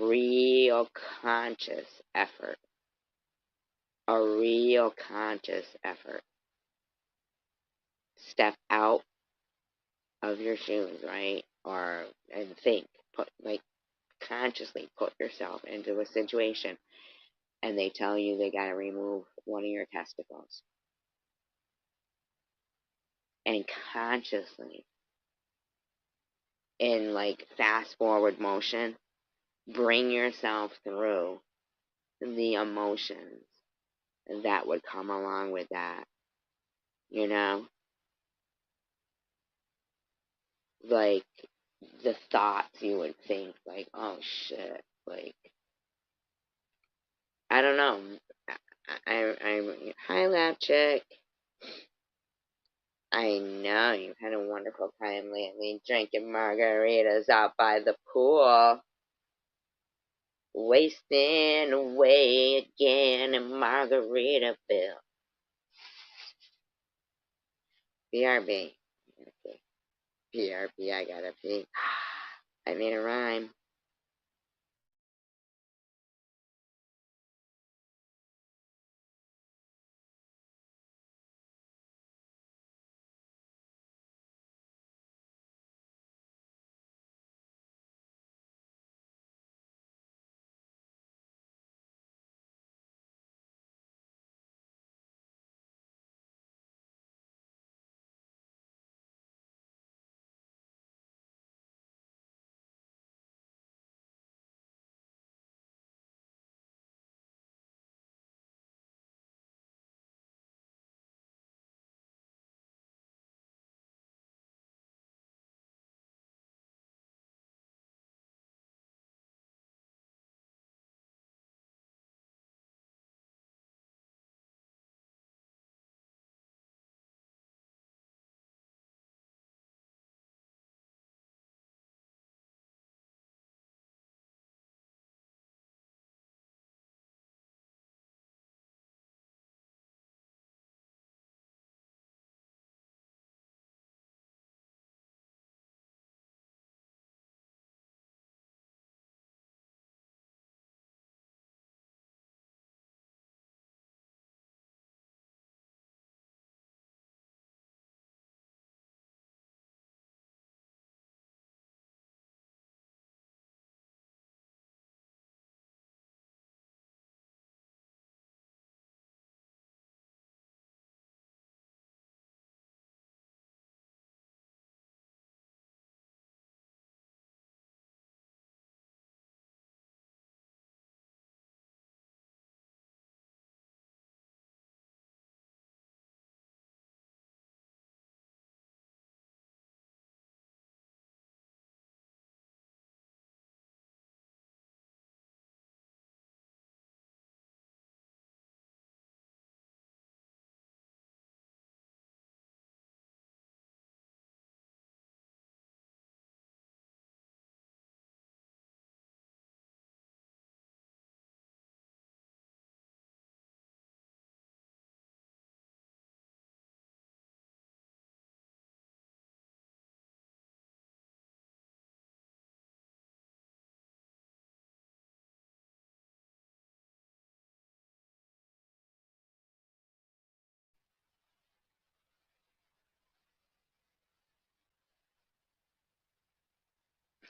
real conscious effort. A real conscious effort. Step out of your shoes, right? And think, consciously put yourself into a situation and they tell you they gotta remove one of your testicles. And consciously, in like fast forward motion, bring yourself through the emotions that would come along with that. You know? Like the thoughts you would think, like, oh shit, like, I don't know. I'm hi, lab chick. I know you've had a wonderful time lately drinking margaritas out by the pool. Wasting away again in Margaritaville. BRB. Okay. BRB, I gotta pee. I made a rhyme.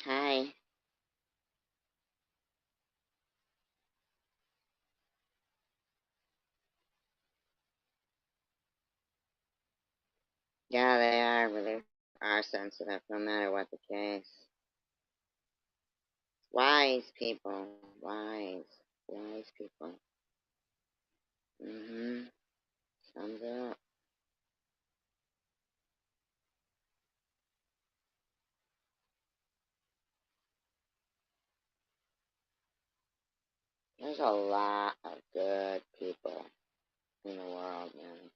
Hi. Yeah, they are, but they are sensitive no matter what the case. Wise people. Wise. Wise people. Mm-hmm. Sums it up. There's a lot of good people in the world, man.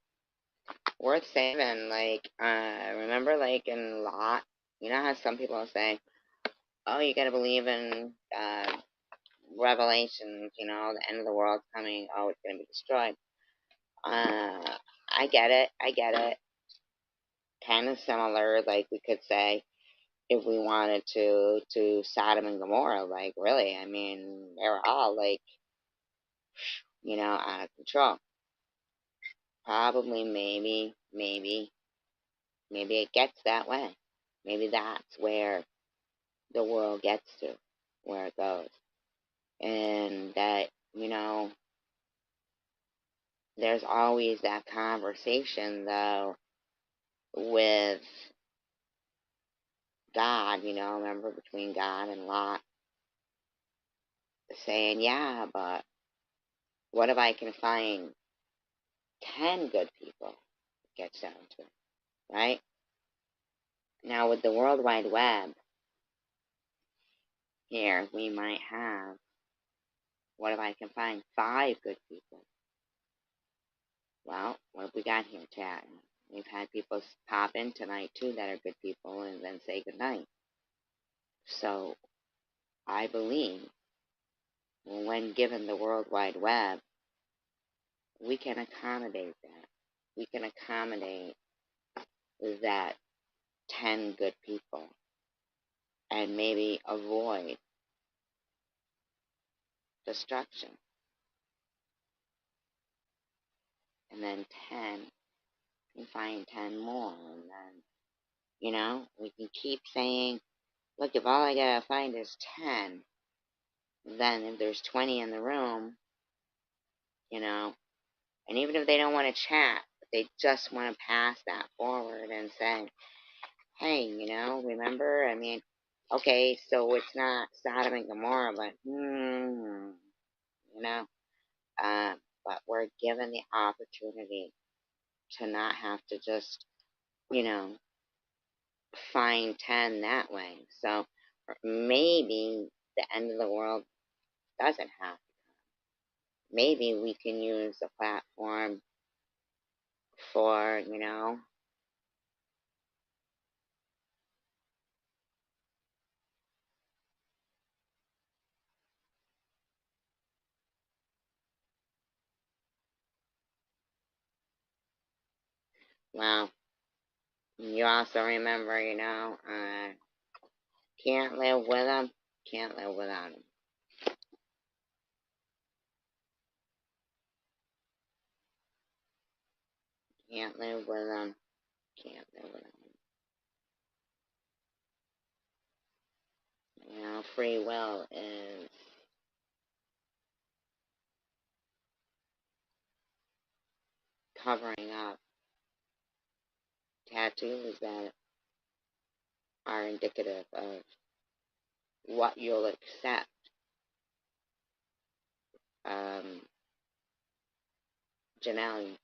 Worth saving. Like, remember, like, in Lot, you know how some people say, oh, you gotta believe in, Revelations, you know, the end of the world's coming, oh, it's gonna be destroyed. I get it, I get it. Kind of similar, like, we could say, if we wanted to Sodom and Gomorrah, like, really, I mean, they were all, like, you know, out of control. Probably, maybe it gets that way. Maybe that's where the world gets to, where it goes. And that, you know, there's always that conversation, though, with God, you know, remember, between God and Lot, saying, yeah, but what if I can find 10 good people? It gets down to, right? Now, with the World Wide Web, here, we might have, what if I can find 5 good people? Well, what have we got here, chat? We've had people pop in tonight, too, that are good people, and then say goodnight. So, I believe, when given the World Wide Web, we can accommodate that. We can accommodate that 10 good people and maybe avoid destruction. And then 10, and find 10 more. And then, you know, we can keep saying, look, if all I gotta find is 10, then if there's 20 in the room, you know, and even if they don't want to chat, but they just want to pass that forward and say, hey, you know, remember? I mean, okay, so it's not Sodom and Gomorrah, but, you know, uh, but we're given the opportunity to not have to just, you know, find 10 that way. So maybe the end of the world doesn't have. Maybe we can use the platform for, you know, well, you also remember, you know, can't live with them, can't live without them. Can't live with them, can't live without them. You know, free will is covering up tattoos that are indicative of what you'll accept. Janelle,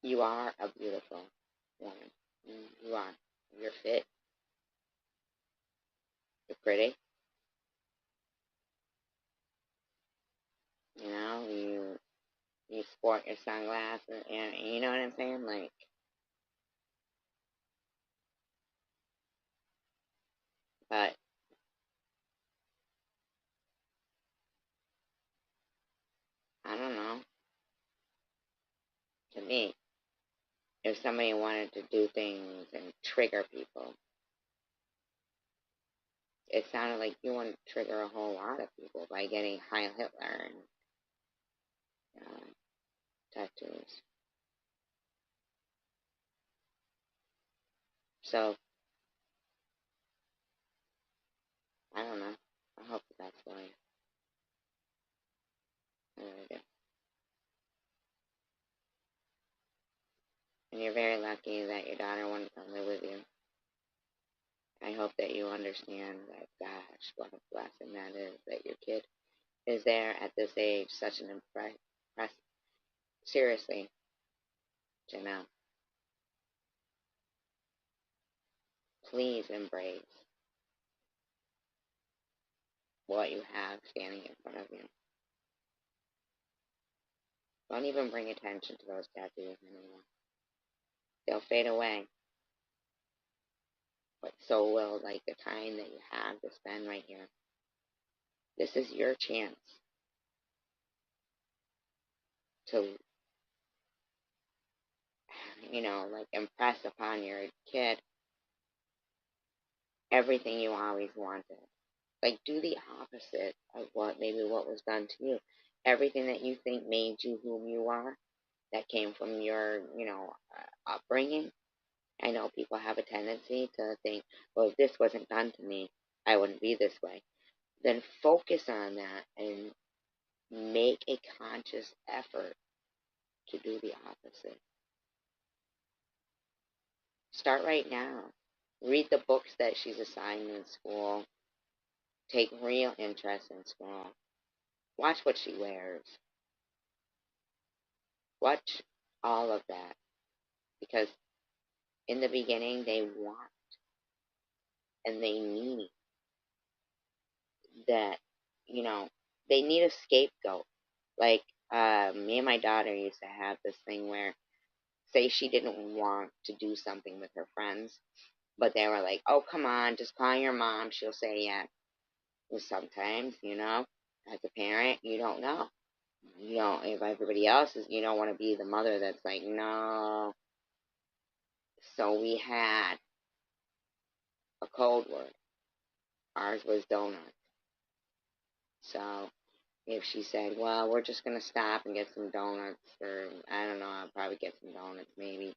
you are a beautiful woman. You are. You're fit. You're pretty. You know, you sport your sunglasses, and you know what I'm saying? Like, but I don't know. To me, if somebody wanted to do things and trigger people, it sounded like you want to trigger a whole lot of people by getting Heil Hitler and tattoos. So I don't know. I hope that's life. I really do. And you're very lucky that your daughter wanted to come live with you. I hope that you understand that, gosh, what a blessing that is, that your kid is there at this age, such an impress. Seriously, Janelle, please embrace what you have standing in front of you. Don't even bring attention to those tattoos anymore. They'll fade away. But so will, like, the time that you have to spend right here. This is your chance to, like, impress upon your kid everything you always wanted. Like, do the opposite of what was done to you. Everything that you think made you whom you are, that came from your, upbringing. I know people have a tendency to think, well, if this wasn't done to me, I wouldn't be this way. Then focus on that and make a conscious effort to do the opposite. Start right now. Read the books that she's assigned in school. Take real interest in school. Watch what she wears. Watch all of that. Because in the beginning, they want and they need that, they need a scapegoat. Like, me and my daughter used to have this thing where, say she didn't want to do something with her friends, but they were like, oh, come on, just call your mom, she'll say yeah. And sometimes, as a parent, you don't know. If everybody else is, you don't want to be the mother that's like, no. So we had a code word. Ours was donuts. So if she said, well, we're just going to stop and get some donuts, or I don't know, I'll probably get some donuts, maybe.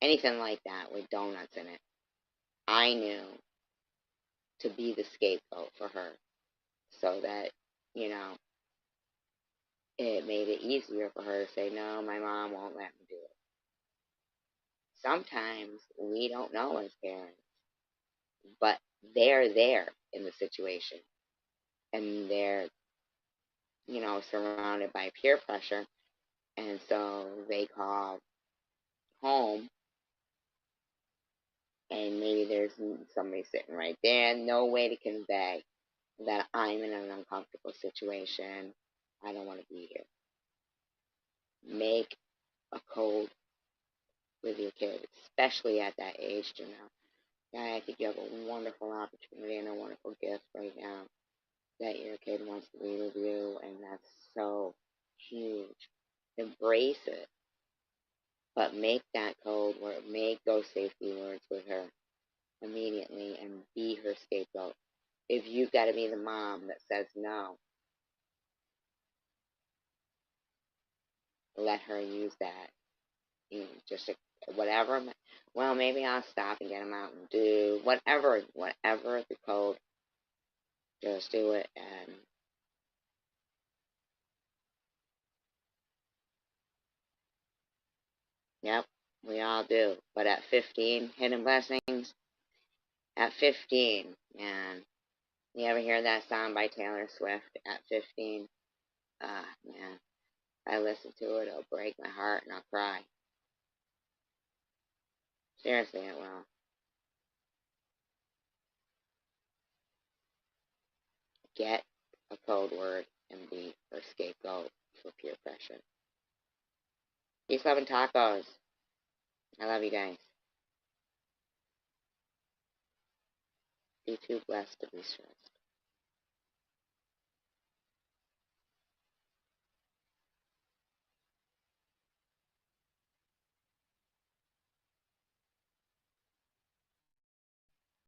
Anything like that with donuts in it. I knew to be the scapegoat for her so that, it made it easier for her to say, no, my mom won't let me do it. Sometimes we don't know as parents, but they're there in the situation and they're, surrounded by peer pressure. And so they call home and maybe there's somebody sitting right there, no way to convey that I'm in an uncomfortable situation. I don't want to be here. Make a code with your kids, especially at that age, Yeah, I think you have a wonderful opportunity and a wonderful gift right now that your kid wants to be with you, and that's so huge. Embrace it, but make that code word, make those safety words with her immediately and be her scapegoat. If you've got to be the mom that says no, let her use that. Just whatever. Well, maybe I'll stop and get him out and do whatever the code. Just do it, and yep, we all do. But at 15, hidden blessings. At 15, man. You ever hear that song by Taylor Swift? At 15, man. I listen to it, it'll break my heart, and I'll cry. Seriously, it will. Get a code word and be her scapegoat for peer pressure. Peace, love, and tacos. I love you guys. Be too blessed to be stressed.